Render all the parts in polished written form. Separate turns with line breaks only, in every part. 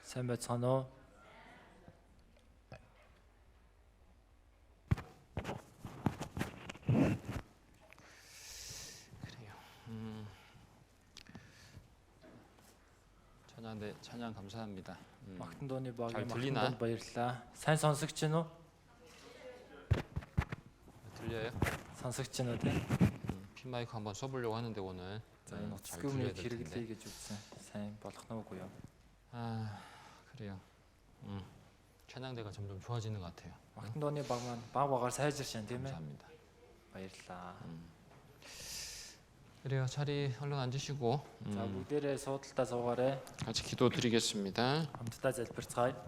Сайн байцгаана уу?
그래요. 찬양 감사합니다.
Магтан дууны багийн
잘
магтан
들리나?
дуунд баярлалаа. Сайн сонсогч чинь үү?
들려요?
Сонсогч чинь үү те?
핀 마이크 한번 써보려고 하는데 오늘
За энэ
잘
утасгүй
들려야 될 텐데.
хэрэглэе гэж үзсэн. Сайн болох нь үгүй юу?
아 그래요. 찬양대가 점점 좋아지는 것 같아요.
Магтан дууны баг маань баг багаар сайжирч байна тийм ээ?
감사합니다.
Баярлалаа.
그래요. 자리 얼른 앉으시고
За бүгдээрээ суудалтаа суугаарай.
같이 기도드리겠습니다.
Хамтдаа залбирцгаая.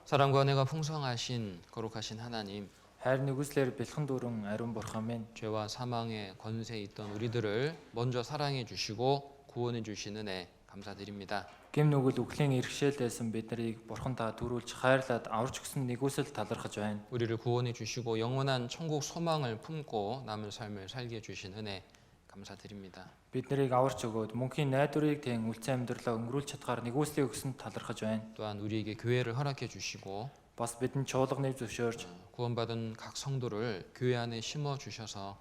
사랑과 은혜가 풍성하신 거룩하신 하나님,
Хайр нүгслэр бэлхэн дүүрэн ариун бурхан минь
죄와 사망의 권세에 있던 우리들을 먼저 사랑해 주시고 구원해 주신 은혜 감사드립니다.
гэм нүгэл үхлийн иргэшээлээсэн биднийг бурхан та төрүүлж хайрлаад аварч өгсөн нэгүсэл талархаж байна.
우리를 구원해 주시고 영원한 천국 소망을 품고 남은 삶을 살게 해 주신 은혜 감사드립니다.
Биднийг аварч өгөөд мөнхийн найдварыг тэн үлцэн амьдралаа өнгөрүүлж чадгаар нэгүслийг өгсөн талархаж байна.
또한 우리에게 교회를 허락해 주시고
Бас бидэнд чуулганыг зөвшөөрж
구원받은 각 성도를 교회 안에 심어 주셔서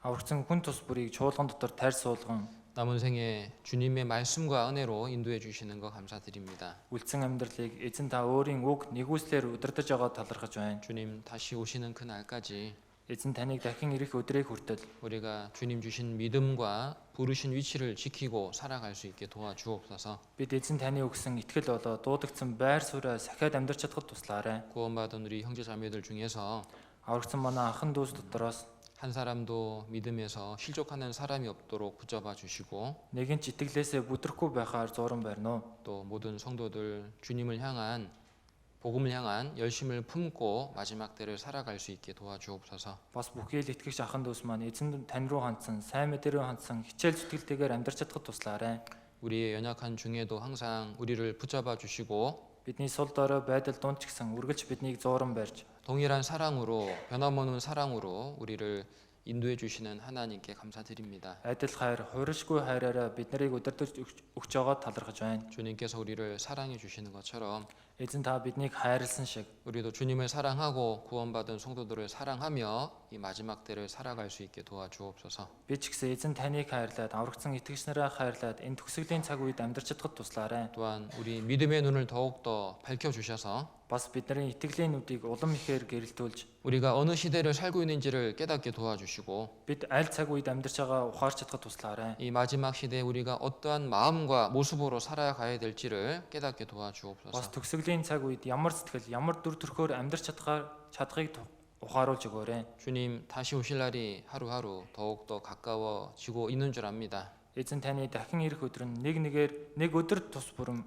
аврагцсан хүн тус бүрийг чуулган дотор тайр суулган
남은 생에 주님의 말씀과 은혜로 인도해 주시는 거 감사드립니다.
үлцэн амьдралыг эзэн та өөрийн үг нэгүслэр удирдах байгаа талархаж байна.
주님 다시 오시는 그날까지
Эзэн таныг дахин ирэх өдрийг хүртэл
우리가 주님 주신 믿음과 부르신 위치를 지키고 살아갈 수 있게 도와주옵소서.
бид эзэн таны өгсөн итгэл болоо дуудагдсан байр сууриа сахиад амьдрч чадхад туслаарай.
구원받은 우리 형제 자매들 중에서
Аврагцсан манай анхан дүүс дотроос
한 사람도 믿음에서 실족하는 사람이 없도록 붙잡아 주시고
нэгэн ч итгэлээсээ бүдрэхгүй байхаар зуран барина уу.
또 모든 성도들 주님을 향한 복음을 향한 열심을 품고 마지막 때를 살아갈 수 있게 도와주옵소서.
Бас бүхий л итгэгч ахын дүүс маань эзэн тань руу хандсан, сайн мэдээ рүү хандсан хичээл зүтгэлтэйгээр амьдрч чадхад туслаарай.
우리의 연약한 중에도 항상 우리를 붙잡아 주시고
Бидний сул дорой байдал дунд ч гэсэн үргэлж биднийг зууран барьж
동일한 사랑으로 변함없는 사랑으로 우리를 인도해 주시는 하나님께 감사드립니다.
адил хайр, хууршгүй хайраараа биднийг удирдах өгч байгаа талархаж байна.
주님께서 우리를 사랑해 주시는 것처럼
Эзэн та биднийг хайрлсан шиг
우리도 주님을 사랑하고 구원받은 성도들을 사랑하며 이 마지막 때를 살아갈 수 있게 도와주옵소서.
би ч гэсэн эзэн таныг хайрлаад аврагцсан итгэгч нараа хайрлаад энэ төгсгөлийн цаг үед амьдрч чадхад туслаарай.
또한 우리 믿음의 눈을 더욱더 밝혀 주셔서
Бас бидний итгэлийн нүдийг улам ихээр гэрэлтүүлж
우리가 어느 시대를 살고 있는지를 깨닫게 도와주시고
бид аль цаг үед амьдрч байгаа ухаарч чадхад туслаарай.
이 마지막 시대에 우리가 어떠한 마음과 모습으로 살아가야 될지를 깨닫게
Бас
도와주옵소서.
төгсгөлийн цаг үед ямар сэтгэл, ямар дүр төрхөөр амьдрч чадхыг ухааруулж өгөөрэй.
주님 다시 오실 날이 하루하루 더욱더 가까워지고 있는 줄 압니다.
Эзэн таны дахин ирэх өдөр нь нэг өдөр тус бүрэн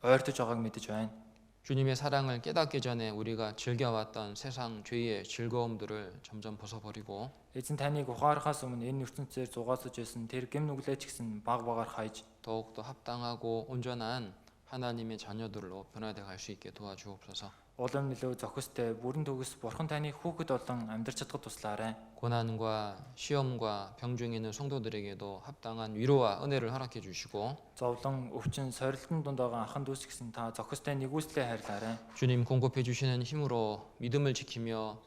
ойртож байгааг мэдэж байна.
주님의 사랑을 깨닫기 전에 우리가 즐겨왔던 세상 죄의 즐거움들을 점점 벗어버리고
Эзэн таныг ухаарахаас өмнө энэ ертөнцээр зугаалж байсан тэр гэм нүглээ ч гэсэн баг багаар хайж
더욱더 합당하고 온전한 하나님의 자녀들로 변화돼 갈 수 있게 도와주옵소서.
улам нөлөө зохистой бүрэн төгс бурхан таны хүүхэд болон амьдрч чадхад туслаарай.
고난과 시험과 병 중에 있는 성도들에게도 합당한 위로와 은혜를 허락해 주시고
Зовлон, өвчин, сорилтын дунд байгаа анхан дүүс гэсэн та зохистой нэгүслээ хайрлаарай.
주님 공급해 주시는 힘으로 믿음을 지키며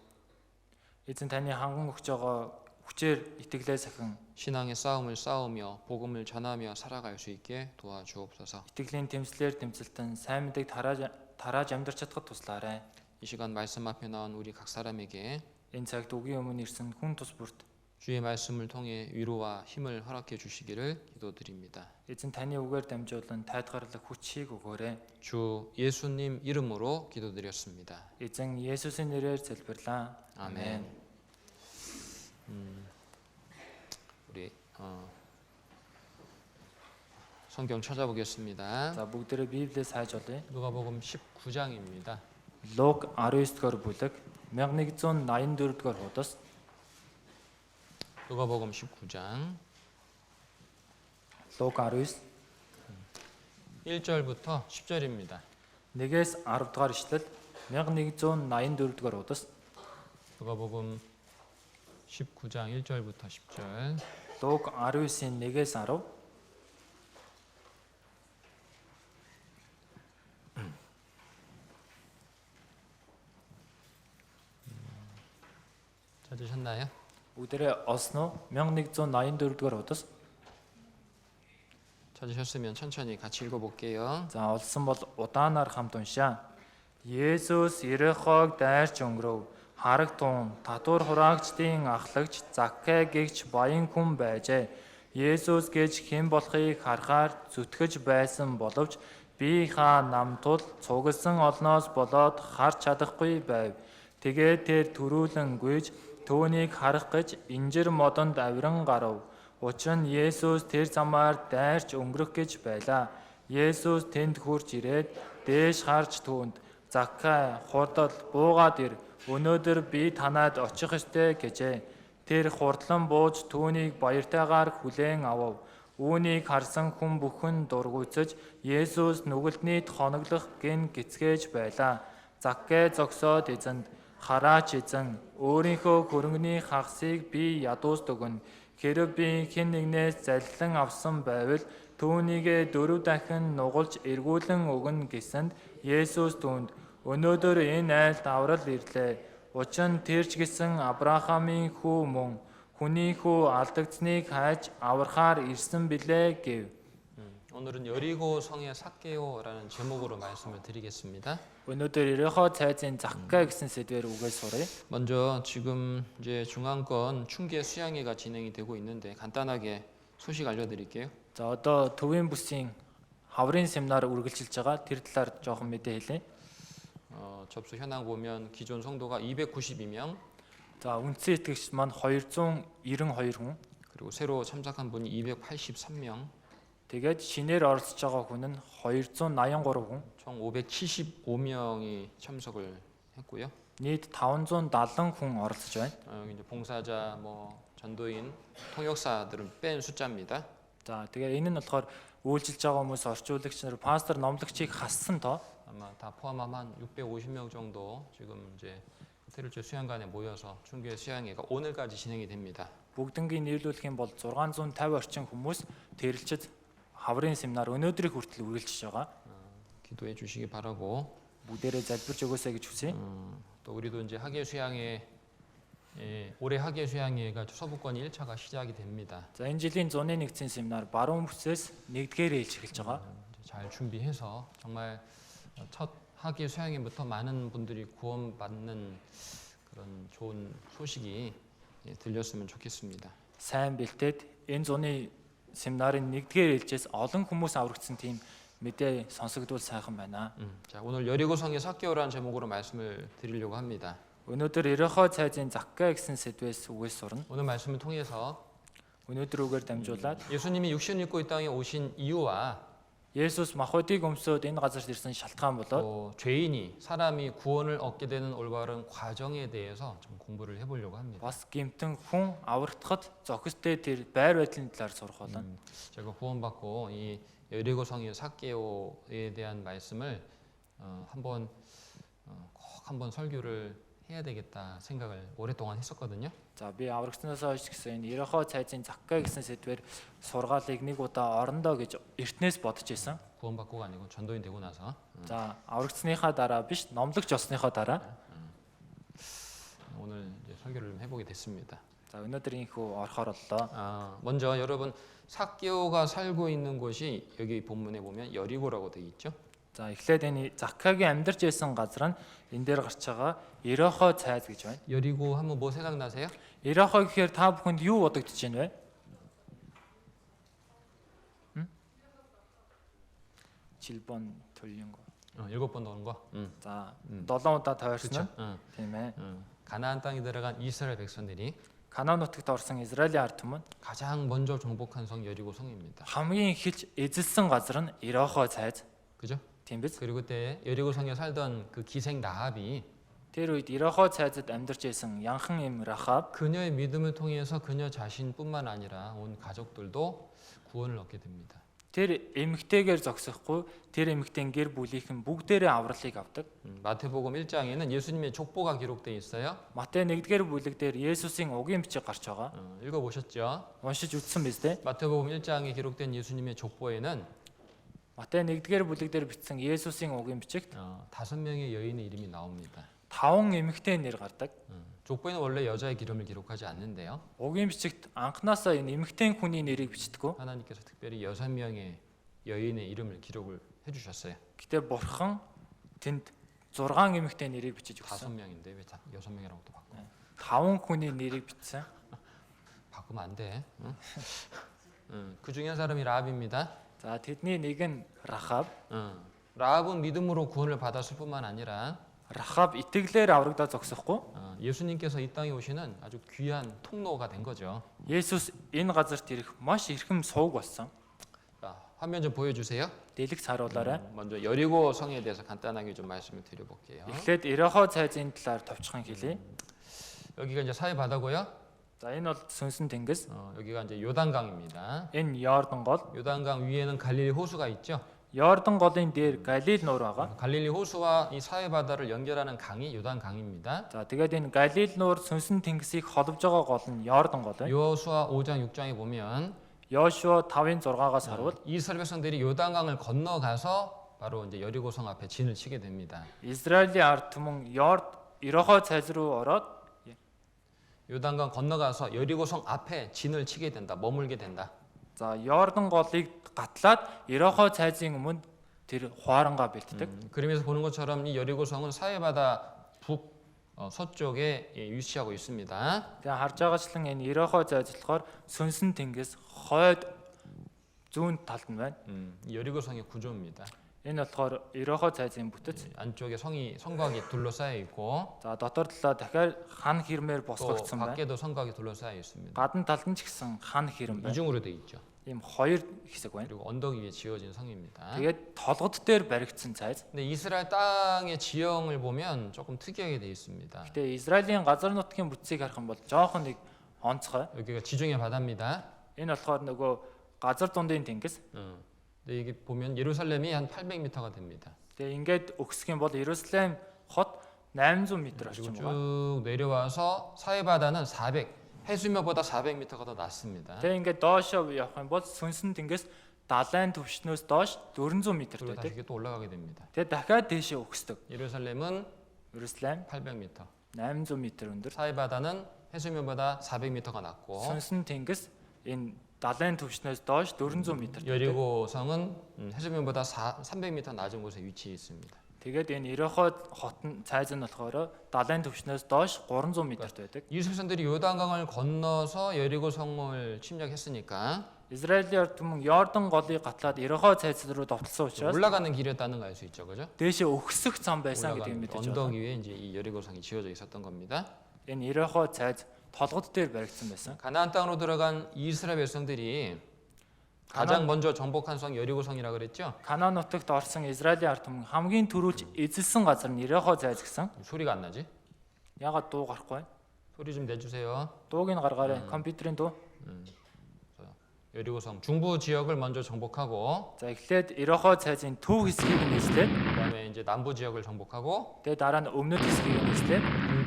Эзэн таны ханган өгч байгаа хүчээр итгэлээ сахин
신앙의 싸움을 싸우며 복음을 전하며 살아갈 수 있게 도와주옵소서.
итгэлийн тэмцлэр тэмцэлтэн сайн мэдээг тарааж амьдрч чадхад туслаарай.
이 시간 말씀 앞에 나온 우리 각 사람에게
Энэ цагт үгийн өмнө ирсэн хүн тус бүрт
주의 말씀을 통해 위로와 힘을 허락해 주시기를 기도드립니다.
эзэн таны үгээр дамжуулан тайлгарлах хүчийг өгөөрэй.
주 예수님 이름으로 기도드렸습니다.
Эзэн Есүсийн нэрээр залбирлаа.
아멘. 우리 성경 찾아보겠습니다.
За бүгдээрээ Библиэс хайж олъё.
누가복음 19장입니다.
Луг 19-р бүлэг 1184-р хуудас
누가복음 19장
Луг 19
1절부터 10절입니다.
1-ээс 10-р ишлэл 1184-р хуудас
누가복음 19장 1절부터 10절.
Луг 19-ийн 1-ээс 10
찾으셨나요?
Бүгдээрээ олсон уу? 1184 дугаар удас.
찾으셨으면 천천히 같이 읽어볼게요.
За олсон бол удаанаар хамт уншаа. Есүс Ерехог дайрч өнгөрөв. Хараг туун татвар хураагчдын ахлагч Заккай гэгч баян хүн байжээ. Есүс гэж хэн болохыг харахаар зүтгэж байсан боловч бие намтул цугласан олноос болоод харж чадахгүй байв. Тэгээд тэр төрүүлэн гүйж түүнийг харах гэж инжир модонд авиран гарав. Учир нь Есүс тэр замаар дайрч өнгөрөх гэж байлаа. Есүс тэнд хурж ирээд дээш харж түүнд Заккай хурдад буугаад ир. Өнөөдөр би танад очих ёстой гэжээ. Тэр хурдлан бууж түүнийг баяртайгаар хүлээн авав. Үүнийг харсан хүн бүхэн дургуйцаж Есүс нүгэлтнийд хоноглох гин гисгээж байлаа. Заккай зогсоод эзэнд хараач эзэн, өөрийнхөө хөрөнгөний хагасыг би ядуус өгнө. Хэрэв би хэн нэгнээс заллан авсан байвал түүнийгээ 4 дахин нугалж эргүүлэн өгнө гэсэнд Есүс түүнд өнөөдөр энэ айлд аврал ирлээ. Учир нь тэрч гэсэн Авраамийн хүү мөн хүний хүү алдагдсныг хайж аврахаар ирсэн билээ гэв.
오늘은 여리고 성의 삭개오라는 제목으로 말씀을 드리겠습니다.
Өнөөдөр Ерехо цайзын Заккай гэсэн сэдвээр үгээ суръя.
먼저 지금 이제 중앙권 충계 수양회가 진행이 되고 있는데 간단하게 소식 알려드릴게요.
За одоо төвийн бүсийн хаврын семинар үргэлжилж байгаа. Тэр талаар жоохон мэдээ хэлье.
접수 현황 보면 기존 성도가 292명,
За үндсэн итгэгч маань 292 хүн.
그리고 새로 참석한 분이 283명,
Тэгээд шинээр оролцож байгаа хүн нь 283 хүн.
총 575명이 참석을 했고요.
Нийт 570 хүн оролцож байна.
여기 이제 봉사자, 뭐 전도인, 통역사들은 뺀 숫자입니다.
За тэгээ энэ нь болохоор үйлчилж байгаа хүмүүс, орчуулагч нар, пастор, номлогчийг хассан тоо.
아마 다 포함하면 한 650명 정도 지금 이제 테르체 수양관에 모여서 충계 수양회가 오늘까지 진행이 됩니다.
Бүгднгийн нийлүүлэх юм бол 650 орчим хүмүүс тэрэлчэд хаврын семинар өнөөдрийг хүртэл үргэлжиж байгаа.
기도해 주시기 바라고
Бүгдээрээ залбирч өгөөсэй гэж хүсье.
또 우리도 이제 학예 수양회 올해 학예 수양회가 서부권 1차가 시작이 됩니다.
За энэ жилийн зуны нэгдсэн семинар баруун бүсээс нэгдгээр ээлж эхэлж байгаа.
잘 준비해서 정말 첫 학예 수양회부터 많은 분들이 구원받는 그런 좋은 소식이 들렸으면 좋겠습니다.
Сайн бэлтээд энэ зуны семинарын нэгдгээр ээлжээс олон хүмүүс аврагдсан тийм мэдээ сонсогдвол сайхан байна.
자, 오늘 여리고성의 삭개오라는 제목으로 말씀을 드리려고 합니다.
Өнөөдөр Ерехо цайзын Заккай гэсэн сэдвээс үгээс сурна.
오늘 말씀을 통해서
Өнөөдөр үгээр дамжуулаад
예수님이 육신 입고 이 땅에 오신 이유와
Есүс махбодыг өмсөөд энэ газарт ирсэн шалтгаан болоод
또 죄인이 사람이 구원을 얻게 되는 올바른 과정에 대해서 좀 공부를 해보려고 합니다.
бас гэмтэн хүн аврагдахад зохистой тэр байр байдлын талаар сурах болно.
제가 구원받고 이 여리고성의 삭개오에 대한 말씀을 꼭 한번 설교를 해야 되겠다 생각을 오랫동안 했었거든요.
За би аврагдсанаас хойш гэсэн энэ Ерехо цайзын Заккай гэсэн сэдвээр сургаалыг нэг удаа орондоо гэж эртнээс бодож исэн.
구원받고가 아니고 전도인 되고 나서
За аврагдсныхаа дараа биш, номлогч болсныхоо дараа.
오늘 이제 설교를 좀 해보게 됐습니다.
За өнөөдөр инхүү орохоор боллоо.
먼저 여러분 삭개오가 살고 있는 곳이 여기 본문에 보면 여리고라고 되어 있죠.
За эхлээд энэ Заккайгийн амьдарч байсан газар нь энэ дээр гарч байгаа Ерехо цайз гэж байна.
여리고 하면 뭐 생각나세요?
Ерехо гэхээр та бүхэнд юу бодогдож байна вэ? 7번 돌린 거.
7번 넣은 거.
За 7 удаа тойрсон
그렇죠.
нь тийм ээ.
가나안 땅에 들어간 이스라엘 백성들이
Канаан нутагт орсон Израилийн ард түмэн
가장 먼저 정복한 성 여리고 성입니다.
хамгийн эхэлж эзэлсэн газар нь Ерехо цайз.
그죠?
Тийм биз?
그리고 그때 여리고 성에 살던 그 기생 라합이
Тэр үед Ерехо цайзад амьдарч байсан янхан эм Рахаб
그녀의 믿음을 통해서 그녀 자신뿐만 아니라 온 가족들도 구원을 얻게 됩니다.
тэр эмэгтэйгээр зогсохгүй тэр эмэгтэйн гэр бүлийнхэн бүгдээрээ авралыг авдаг.
마태복음 1장에는 예수님의 족보가 기록되어 있어요.
Матай 1-р бүлэг дээр Есүсийн угийн бичиг гарч байгаа.
읽어보셨죠?
Уншиж үзсэн биз дээ?
마태복음 1장에 기록된 예수님의 족보에는
Матай 1-р бүлэг дээр бичсэн Есүсийн угийн бичигт
5명의 여인의 이름이 나옵니다.
5 эмэгтэй нэр гардаг.
족보에는 원래 여자의 기름을 기록하지 않는데요.
Угийн бичигт анханасаа энэ эмэгтэй хүний нэрийг бичдэггүй.
하나님께서 특별히 6명의 여인의 이름을 기록을 해주셨어요.
Гэтэ бурхан тэнд 6 эмэгтэй нэрийг бичиж өгсөн.
5명인데 왜 6명이라고 또 바꿔?
5 хүний нэрийг бичсэн.
바꾸면 안 돼. 응? 그 중에 한 사람이 라합입니다.
За тэдний нэг нь Рахаб.
라합은 믿음으로 구원을 받았을 뿐만 아니라
Рахаб итгэлээр аврагдаад зогсохгүй.
예수님께서 이 땅에 오시는 아주 귀한 통로가 된 거죠.
Есүс энэ газарт ирэх маш эрхэм сувг болсон.
자, 화면 좀 보여주세요.
Дэлгэц харуулаарай.
먼저 여리고 성에 대해서 간단하게 좀 말씀을 드려볼게요.
Эхлээд Ирихо цайзын талаар товчхон хэлье.
여기가 이제 사해 바다고요.
За энэ бол сүнсэн тэнгис.
여기가 이제 요단강입니다.
Энэ Йордан гол.
요단강 위에는 갈릴리 호수가 있죠.
Йордан голын дээр Галил нуур байгаа.
갈릴리 호수와 이 사해 바다를 연결하는 강이 요단강입니다.
За тэгээд энэ Галил нуур сүнсэн тэнгисийг холбож байгаа гол нь Йордан гол байна.
여호수아 5장 6장에 보면
Йошуа 5-ын 6-аас харвал
이스라엘 백성들이 요단강을 건너가서 바로 이제 여리고성 앞에 진을 치게 됩니다.
Израилийн ард түмэн Ирихо цайз руу ороод
요단강 건너가서 여리고성 앞에 진을 치게 된다. 머물게 된다.
за Йордан голыг гатлаад Ирихо цайзын өмнө тэр хуарангаа бэлддэг.
그림에서 보는 것처럼 이 여리고성은 사해바다 북 서쪽에 위치하고 있습니다.
Тэгээ харж байгаачлан энэ Ирихо цайз болохоор сүнсэн тэнгис хойд зүүн талд нь байна.
이 여리고성의 구조입니다.
Энэ болохоор Ирихо цайзын бүтэц.
안쪽에 성곽이 둘러싸여 있고
За дотор талаа дахиад хан хэрмээр
또
босгогдсон байна.
밖에도 성곽이 둘러싸여 있습니다.
Гадна талд нь ч гэсэн хан хэрэм байна.
이중으로 돼 있죠.
Ийм хоёр хэсэг байна.
그리고 언덕 위에 지어진 성입니다.
Тэгээд толгод дээр баригдсан цайз.
근데 이스라엘 땅의 지형을 보면 조금 특이하게 돼 있습니다.
Гэтэ Израилийн газар нутгийн бүтцийг харах юм бол жоохон нэг онцгой.
여기가 지중해 바다입니다.
Энэ болохоор нөгөө газар дундын тэнгис.
근데 이게 보면 예루살렘이 한 800m가 됩니다.
Тэгээ ингээд өгсөх юм бол Иерусалим хот 800 м
그리고
орчим байгаа.
쭉 내려와서 사해 바다는 400, 해수면보다 400m가 더 낮습니다.
Тэгээ ингээд доошоо явах юм бол сүнсэн тэнгис далайн түвшнөөс доош 400 м
그리고 다시
байдаг.
이게 또 올라가게 됩니다.
Тэгээ дахиад дээшээ өгсдөг.
예루살렘은
Иерусалим
800m,
800 м өндөр.
사해 바다는 해수면보다 400m가 낮고
Сүнсэн тэнгис энэ далайн түвшнөөс доош 400 м байдаг.
여리고성은 해수면보다 300m 낮은 곳에 위치해 있습니다.
Тэгээд энэ Ирихо хотын цайз нь болохоор далайн түвшнөөс доош 300 м-т байдаг.
이스라엘 백성들이 요단강을 건너서 여리고성을 침략했으니까
Израилийн ард түмэн Йордан голыг гатлаад Ирихо цайз руу довтлсон учраас
올라가는 길이었다는 걸 알 수 있죠, 그죠?
дээшээ өгсөх зам байсан гэдгийг
올라가는
мэдэж
언덕
байна.
위에 이제 이 여리고성이 지어져 있었던 겁니다.
Энэ Ирихо цайз толгод дээр баригдсан байсан.
가나안 땅으로 들어간 이스라엘 백성들이 가장 먼저 정복한 성 여리고성이라 그랬죠?
Канаан нутагт орсон Израилийн ард түмэн хамгийн түрүүлж эзэлсэн газар нь Ирихо цайз гэсэн.
소리가 안 나지?
Ягаад дуу гарахгүй?
소리 좀 내주세요.
Дууг нь гаргаарай. Компьютерийн дуу.
여리고성 중부 지역을 먼저 정복하고
За эхлээд Ирихо цайзын төв хэсгийг нь эзлээд
그다음에 이제 남부 지역을 정복하고
тэгээд дараа нь өмнөд хэсгийг нь эзлээд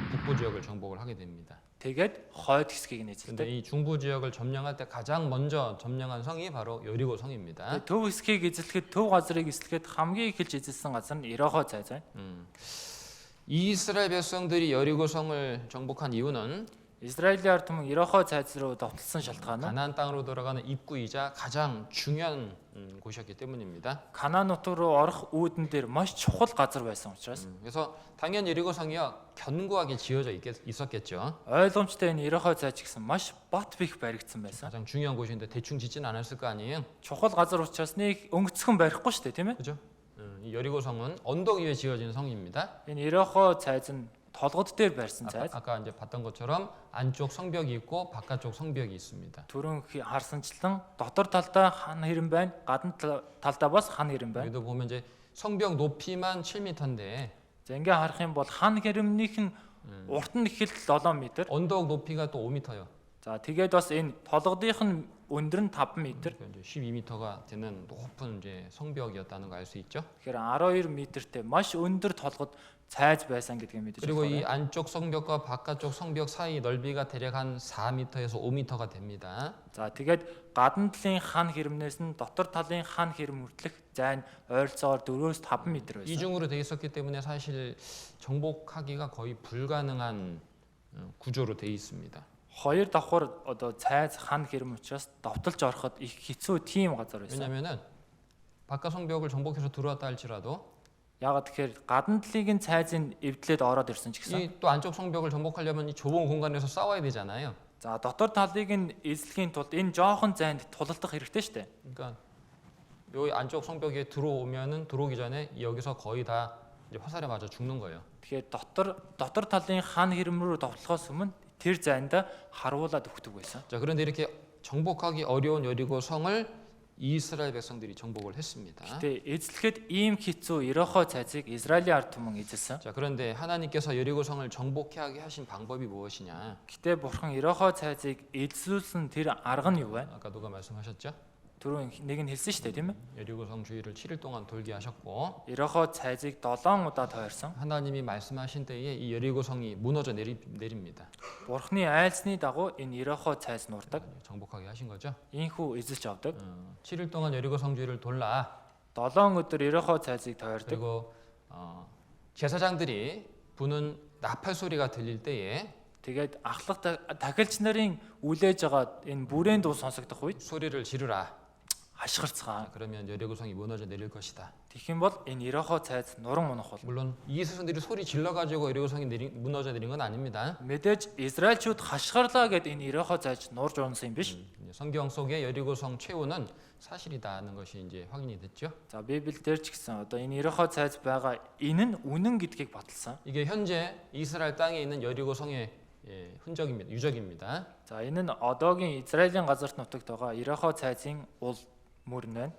북부 지역을 정복을 하게 됩니다.
тэгээд хойд хэсгийг нь
근데
эзэлдэг.
이 중부 지역을 점령할 때 가장 먼저 점령한 성이 바로 여리고성입니다.
Төв хэсгийг эзлэхэд төв газрыг эзлэхэд хамгийн эхэлж эзэлсэн газар нь Ирихо цайз байна.
이스라엘 백성들이 여리고성을 정복한 이유는
Израилийн ард түмэн Ирихо цайз руу довтлсон шалтгаан нь
가나안 땅으로 들어가는 입구이자 가장 중요한 곳이었기 때문입니다.
Канаан нутаг руу орох үүдэн дээр маш чухал газар байсан учраас
그래서 당연히 여리고성이요 견고하게 지어져 있었겠죠.
ойлгомжтой энэ Ирихо цайз гэсэн маш бат бих баригдсан байсан.
가장 중요한 곳인데 대충 짓진 않았을 거 아니에요,
Чухал газар учраас нэг өнгөцгөн барихгүй шүү дээ, тийм ээ?
그죠? 이 여리고성은 언덕 위에 지어진 성입니다.
Энэ Ирихо цайз нь толгод дээр барьсан цайз.
아까 이제 봤던 것처럼 안쪽 성벽이 있고 바깥쪽 성벽이 있습니다.
Түрүүн харсанчлан дотор талдаа хан хэрэм байна, гадна талдаа бас хан хэрэм байна.
여기도 보면 이제 성벽 높이만 7m인데
За ингээ харах юм бол хан хэрэмнийх нь урт нь ихэл 7 м.
언덕 높이가 또 5m요.
За тэгээд бас энэ толгодынх нь өндөр нь 5 м.
이제 12m가 되는 높은 이제 성벽이었다는 거 알 수 있죠.
Тэгэхээр 12 м-тэй маш өндөр толгод цайз байсан гэдгийг мэдэж
그리고 이
байна.
안쪽 성벽과 바깥쪽 성벽 사이 넓이가 대략 한 4m에서 5m가 됩니다.
За тэгээд гадна талын хан хэрэмнээс нь дотор талын хан хэрэм хүртэлх зайн ойролцоогоор 4-5 м байсан.
이중으로 돼 있었기 때문에 사실 정복하기가 거의 불가능한 구조로 돼 있습니다.
Хоёр давхар одоо цайз хан хэрэм учраас довтолж ороход их хэцүү тийм газар байсан.
왜냐하면은 바깥 성벽을 정복해서 들어왔다 할지라도
Яагаад тэгэхээр гадна талын цайзын эвдлээд ороод ирсэн ч гэсэн
이 또 안쪽 성벽을 정복하려면 이 좁은 공간에서 싸워야 되잖아요.
за дотор талыг нь эзлэхийн тулд энэ жоохон зайд тулалдах хэрэгтэй шүү дээ.
그러니까 여기 안쪽 성벽에 들어오기 전에 여기서 거의 다 이제 화살에 맞아 죽는 거예요.
Тэгэхээр дотор талын хан хэрэм рүү довтлохоос өмнө тэр зайнда харуулад өгдөг байсан.
자, 그런데 이렇게 정복하기 어려운 여리고 성을 이스라엘 백성들이 정복을 했습니다.
Гэтэ эзлэхэд ийм хэцүү Ирохо цайзыг Израилийн ард түмэн эзэлсэн.
자, 그런데 하나님께서 여리고 성을 정복하게 하신 방법이 무엇이냐?
Гэтэ бурхан Ирохо цайзыг эзлүүлсэн тэр арга нь юу вэ?
아까 누가 말씀하셨죠?
Түрүүн нэг нь хэлсэн шүү дээ, тийм ээ?
여리고 성 주위를 7일 동안 돌게 하셨고
Ирохо цайзыг 7 удаа тойрсон.
하나님이 말씀하신 때에 이 여리고 성이 무너져 내립니다.
Бурханы айлсны дагуу энэ Ирохо цайз нурдаг.
정복하게 하신 거죠.
Ийхүү эзэлж авдаг.
7일 동안 여리고 성 주위를 돌라.
7 өдөр Ирохо цайзыг тойрдог.
그리고 제사장들이 부는 나팔 소리가 들릴 때에
Тэгээд ахлах тахилч нарын үлээж байгаа энэ бүрээн дуу сонсогдох үед
소리를 지르라.
хашгирцгаа.
그러면 여리고 성이 무너져 내릴 것이다.
Тэгэх юм бол энэ Ирохо цайз нуран унах бол
물론 이 스승들이 소리 질러 가지고 여리고 성이 무너져 내린 건 아닙니다.
мэдээж Израильчууд хашгирлаа гэд энэ Ирохо цайз нурж унсан юм биш.
성경 속에 여리고 성 최후는 사실이다는 것이 이제 확인이 됐죠.
За Библиэлд ч гэсэн одоо энэ Ирохо цайз байгаа энэ нь үнэн гэдгийг баталсан.
이게 현재 이스라엘 땅에 있는 여리고 성의 흔적입니다. 유적입니다.
За энэ нь одоогийн Израилийн газарт нутагт байгаа Ирохо цайзын ул мөрнө.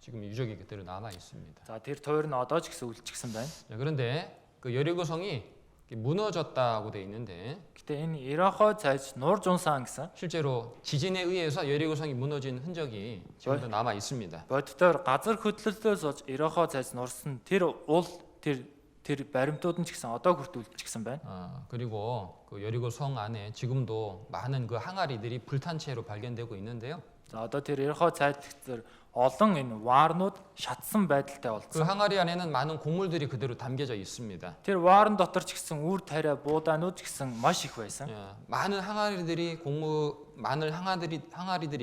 지금 유적이 그대로 남아 있습니다.
За тэр тойр нь одоо ч гэсэн үлчгсэн байна.
자, 그런데 그 여리고 성이 무너졌다고 돼 있는데
Гэтэ энэ Ирохо цайз нурж унсан гэсэн
실제로 지진에 의해서 여리고 성이 무너진 흔적이 지금도 남아 있습니다.
боддоор газар хөдлөлтөөс болж Ирохо цайз нурсан тэр ул тэр баримтууд нь ч гэсэн одоо хүртэл үлчгсэн байна.
그리고 그 여리고 성 안에 지금도 많은 그 항아리들이 불탄 채로 발견되고 있는데요.
За одоо тэр Ирохо цайз дээр олон энэ ваарнууд шатсан байдалтай
그
болсон.
항아리 안에는 많은 곡물들이 그대로 담겨져 있습니다.
Тэр ваарн дотор ч гэсэн үр тариа буудаанууд ч гэсэн маш их байсан.
많은 항아리들이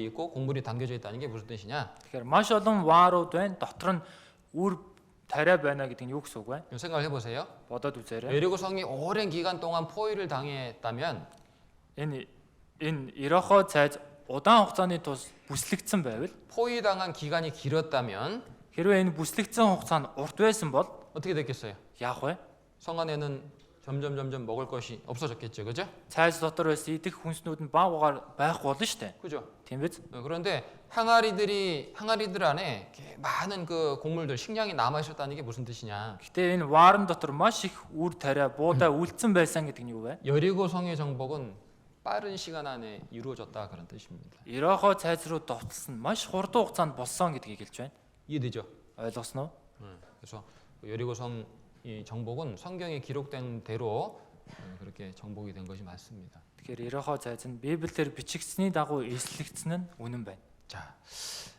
있고 곡물이 담겨져 있다는 게 무슨 뜻이냐?
Тэгэхээр маш олон ваарууд байна. Дотор нь үр тариа байна гэдэг нь юу гэсэн үг вэ?
생각을 해보세요.
бодоод үзээрэй.
여리고 성이 오랜 기간 동안 포위를 당했다면
Энэ Ирохо цайз удаан хугацааны тус бүслэгдсэн байвал
포위당한 기간이 길었다면
хэрвээ энэ бүслэгдсэн хугацаа нь урт байсан бол
어떻게 됐겠어요?
яах вэ?
성 안에는 점점 먹을 것이 없어졌겠죠, 그죠?
Цайз дотор байсан идэх хүнснүүд нь баг багаар байхгүй болно шүү дээ.
그죠?
Тийм биз?
그런데 항아리들 안에 이렇게 많은 그 곡물들, 식량이 남아 있었다는 게 무슨 뜻이냐?
Гэтэ энэ ваарн дотор маш их үр тариа буудаа үлдсэн байсан гэдэг нь юу вэ?
여리고 성의 정복은 빠른 시간 안에 이루어졌다 그런 뜻입니다.
Ирохо цайз руу довтлсон маш хурдан хугацаанд болсон гэдгийг хэлж байна.
이해되죠?
ойлгосноо?
그래서 여리고 성 이 정복은 성경에 기록된 대로 그렇게 정복이 된 것이 맞습니다.
Тэгэхээр Ирохо цайз нь Библиэлд бичигдсэний дагуу эслэгдсэн нь үнэн байна.
자,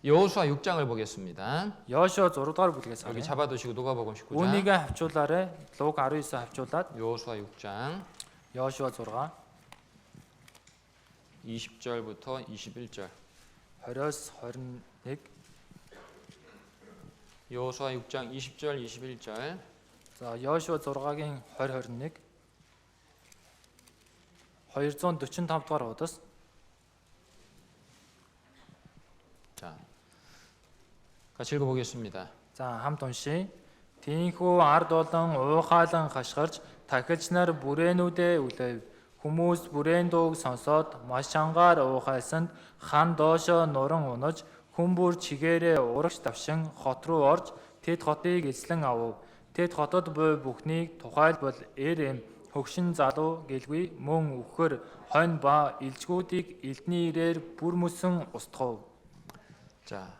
여호수아 6장을 보겠습니다.
Йошуа 6 дугаар бүлгээс
여기
харъя.
잡아두시고 누가복음 19장.
Үүнийгээ хавчуулаарай. Луг 19 хавчуулаад
여호수아 6장
Йошуа 6
20절부터 21절.
20-ос 21
여호수아 6장 20절 21절.
За Йошуа 6-гийн 20-21 245 дугаар удаас
자, 같이 읽어보겠습니다.
за хамт уншия. Тийхүү ард болон уухайлан хашгирч тахилч нар бүрээнүүдээ үлээв. Хүмүүс бүрээн дууг сонсоод маш чангаар уухайсанд хан доошоо нуран унаж хүн бүр чигээрээ урагш давшин хот руу орж тэд хотыг эзлэн авав. Тэд хотод буй бүхнийг тухайлбал эр эм Хөгшин залуу гэлгүй мөн үхэр хонь ба илжгүүдийг элдний ирээр бүрмөсөн устгав.
자,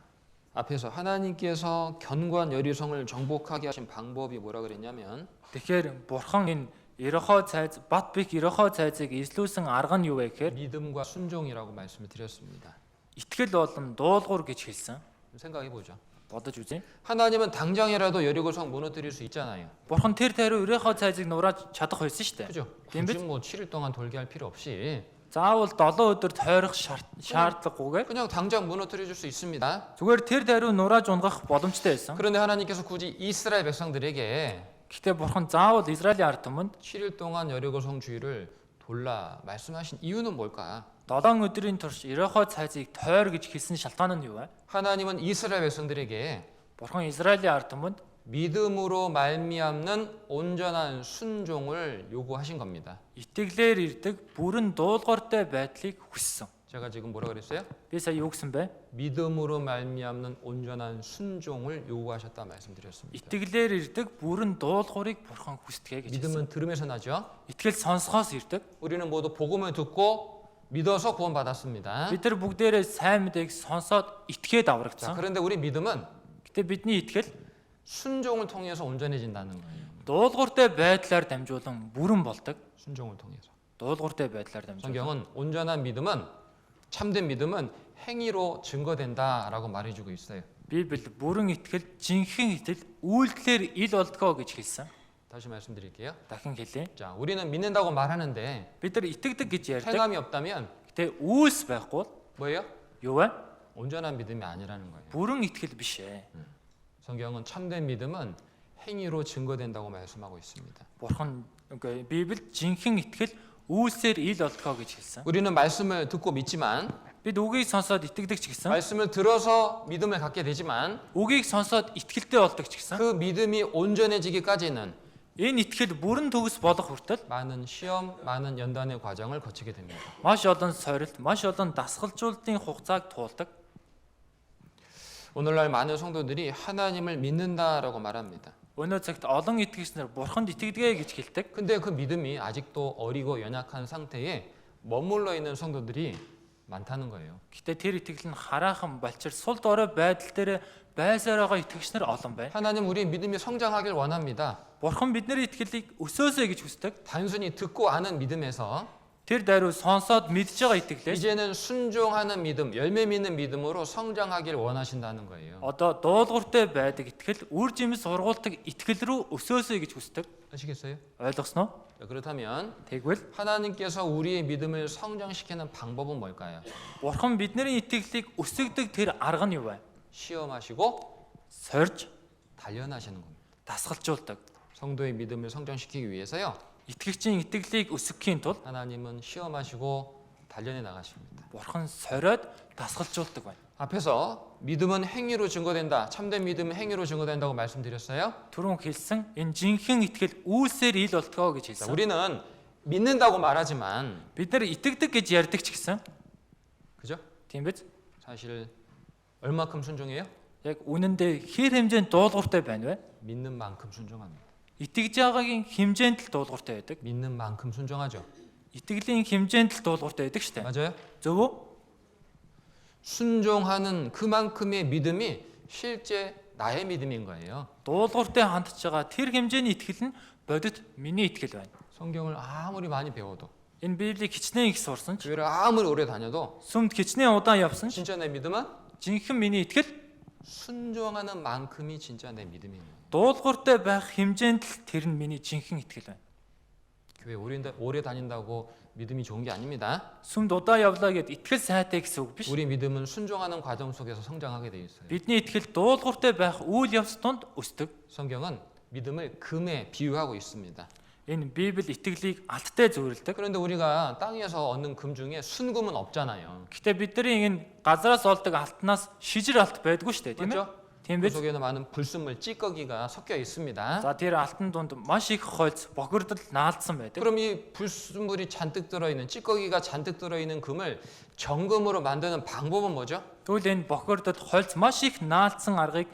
앞에서 하나님께서 견고한 여리성을 정복하게 하신 방법이 뭐라 그랬냐면
Тэгэхээр бурхан энэ ерөхөө цайз бат бих ерөхөө цайзыг эзлүүлсэн арга нь юу вэ гэхээр
믿음과 순종이라고 말씀을 드렸습니다.
итгэл болон дуулуур гэж хэлсэн.
생각해 보죠.
Бодож үзье.
하나님은 당장이라도 여리고성 무너뜨릴 수 있잖아요.
Бурхан тэр тариу ерөхөө цайзыг нурааж чадах байсан шүү дээ.
그죠?
Тийм
굳이
биз?
뭐 7일 동안 돌게 할 필요 없이
Заавал 7 өдөр тойрох шаардлагагүйгээр
그냥 당장 무너뜨려 줄 수 있습니다.
зүгээр тэр тариу нурааж унгах боломжтой байсан.
그런데 하나님께서 굳이 이스라엘 백성들에게
Гэхдээ бурхан заавал Израилийн ард түмэнд
7일 동안 여리고성 주위를 돌라 말씀하신 이유는 뭘까?
7 өдрийн турш ерөхөө цайзыг тойр гэж хэлсэн шалтгаан нь юу вэ?
하나님은 이스라엘 백성들에게
Бурхан Израилийн ард түмэнд
믿음으로 말미암는 온전한 순종을 요구하신 겁니다.
итгэлээр ирдэг бүрэн дуулууртай байдлыг хүссэн.
제가 지금 뭐라 그랬어요?
Би сая юу гэсэн бэ?
믿음으로 말미암는 온전한 순종을 요구하셨다 말씀드렸습니다.
Итгэлээр ирдэг бүрэн дуулуурыг бурхан хүсдэг гэж хэлсэн.
믿음은 들음에서 나죠.
Итгэл сонсохоос ирдэг.
우리는 모두 복음을 듣고 믿어서 구원받았습니다.
Бид нар бүгдээрээ сайн мэдээг сонсоод итгээд
자,
аврагдсан.
그런데 우리 믿음은
Гэтэ бидний итгэл
순종을 통해서 온전해진다는 거예요.
дуулууртай байдлаар дамжуулан бүрэн болдог.
순종을 통해서.
дуулууртай байдлаар дамжуулан.
성경은 온전한 믿음은 참된 믿음은 행위로 증거된다라고 말해주고 있어요.
Библи бүрэн итгэл, жинхэнэ итгэл үйлдэлээр ил болдгоо гэж хэлсэн.
다시 말씀드릴게요.
Дахин хэлье.
자, 우리는 믿는다고 말하는데
Бид нар итгэдэг гэж ярьдаг.
행함이 없다면
Гэтэ үйлс байхгүй бол
뭐예요?
юу вэ?
온전한 믿음이 아니라는 거예요.
Бүрэн итгэл биш ээ.
성경은 참된 믿음은 행위로 증거된다고 말씀하고 있습니다.
Бурхан үгүй Библи жинхэнэ итгэл үйлсээр ил болдгоо гэж хэлсэн.
우리는 말씀을 듣고 믿지만
Бид үгийг сонсоод итгэдэг ч гэсэн
말씀을 들어서 믿음을 갖게 되지만
үгийг сонсоод итгэлтэй болдог ч гэсэн
그 믿음이 온전해지기까지는
энэ итгэл бүрэн төгс болох хүртэл
많은 시험, 많은 연단의 과정을 거치게 됩니다.
маш олон сорилт, маш олон дасгалжуулалтын хугацааг туулдаг.
오늘날 많은 성도들이 하나님을 믿는다라고 말합니다.
Өнөө цагт олон итгэгчнэр бурханд итгэдэг гэж хэлдэг.
근데 그 믿음이 아직도 어리고 연약한 상태에 머물러 있는 성도들이 많다는 거예요.
Гэтэ тэр итгэл нь хараахан балчир сул дорой байдал дээр байсаар байгаа итгэгчнэр олон байна.
하나님 우리 믿음이 성장하길 원합니다.
Бурхан бидний итгэлийг өсөөсэй гэж хүсдэг.
단순히 듣고 아는 믿음에서
Тэр даруй сонсоод мэдж байгаа итгэлээс
이제는 순종하는 믿음, 열매 맺는 믿음으로 성장하길 원하신다는 거예요.
одоо дуулууртай байдаг итгэл, үр жимс сургуулдаг итгэл рүү өсөөсэй гэж хүсдэг.
아시겠어요?
Ойлгосноо?
자, 그렇다면
Тэгвэл
하나님께서 우리의 믿음을 성장시키는 방법은 뭘까요?
Бурхан бидний итгэлийг өсгөдөг тэр арга нь юу вэ?
시험하시고
Сорж,
단련하시는 겁니다.
дасгалжуулдаг.
성도의 믿음을 성장시키기 위해서요.
Итгэгчийн итгэлийг өсгөхийн тулд
하나님은 시험하시고 단련해 나가십니다.
Бурхан сориод дасгалжуулдаг байна.
앞에서 믿음은 행위로 증거된다. 참된 믿음은 행위로 증거된다고 말씀드렸어요.
Түрүүн хэлсэн энэ жинхэнэ итгэл үйлсээр ил болтгоо гэж
자,
хэлсэн.
우리는 믿는다고 말하지만
Бид нар итгэдэг гэж ярьдаг ч гэсэн
그죠?
тийм биз?
사실 얼마큼 순종해요?
Яг үнэндээ хэр хэмжээнд дуулууртай байна вэ?
믿는 만큼 순종합니다.
Итгэж байгаагийн хэмжээнд л дуулууртай байдаг.
믿는 만큼 순종하죠.
Итгэлийн хэмжээнд л дуулууртай байдаг шүү дээ.
맞아요?
Зөв үү?
순종하는 그만큼의 믿음이 실제 나의 믿음인 거예요.
Дуулууртай хандж байгаа тэр хэмжээний итгэл нь бодит миний итгэл байна.
성경을 아무리 많이 배워도
Энэ Библийг хичнээн их сурсан ч,
교회를 아무리 오래 다녀도
сүмд хичнээн удаан явсан ч,
진짜 내 믿음은
жинхэнэ миний итгэл
순종하는 만큼이 진짜 내 믿음이에요.
дуулууртай байх хэмжээнд л тэр нь миний жинхэнэ итгэл байна.
교회 오래 다닌다고 믿음이 좋은 게 아닙니다.
Сүмд удаан явлаа гэд итгэл сайтай гэсэн үг биш.
우리 믿음은 순종하는 과정 속에서 성장하게 돼 있어요.
Бидний итгэл дуулууртай байх үйл явц донд өсдөг.
성경은 믿음을 금에 비유하고 있습니다.
Энэ Библи итгэлийг алттай зөвөрлөдөг.
그런데 우리가 땅에서 얻는 금 중에 순금은 없잖아요.
Гэтэ бидний энэ газраас олдог алтнаас шижир алт байдгүй шүү дээ, тийм ээ?
맞죠?
Тийм
그
биз?
속에는 많은 불순물, 찌꺼기가 섞여 있습니다.
За тэр алтан дунд маш их хойц, бохирдол наалдсан байдаг.
그럼 이 불순물이 잔뜩 들어있는 찌꺼기가 잔뜩 들어있는 금을 정금으로 만드는 방법은 뭐죠?
Тэгвэл энэ бохирдол хойц маш их наалдсан аргыг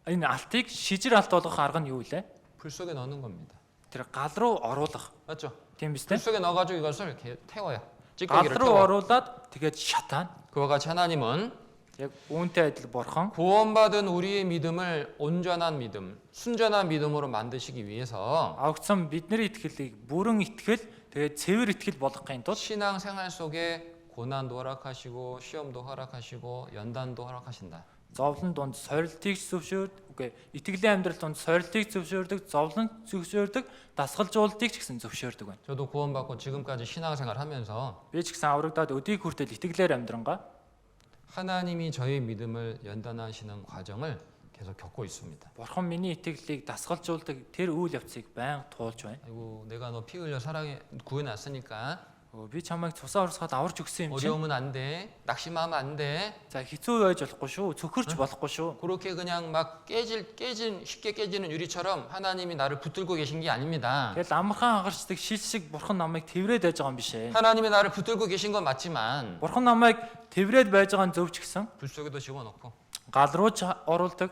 энэ алтыг шижир алт болгох арга нь юу вэ?
불 속에 넣는 겁니다.
тэр гал руу оруулах.
맞죠?
Тийм биз
불
дээ?
속에 넣어가지고 이것을 이렇게 태워요.
Гал
찌꺼기를
руу
태워.
оруулаад тэгээд шатаана.
그와 같이 하나님은
Яг үүнтэй адил бурхан
구원받은 우리의 믿음을 온전한 믿음, 순전한 믿음으로 만드시기 위해서
авгцсан бидний итгэлийг бүрэн итгэл тэгээд цэвэр итгэл болгохын тулд
신앙 생활 속에 고난도 허락하시고 시험도 허락하시고 연단도 허락하신다.
зовлон донд сорилтыг зөвшөөрдөг. Итгэлийн амьдрал донд сорилтыг зөвшөөрдөг, зовлон зөвшөөрдөг, дасгалжуулалтыг ч гэсэн зөвшөөрдөг байна.
저도 구원받고 지금까지 신앙생활 하면서
Би ч гэсэн аврагдаад өдийг хүртэл итгэлээр амьдрангаа
하나님이 저의 믿음을 연단하시는 과정을 계속 겪고 있습니다.
бурхан миний итгэлийг дасгалжуулдаг тэр үйл явцыг байнга туулж байна.
아이고 내가 너 피 흘려 사랑해 구해놨으니까
Би чамайг цусаа урсгаад аварч өгсөн юм чинь.
어려우면 안 돼, 낙심하면 안 돼.
За хэцүү байж болохгүй шүү. цөхөрч болохгүй шүү.
그렇게 그냥 막 쉽게 깨지는 유리처럼 하나님이 나를 붙들고 계신 게 아닙니다.
Тэгэл амархан агарчдаг шил шиг бурхан намайг тэврээд байж байгаа юм биш ээ.
하나님이 나를 붙들고 계신 건 맞지만
Бурхан намайг тэврээд байж байгаа нь зөв ч гэсэн
불 속에도 집어넣고,
гал руу ч оруулдаг,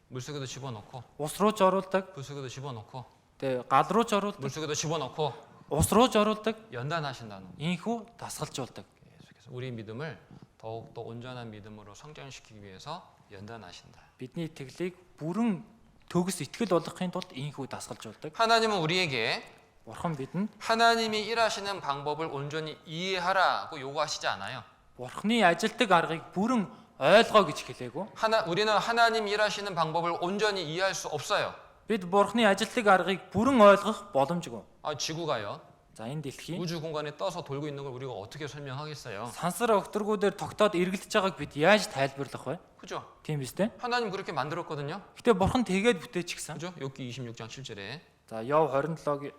물 속에도 집어넣고,
ус руу ч оруулдаг,
불 속에도 집어넣고,
тэгээ гал руу ч оруулдаг,
물 속에도 집어넣고
ус rуу ч оруулдаг,
연단하신다는 거.
инхүү дасгалжуулдаг.
계속해서 우리 믿음을 더욱 더 온전한 믿음으로 성장시키기 위해서 연단하신다.
Бидний итгэлийг бүрэн төгс итгэл болгохын тулд инхүү дасгалжуулдаг.
하나님은 우리에게
Бурхан бидэнд
하나님이 일하시는 방법을 온전히 이해하라고 요구하시지 않아요.
Бурханы ажилтдаг аргыг бүрэн ойлгоо гэж хэлээгүй.
우리는 하나님 일하시는 방법을 온전히 이해할 수 없어요.
Бид Бурханы ажилтдаг аргыг бүрэн ойлгох боломжгүй.
지구가요.
За энэ дэлхий
우주 공간에 떠서 돌고 있는 걸 우리가 어떻게 설명하겠어요?
сансар өгтөргүүдээр тогтоод эргэлдэж байгааг бид яаж тайлбарлах вэ?
그죠?
Тийм биз дээ.
하나님 그렇게 만들었거든요.
Гэтэ Бурхан тэгээд бүтээчихсэн.
그죠? 욥기 26장 7절에
За Йов 27-гийн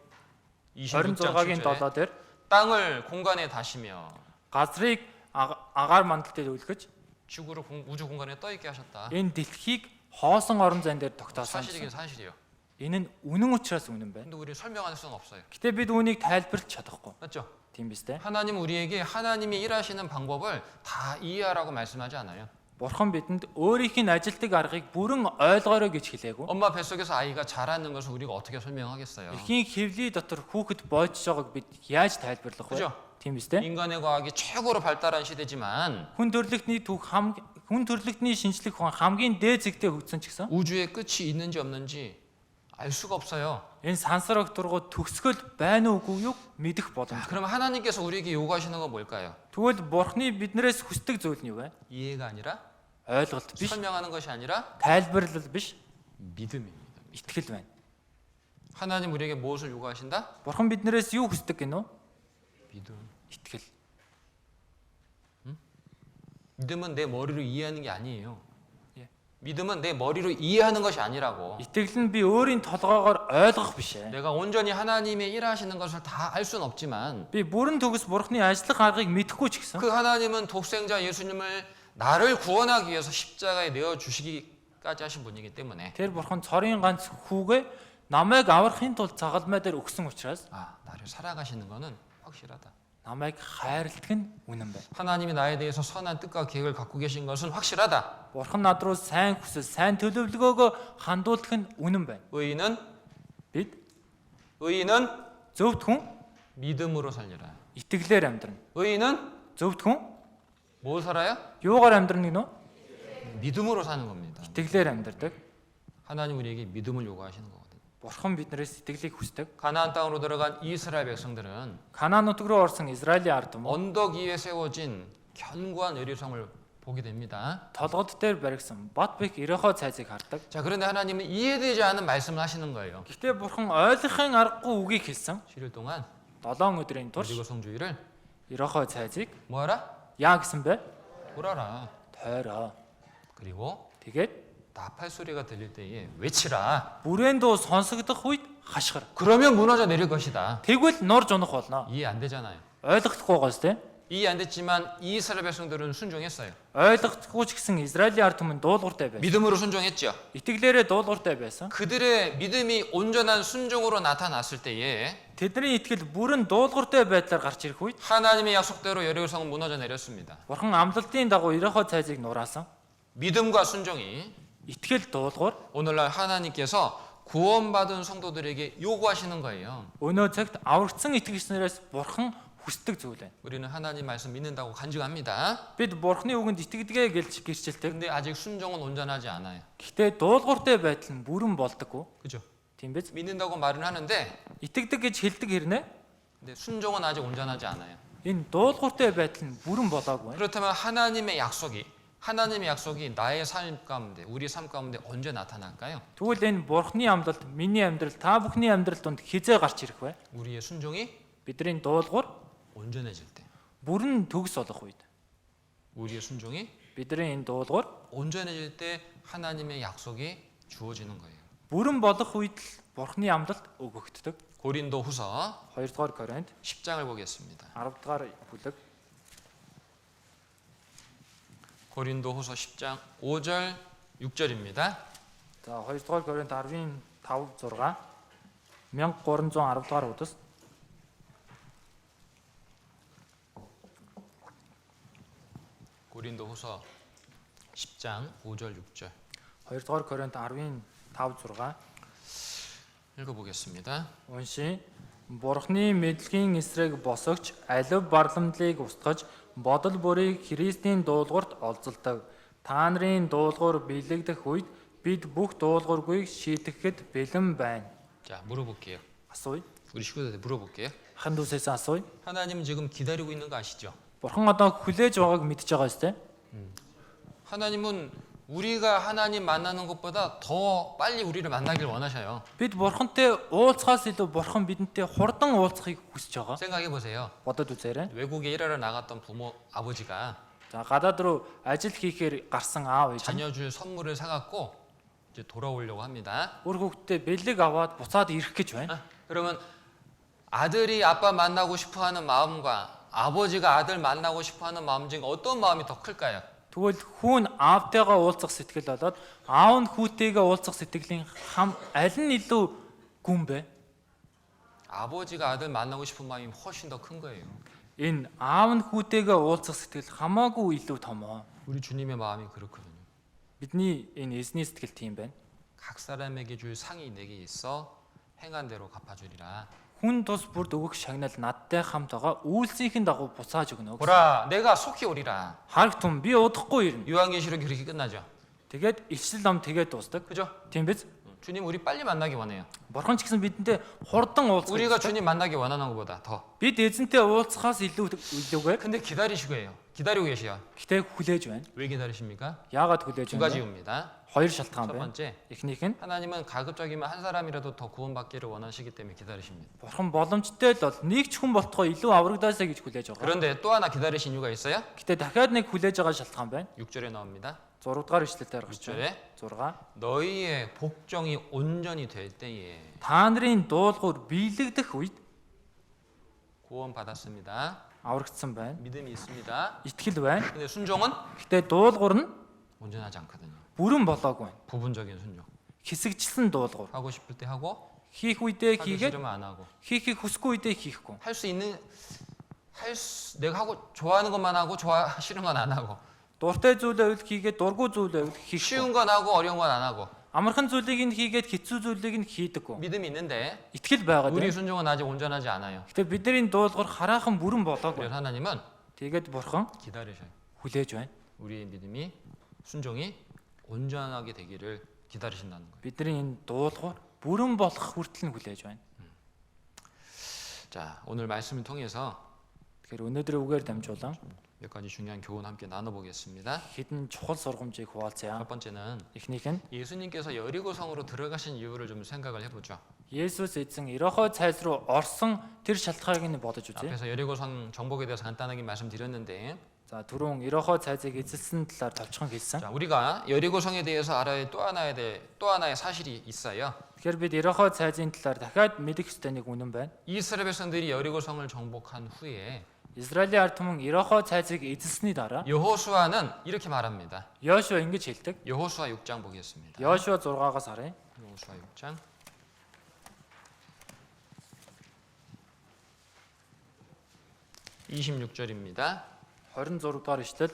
26-гийн 7 дээр
땅을 공간에 다시며
газрыг агаар мандалтай үлгэж
지구를 우주 공간에 떠 있게 하셨다.
энэ дэлхийг хоосон орон зайн дээр тогтоосон.
사실이긴 사실이에요.
Энэ нь үнэн учраас үнэн байна.
근데 우리는 설명할 수는 없어요.
Гэтэ бид үүнийг тайлбарлаж чадахгүй.
맞죠?
Тийм биз дээ.
하나님 우리에게 하나님이 일하시는 방법을 다 이해하라고 말씀하지 않아요.
Бурхан бидэнд өөрийнх нь ажилтдаг аргыг бүрэн ойлгоорой гэж хэлээгүй.
엄마 뱃속에서 아이가 자라는 것을 우리가 어떻게 설명하겠어요?
Эхийн хэвлий дотор хүүхэд боожж байгааг бид яаж тайлбарлах вэ?
그죠?
Тийм биз дээ.
인간의 과학이 최고로 발달한 시대지만
Хүн төрөлхтний хүн төрөлхтний шинжлэх ухаан хамгийн дээд зэгтээ хөгжсөн ч гэсэн
우주의 끝이 있는지 없는지 알 수가 없어요.
энэ сансар огторгоо төгсгөл байна уугүй юу мэдэх боломжтой.
그럼 하나님께서 우리에게 요구하시는 건 뭘까요?
Тэгвэл Бурханы биднээс хүсдэг зүйл нь юу вэ?
이해가 아니라
Ойлголт биш,
설명하는 것이 아니라
тайлбарлал биш,
믿음입니다.
итгэл байна.
하나님 우리에게 무엇을 요구하신다?
Бурхан биднээс юу хүсдэг гинөө?
믿음.
Итгэл.
믿음은 내 머리로 이해하는 게 아니에요.
예.
믿음은 내 머리로 이해하는 것이 아니라고.
Итгэл нь би өөрийн толгоогоор ойлгох биш ээ.
내가 온전히 하나님의 일하시는 것을 다 알 수는 없지만
Би бүрэн төгс Бурханы ажиллах аргыг мэдэхгүй ч гэсэн
그 하나님은 독생자 예수님을 나를 구원하기 위해서 십자가에 내어 주시기까지 하신 분이기 때문에
тэр Бурхан цорын ганц хүүгээ намайг аврахын тулд загалмай дээр өгсөн учраас
나를 살아가시는 것은 확실하다.
намайг хайрладаг нь үнэн байна.
하나님이 나에 대해서 선한 뜻과 계획을 갖고 계신 것은 확실하다.
Бурхан над руу сайн хүсэл, сайн төлөвлөгөөгөө хандуулах нь үнэн байна.
의인은
Бид зөвхт хүн
믿음으로 살리라.
итгэлээр амьдрна.
의인은
Зөвхт хүн
뭐 살아요?
юугаар амьдрна гинөө?
믿음으로 사는 겁니다.
Итгэлээр амьдрдаг.
하나님 우리에게 믿음을 요구하시는 거거든요.
Бурхан биднээс итгэлийг хүсдэг.
가나안 땅으로 들어간 이스라엘 백성들은
Канаан нутг руу орсон Израилийн ард түмэн
언덕 위에 세워진 견고한 여리성을 보게 됩니다.
толгод дээр баригсан бат бэх Ирехо цайзыг хардаг.
자, 그런데 하나님은 이해되지 않은 말씀을 하시는 거예요.
Гэхдээ Бурхан ойлгохын аргагүй үгийг хэлсэн.
7일 동안
7 өдрийн турш
여리고 성주의를
Ирехо цайзыг
뭐하라?
яа гэсэн бэ?
돌아라.
Тойроо.
그리고
Тэгээд
나팔 소리가 들릴 때에 외치라.
бүрээн дуу сонсогдох үед хашгир.
그러면 무너져 내릴 것이다.
Тэгвэл норж унах болно.
이해 안 되잖아요.
Ойлгохдохгүйгээс тэ.
이해 안 됐지만 이스라엘 백성들은 순종했어요.
Ойлгохдохгүй ч гэсэн Израилийн ард түмэн дуулууртай байсан.
믿음으로 순종했죠.
Итгэлээрээ дуулууртай байсан.
그들의 믿음이 온전한 순종으로 나타났을 때에
Тэдний итгэл бүрэн дуулууртай байдлаар гарч ирэх үед
하나님의 약속대로 여리고성은 무너져 내렸습니다.
Бурхан амлалтын дагуу Ирехо цайзыг нураасан.
믿음과 순종이
Итгэл дуулуур
오늘날 하나님께서 구원받은 성도들에게 요구하시는 거예요.
Өнөө цагт аврагдсан итгэгч нараас Бурхан хүсдэг зүйл байна.
우리는 하나님 말씀 믿는다고 간증합니다.
Бид Бурханы үгэнд итгэдэг гэлж гэрчилдэг.
근데 아직 순종은 온전하지 않아요.
Гэхдээ дуулууртай байдал нь бүрэн болдоггүй.
그죠?
Тийм биз?
믿는다고 말은 하는데
Итгэдэг гэж хэлдэг хэрнээ
근데 순종은 아직 온전하지 않아요.
энэ дуулууртай байдал нь бүрэн болоогүй.
그렇다면 하나님의 약속이 나의 삶 가운데, 우리 삶 가운데 언제 나타날까요?
Тэгвэл энэ Бурханы амлалт миний амьдрал та бүхний амьдрал донд хизээ гарч ирэх вэ?
우리의 순종이
Бидний дуулуур
온전해질 때.
бүрэн төгс болох үед.
우리의 순종이
Бидний энэ дуулуур
온전해질 때 하나님의 약속이 주어지는 거예요.
бүрэн болох үед л Бурханы амлалт өгөгддөг.
고린도후서
2 дугаар Коринт
10장을 보겠습니다.
10 дугаар бүлэг.
고린도후서 10장 5절 6절입니다.
За 2 дугаар Коринт 10-ийн 5 6 1310 дугаар үдэс.
고린도후서 10장 5절 6절
2 дугаар Коринт 10-ийн 5 6
읽어보겠습니다.
унши. Бурхны мэдлэгийн эсрэг босогч алив барламжлыг устгаж бодол бүрийг Христийн дуулуурт олзолдог. Та нарын дуулуур биелэгдэх үед бид бүх дуулуургүйг шийтгэхэд бэлэн байна.
자, 물어볼게요.
Асууя.
우리 식구들한테 물어볼게요.
Хан дүүсээс асууя.
하나님 지금 기다리고 있는 거 아시죠?
Бурхан одоо хүлээж байгааг мэдж байгаа шүү дээ.
하나님은 우리가 하나님 만나는 것보다 더 빨리 우리를 만나길 원하셔요.
Бид Бурхантай уулзахаас илүү Бурхан бидэнтэй хурдан уулзахыг хүсэж байгаа.
생각해 보세요.
Бодод үзээрэй.
외국에 일하러 나갔던 부모 아버지가
За гадаад руу ажил хийхээр гарсан аав ээж нь
자녀 줄 선물을 사갖고 이제 돌아오려고 합니다.
өөр хүүхдээ бэлэг аваад буцаад ирэх гэж байна.
그러면 아들이 아빠 만나고 싶어하는 마음과 아버지가 아들 만나고 싶어하는 마음 중에 어떤 마음이 더 클까요?
Тэгвэл хүүн аавтайгаа уулзах сэтгэл болоод аав нь хүүтэйгээ уулзах сэтгэлийн аль нь илүү гүн бэ?
아버지가 아들 만나고 싶은 마음이 훨씬 더 큰 거예요.
Энэ аав нь хүүтэйгээ уулзах сэтгэл хамаагүй илүү том оо.
우리 주님의 마음이 그렇거든요.
Бидний энэ эзний сэтгэл тийм байна.
각 사람에게 줄 상이 내게 있어 행한 대로 갚아주리라.
Хүн тус бүрд өгөх шагнал надтай хамт байгаа үйлсийнхэн дагуу буцааж өгнө.
보라, 내가 속히 오리라.
Харагт түн би удахгүй ирнэ.
요한계시록 그렇게 끝나죠.
Тэгээд ичл ном тэгээд дуустдаг.
그죠?
Тийм биз?
주님 우리 빨리 만나기 원해요.
Бурхан ч гэсэн бидэнтэй хурдан уулзах.
우리가 주님 만나기 원하는 것보다 더.
Бид эзэнтэй уулзахаас илүүгээр
근데 기다리시고 해요. 기다리고 계셔.
гэтээ хүлээж байна.
왜 기다리십니까?
Яагаад хүлээж
두
байна?
가지 이유입니다.
Хоёр шалтгаан
첫
байна.
번째,
Эхнийх нь
하나님은 가급적이면 한 사람이라도 더 구원받기를 원하시기 때문에 기다리십니다.
Бурхан боломжтой л бол нэг ч хүн болтгоо илүү аврагдаасаа гэж хүлээж байгаа.
그런데 또 하나 기다리신 이유가 있어요.
Гэтэ дахиад нэг хүлээж байгаа шалтгаан байна.
6절에 나옵니다.
6 дугаар ишлэлээр гарч байна.
6절에
6.
너희의 복종이 온전히 될 때에
Та нарын дуулуур биелэгдэх үед
구원받았습니다.
аврагдсан байна.
믿음이 있습니다.
Итгэл байна.
근데 순종은
Гэтэ дуулуур нь
온전하지 않거든요.
бүрэн болоогүй байна.
부분적인 순종.
Хэсэгчлэн дуулуур.
하고 싶을 때 하고
Хийх үедээ
하기
хийгээд
싫으면 안 하고.
хийхийг хүсэхгүй үедээ хийхгүй.
할 수 있는 내가 하고 좋아하는 것만 하고 싫은 건 안 하고.
Дуртай зүйлээ хийгээд дургүй зүйлээ хийхгүй.
쉬운 건 하고 어려운 건 안 하고.
Амархан зүйлийг нь хийгээд хэцүү зүйлийг нь хийдэггүй.
믿음이 있는데
Итгэл байгаад
우리
байна.
순종은 아직 온전하지 않아요.
Гэтэ бидний дуулуур хараахан бүрэн болоогүй.
그래서 하나님은
Тэгээд Бурхан
기다리셔요.
хүлээж байна.
우리의 믿음이 순종이 온전하게 되기를 기다리신다는 거예요.
Бидний энэ дуулуур бүрэн болох хүртэл нь хүлээж байна.
자, 오늘 말씀을 통해서
Тэгэхээр өнөөдрийн үгээр дамжуулан
몇 가지 중요한 교훈 함께 나눠보겠습니다.
хэдэн чухал сургамжийг хуваалцъя.
첫 번째는
Эхнийх нь
예수님께서 여리고성으로 들어가신 이유를 좀 생각을 해보죠.
Есүс эзэн Ирохо цайз руу орсон тэр шалтгааныг нь бодож үзье.
앞에서 여리고성 정복에 대해서 간단하게 말씀드렸는데,
За түрүүн Ирохо цайзыг эзэлсэн талаар товчхон хэлсэн.
자, 우리가 여리고성에 대해서 알아야 또 하나의 사실이 있어요.
Тэгэхээр бид Ирохо цайзын талаар дахиад мэдэх ёстой нэг үнэн байна.
이스라엘 백성들이 여리고성을 정복한 후에
Израилийн ард түмэн Ирохо цайзыг эзэлсэний дараа
여호수아는 이렇게 말합니다.
Йошуа ингэж хэлдэг.
여호수아 6장 보겠습니다.
Йошуа 6-аас харъя.
여호수아 6장 26절입니다.
26 дугаар ишлэл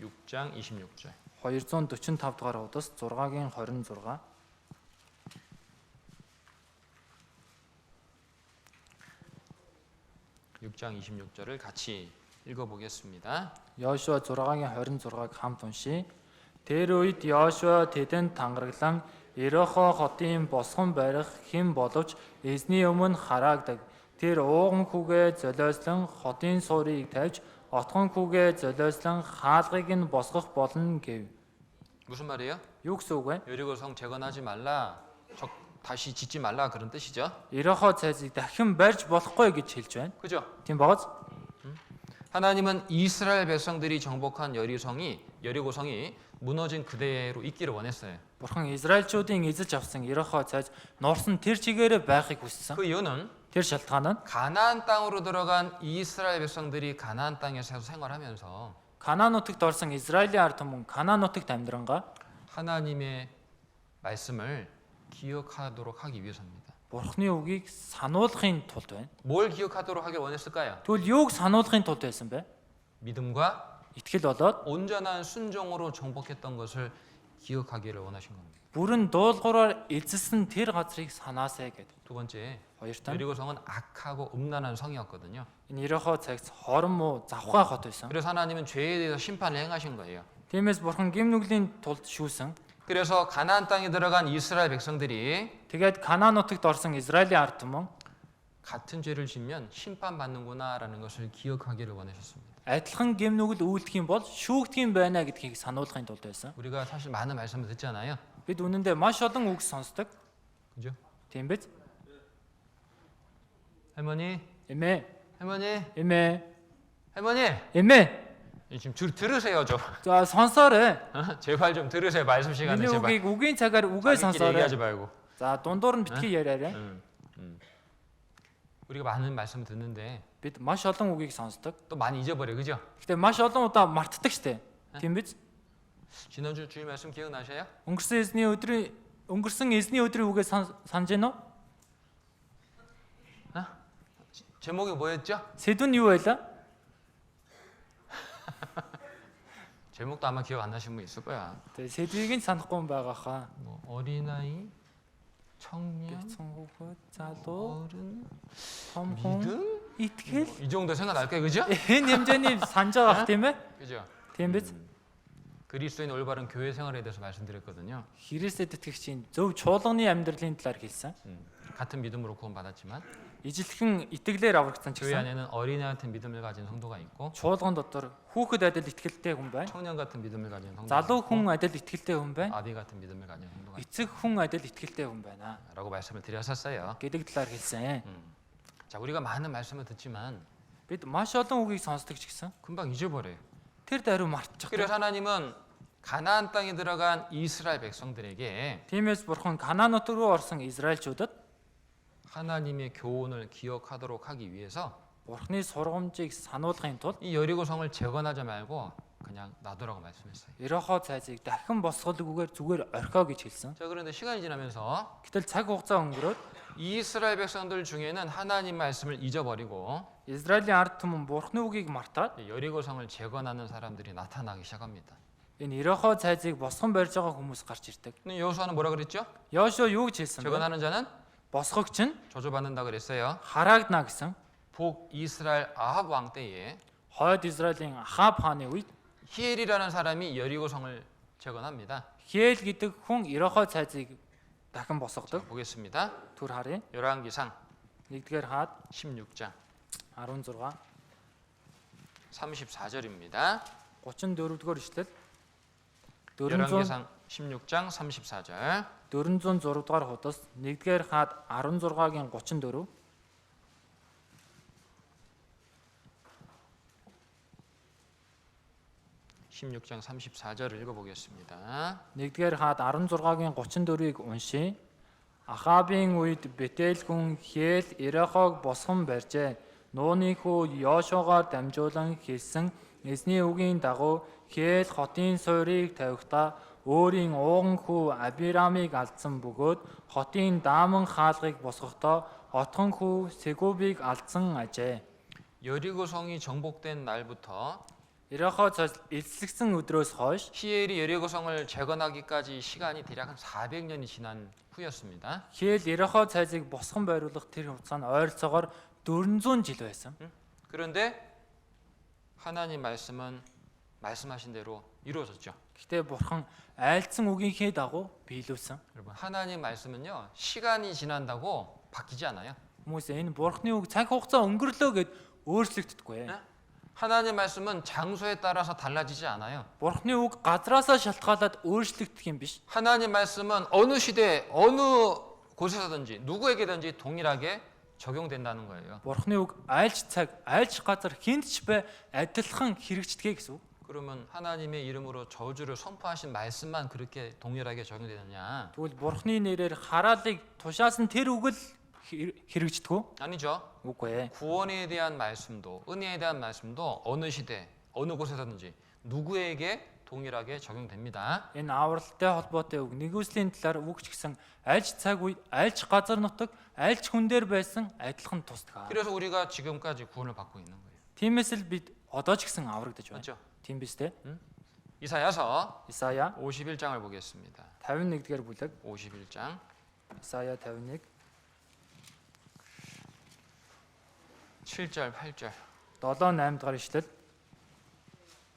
6장 26절.
245 дугаар удас 6-гийн 26.
6장 26절을 같이 읽어보겠습니다.
Йошуа 6-гийн 26-ыг хамт уншийе. Тэр үед Йошуа тэдэнд тангараглан Ерихо хотын босгон барих хэн боловч эзний өмнө хараагдаг. Тэр ууган хүүгээ золиослон хотын суурийг тавьж отгон хүүгээ золиослон хаалгыг нь босгох болно гэв.
무슨 말이에요?
Юу гэсэн үг вэ?
여리고 성 재건하지 말라, 다시 짓지 말라 그런 뜻이죠.
Ерихо цайзыг дахин барьж болохгүй гэж хэлж байна.
그죠?
Тийм багаз?
하나님은 이스라엘 백성들이 정복한 여리고성이 무너진 그대로 있기를 원했어요.
Бурхан Израильчүүдийн эзэж авсан Ерихо цайз нуурсан тэр чигээрээ байхыг хүссэн.
그 이유는
Тэр шалтгаан нь
가나안 땅으로 들어간 이스라엘 백성들이 가나안 땅에서 생활하면서
Канаан нутагт орсон Израилийн ард түмэн Канаан нутагт амьдрангаа
하나님의 말씀을 기억하도록 하기 위해서입니다.
Бурханы үгийг сануулгахын тулд байна.
뭘 기억하도록 하길 원했을까요?
Тэгвэл юуг сануулгахын тулд байсан бэ?
믿음과
Итгэл болоод
온전한 순종으로 정복했던 것을 기억하기를 원하신 겁니다.
бүрэн дуулуураар эзэлсэн тэр газрыг санаасай гэдэг.
두 번째,
Хоёр тань
여리고성은 악하고 음란한 성이었거든요.
энэ Ерихо цагт хорон муу завхай хот байсан.
그래서 하나님은 죄에 대해서 심판을 행하신 거예요.
Тиймээс Бурхан гим нүглийн тулд шүүсэн.
그래서 가나안 땅에 들어간 이스라엘 백성들이
Тэгээд Канаан нутагт орсон Израилийн ард түмэн
같은 죄를 짓면 심판받는구나라는 것을 기억하기를 원하셨습니다.
адилхан гим нүгэл үйлдэх юм бол шүүгдэх юм байна гэдгийг сануулгахын тулд байсан.
우리가 사실 많은 말씀을 듣잖아요.
Бид үнэндээ маш олон үг сонсдог.
그죠?
Тийм биз?
할머니,
Эмээ,
할머니,
эмээ,
할머니.
эмээ.
지금 들으세요 좀.
За сонсоорой.
제발 좀 들으세요. 말씀 시간에
Миний
제발.
үгийг үгийн цагаар үгээ
자기끼리
сонсоорой.
얘기하지 말고.
За дундуур нь битгий яриарай.
우리가 많은 말씀 듣는데
Бид маш олон үгийг сонсдог.
또 많이 잊어버려, 그죠?
Гэтэ маш олон удаа мартдаг штэ. Тийм биз?
지난주 주일 말씀 기억나셔요?
Өнгөрсөн эзний өдрийн үгээ санаж байна уу?
제목이 뭐였죠?
Сэдв нь юу байлаа?
제목도 아마 기억 안 나신 분 있을 거야.
Тэгээ сэдвийг нь санахгүй юм байгаа хаа.
뭐 어린아이, 청년,
Бяцхан хүүхэд, залуу,
어른,
том хүн,
믿음?
итгэл.
이 정도 생각날 거예요, 그죠?
Энэ хэмжээний санаж байгаа х тийм ээ?
그죠?
Тийм биз?
그리스도인 올바른 교회 생활에 대해서 말씀드렸거든요.
Христэд итгэгчийн зөв чуулганы амьдралын талаар хэлсэн.
같은 믿음으로 구원받았지만
Ижилхэн итгэлээр аврагдсан ч
교회
гэсэн
안에는 어린아이 같은 믿음을 가진 성도가 있고
чуулган дотор хүүхэд адил итгэлтэй хүн байна.
청년 같은 믿음을 가진 성도가
Залуу
있고
хүн адил итгэлтэй хүн байна.
아비 같은 믿음을 가진 성도가
Эцэг хүн адил итгэлтэй хүн байна.
있다라고 말씀을 드렸었어요.
Гэдэг талаар хэлсэн.
자, 우리가 많은 말씀을 듣지만
Бид маш олон үгийг сонсдог ч гэсэн
금방 잊어버려요.
тэр даруй мартчих.
그래서 하나님은 가나안 땅에 들어간 이스라엘 백성들에게
Тиймээс Бурхан Канаан нутаг руу орсон Израильчуудад
하나님의 교훈을 기억하도록 하기 위해서
Бурханы сургамжийг сануулгахын тулд
이 여리고성을 재건하지 말고 그냥 놔두라고 말씀했어요.
Ерохо цайзыг дахин босголгүйгээр зүгээр орхио гэж хэлсэн.
자, 그런데 시간이 지나면서
Гэтэл цаг хугацаа өнгөрөөд
이스라엘 백성들 중에는 하나님 말씀을 잊어버리고
Израилийн ард түмэн Бурханы үгийг мартаад
이 여리고성을 재건하는 사람들이 나타나기 시작합니다.
энэ Ерохо цайзыг босгон барьж байгаа хүмүүс гарч ирдэг.
근데 여호수아는 뭐라 그랬죠?
Йошуа юу гэж хэлсэн бэ?
재건하는 자는
Босгогч нь
저주받는다 그랬어요.
харагдана гэсэн.
복 이스라엘 아합 왕 때에
Хойд Израилийн Ахаб хааны үед
히엘이라는 사람이 여리고성을 재건합니다.
Хиэл гэдэг хүн Ерохо цайзыг дахин
자,
босгодог.
보겠습니다.
Түр харъя.
열왕기상
1-р хаад
16장
16
34절입니다.
34-р ишлэл
열왕기상 16장 34절
406-р хуудас 1-р хаад 16-гийн 34
16장 34절을 읽어보겠습니다.
1-р хаад 16-гийн 34-ыг уншийе. Ахабын үед Бетел хүн Хиэл Ерохог босгон барьжээ. Нууны хүү Йошуагаар дамжуулан хэлсэн эзний үгийн дагуу Хиэл хотын суурийг тавихдаа өөрийн ууган хүү Абирамыг алдсан бөгөөд хотын дааман хаалгыг босгохдоо отхон хүү Сегубыг алдсан ажээ.
여리고성이 정복된 날부터
Ерохо цайз эзлэгсэн өдрөөс хойш
히엘이 여리고성을 재건하기까지 시간이 대략 한 400년이 지난 후였습니다.
Хиэл Ерохо цайзыг босгон байруулах тэр хугацаа нь ойролцоогоор 400 жил байсан.
그런데 하나님 말씀은 말씀하신 대로 이루어졌죠.
Гэхдээ бурхан айлдсан үгийнхээ дагуу биелүүлсэн.
여러분, 하나님 말씀은요, 시간이 지난다고 바뀌지 않아요.
Хүмүүс энэ бурханы үг цаг хугацаа өнгөрлөө гэд өөрчлөгддөггүй.
네? 하나님 말씀은 장소에 따라서 달라지지 않아요.
Бурханы үг газраасаа шалтгаалаад өөрчлөгдөх юм биш.
하나님 말씀은 어느 시대 어느 곳에서든지 누구에게든지 동일하게 적용된다는 거예요.
Бурханы үг айлч цаг, айлч газар хүнд ч бай адилхан хэрэгждэг гэсэн үг.
그러면 하나님의 이름으로 저주를 선포하신 말씀만 그렇게 동일하게 적용되느냐?
Тэгвэл бурханы нэрээр хараалыг тушаасан тэр үг л хэрэгждэг үү?
아니죠.
Үгүй ээ.
구원에 대한 말씀도 은혜에 대한 말씀도 어느 시대 어느 곳에서든지 누구에게 동일하게 적용됩니다.
Энэ авралтай холбоотой үг нэгүслийн талаар үг ч гэсэн айлч цаг үед, айлч газар нутаг, айлч хүн дээр байсан адилхан тусдаг.
그래서 우리가 지금까지 구원을 받고 있는 거예요.
Тиймээс л бид одоо ч гэсэн аврагдаж байна.
맞죠?
Тийм биз дээ.
이사야서
Исая
51장을 보겠습니다.
51-р бүлэг.
51장
Исая 51
7절 8절
7-8 дахь ишлэл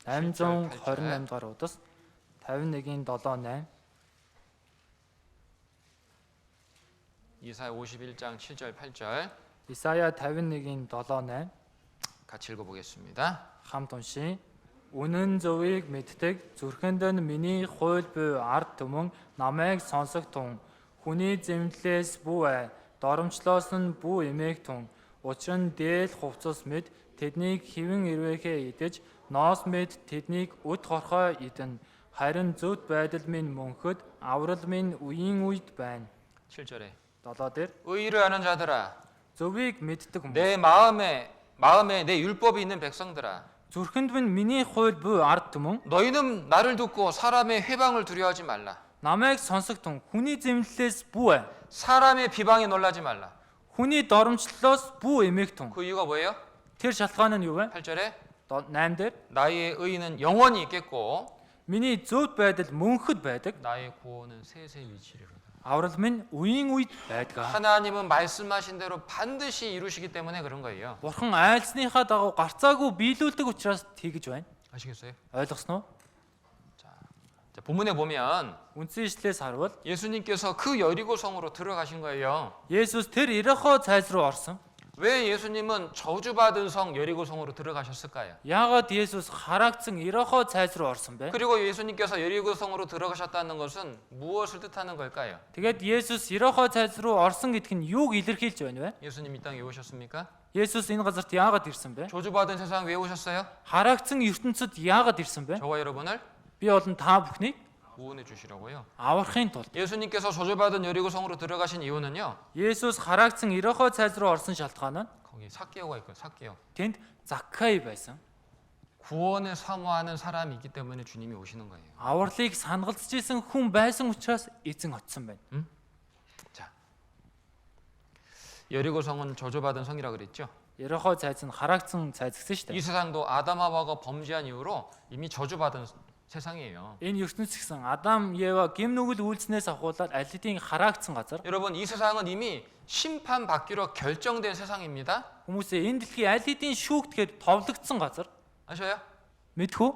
828 дахь удас 51-ийн 7-8
이사야 51장 7절 8절
Исая 51-ийн 7-8
같이 읽어보겠습니다.
хамт уншия. Үнэн зөвийг мэддэг зүрхэнд нь миний хууль буй ард түмэн намайг сонсох тун хүний зэмлэлээс бүү доромжлоос нь бүү эмээх тун учир нь дээл хувцас мэд тэднийг хэвэн ирвэхээ идэж ноос мэд тэднийг үд хорхоо идэн харин зөвд байдал минь мөнхөд аврал минь үеийн үед байна.
7절에
7 дээр
의를 아는 자들아
зөвийг мэддэг хүмүүс
내 마음에 내 율법이 있는 백성들아
зүрхэнд минь миний хууль буй ард түмэн
너희는 나를 듣고 사람의 회방을 두려워하지 말라.
намайг сонсох тун хүний зэмлэлээс бүү
사람의 비방에 놀라지 말라.
хүний доромжлолоос бүү эмээх тун.
그 이유가 뭐예요?
Тэр шалтгаан нь юу вэ?
8절에
8 дээр
나의 의는 영원히 있겠고
миний зөвд байдал мөнхөд байдаг.
나의 구원은 세세 위치리로다.
Аврал минь үеийн үед байдаг.
하나님은 말씀하신 대로 반드시 이루시기 때문에 그런 거예요.
Бурхан айлсныхаа дагуу гарцаагүй биелүүлдэг учраас тэгж байна.
아시겠어요?
Ойлгосноо?
자, 본문에 보면
Үндсэн ишлээс харвал
예수님께서 그 여리고성으로 들어가신 거예요.
Есүс тэр Ирихо цайз руу орсон.
왜 예수님은 저주받은 성 여리고성으로 들어가셨을까요?
Яагаад Есүс хараагдсан Ирихо цайз руу орсон бэ?
그리고 예수님께서 여리고성으로 들어가셨다는 것은 무엇을 뜻하는 걸까요?
Тэгээд Есүс Ирихо цайз руу орсон гэдг нь юуг илэрхийлж байна вэ?
예수님 이 땅에 오셨습니까?
Есүс энэ газарт яагаад ирсэн бэ?
저주받은 세상 왜 오셨어요?
Хараагдсан ертөнцид яагаад ирсэн бэ?
저와 여러분을
Би болон та бүхнийг
구원해 주시라고요.
аврахын тулд
예수님께서 저주받은 여리고성으로 들어가신 이유는요.
Есүс хараагдсан Ирихо цайз руу орсон шалтгаан нь
거기 삭개오가 있고요. 삭개오.
тэнд Заккай байсан.
구원을 사모하는 사람이 있기 때문에 주님이 오시는 거예요.
Авралыг сангалзж исэн хүн байсан учраас эзэн очсон байна.
자, 여리고성은 저주받은 성이라 그랬죠.
Ирихо цайз нь хараагдсан цайз гэсэн шүү
이
дээ.
세상도 아담 하와가 범죄한 이후로 이미 저주받은 세상이에요.
Энэ ертөнц гэсэн Адам, Ева гэм нүгэл үйлснээс ахуулаад аль хэдийн хараагдсан газар.
여러분, 이 세상은 이미 심판받기로 결정된 세상입니다.
Хүмүүсээ энэ дэлхий аль хэдийн шүүгдэхээр товлогдсон газар.
아셔요?
Мэдхүү?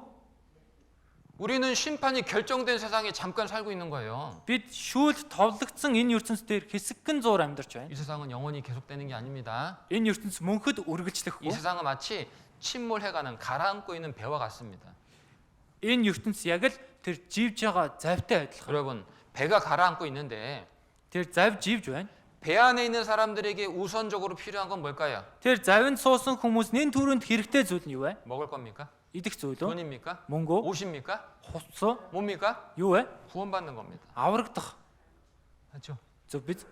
우리는 심판이 결정된 세상에 잠깐 살고 있는 거예요.
Бид шүүлт товлогдсон энэ ертөнц дээр хэсэгхэн зуур амьдарч байна.
이 세상은 영원히 계속되는 게 아닙니다.
Энэ ертөнц мөнхөд
이
үргэлжлэхгүй.
세상은 마치 침몰해가는 가라앉고 있는 배와 같습니다.
Энэ ертөнц яг л тэр живж байгаа завтай адилхан.
여러분, 배가 가라앉고 있는데
Тэр зав живж байна.
배 안에 있는 사람들에게 우선적으로 필요한 건 뭘까요?
Тэр завинд суусан хүмүүс нэн түрүүнд хэрэгтэй зүйл нь юу вэ?
먹을 겁니까?
Идэх зүйл үү?
돈입니까?
Мөнгө,
옷입니까?
хувцас,
뭡니까?
юу вэ?
구원받는 겁니다.
Аврагдах.
맞죠?
Зөв биз?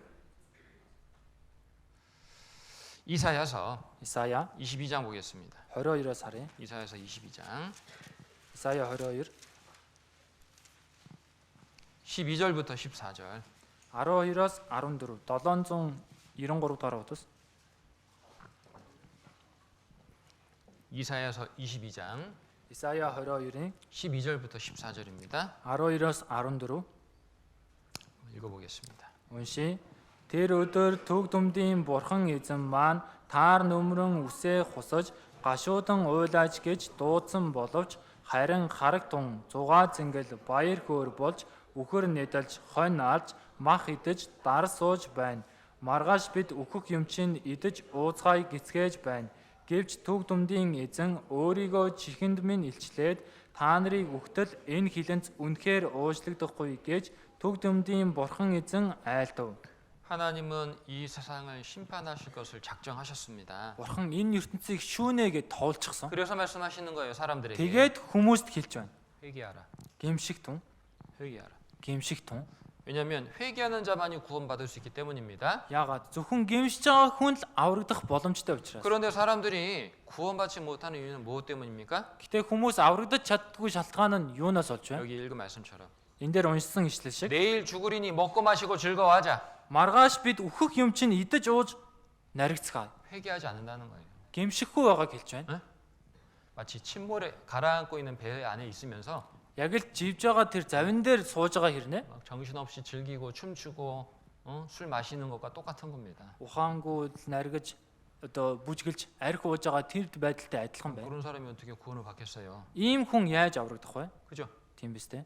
이사야서
Исая
22장 보겠습니다.
22-оос харъя.
이사야서 22장
Исая 22
12절부터 14절
12-оос 14 793 дахь удас.
이사야서 22장
Исая 22-ийн
12절부터 14절입니다.
12-оос 14
읽어보겠습니다.
уншия. Тэр өдөр төг дүмдийн бурхан эзэн маань таар нөмрөн үсээ хусаж гашуудан уйлаач гэж дуудсан боловч харин хараг тун зугаа зингэл баяр хөөр болж үхэр нэдэлж хонь алж мах идэж дар сууж байна. Маргааш бид үхэх юм чинь идэж ууцгай гисгээж байна. Гэвч төг дүмдийн эзэн өөрийгөө чихэнд минь илчлээд та нарыг үхтэл энэ хилэнц үнэхээр уучлагдахгүй гэж төг дүмдийн бурхан эзэн айлдав.
하나님은 이 세상을 심판하실 것을 작정하셨습니다.
Бурхан энэ ертөнцийг шүүнэ гэж тоолчихсон.
그래서 말씀하시는 거예요, 사람들에게.
Тэгээд хүмүүст хэлж байна.
회개하라.
Гэмшиг тун,
회개하라.
гэмшиг тун.
왜냐하면 회개하는 자만이 구원받을 수 있기 때문입니다.
Яагаад зөвхөн гэмшиж байгаа хүн л аврагдах боломжтой учраас.
그런데 사람들이 구원받지 못하는 이유는 무엇 때문입니까?
Гэтэ хүмүүс аврагдаж чаддгүй шалтгаан нь юунаас болж байна?
여기 읽은 말씀처럼
Энэ дээр уншсан ишлэл шиг.
내일 죽으리니 먹고 마시고 즐거워하자.
Маргааш бид үхэх юм чинь идэж ууж наригцгаа.
회개하지 않는다는 거예요.
Гэмшихгүй байгааг хэлж байна.
마치 침몰에 가라앉고 있는 배 안에 있으면서
Яг л живж байгаа тэр завин дээр сууж байгаа хэрнээ
막 정신없이 즐기고 춤추고 술 마시는 것과 똑같은 겁니다.
ухаангууд наригж одоо бүжгэлж арх ууж байгаа тэр байдалтай адилхан байна.
그런 사람이 어떻게 구원을 받겠어요?
Ийм хүн яаж аврагдах вэ?
그죠?
Тийм биз дээ.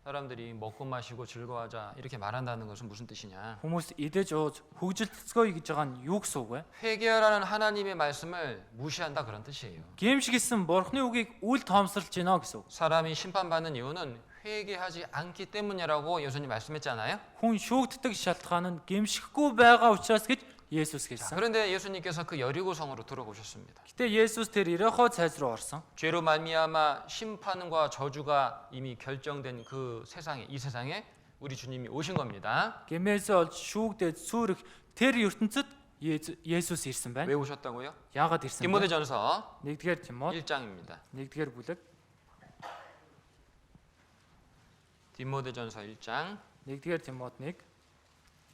사람들이 먹고 마시고 즐거워하자 이렇게 말한다는 것은 무슨 뜻이냐?
Хүмүүс идэж ууж хөгжилцгөөе гэж байгаа нь юу гэсэн үг вэ?
회개하라는 하나님의 말씀을 무시한다 그런 뜻이에요.
Гэмшигсэн бурхны үгийг үл тоомсорлж гинэ гэсэн үг.
사람이 심판받는 이유는 회개하지 않기 때문이라고 예수님 말씀했잖아요.
Хүн шүүгддэг шалтгаан нь гэмшихгүй байгаа учраас гэж Есүс
자,
хэлсэн.
그런데 예수님께서 그 여리고 성으로 들어오셨습니다.
Гэтэ Есүс тэр Иерихо цайз руу орсон.
죄로 말미암아 심판과 저주가 이미 결정된 그 세상에 이 세상에 우리 주님이 오신 겁니다.
Гэмээсээ олж шүүгдээд сүрэх тэр ертөнцид Есүс ирсэн байна.
왜 오셨다고요?
Яагаад ирсэн бэ?
디모데전서
1-р Тимот
1장입니다.
1-р бүлэг
디모데전서 1장
1-р Тимот 1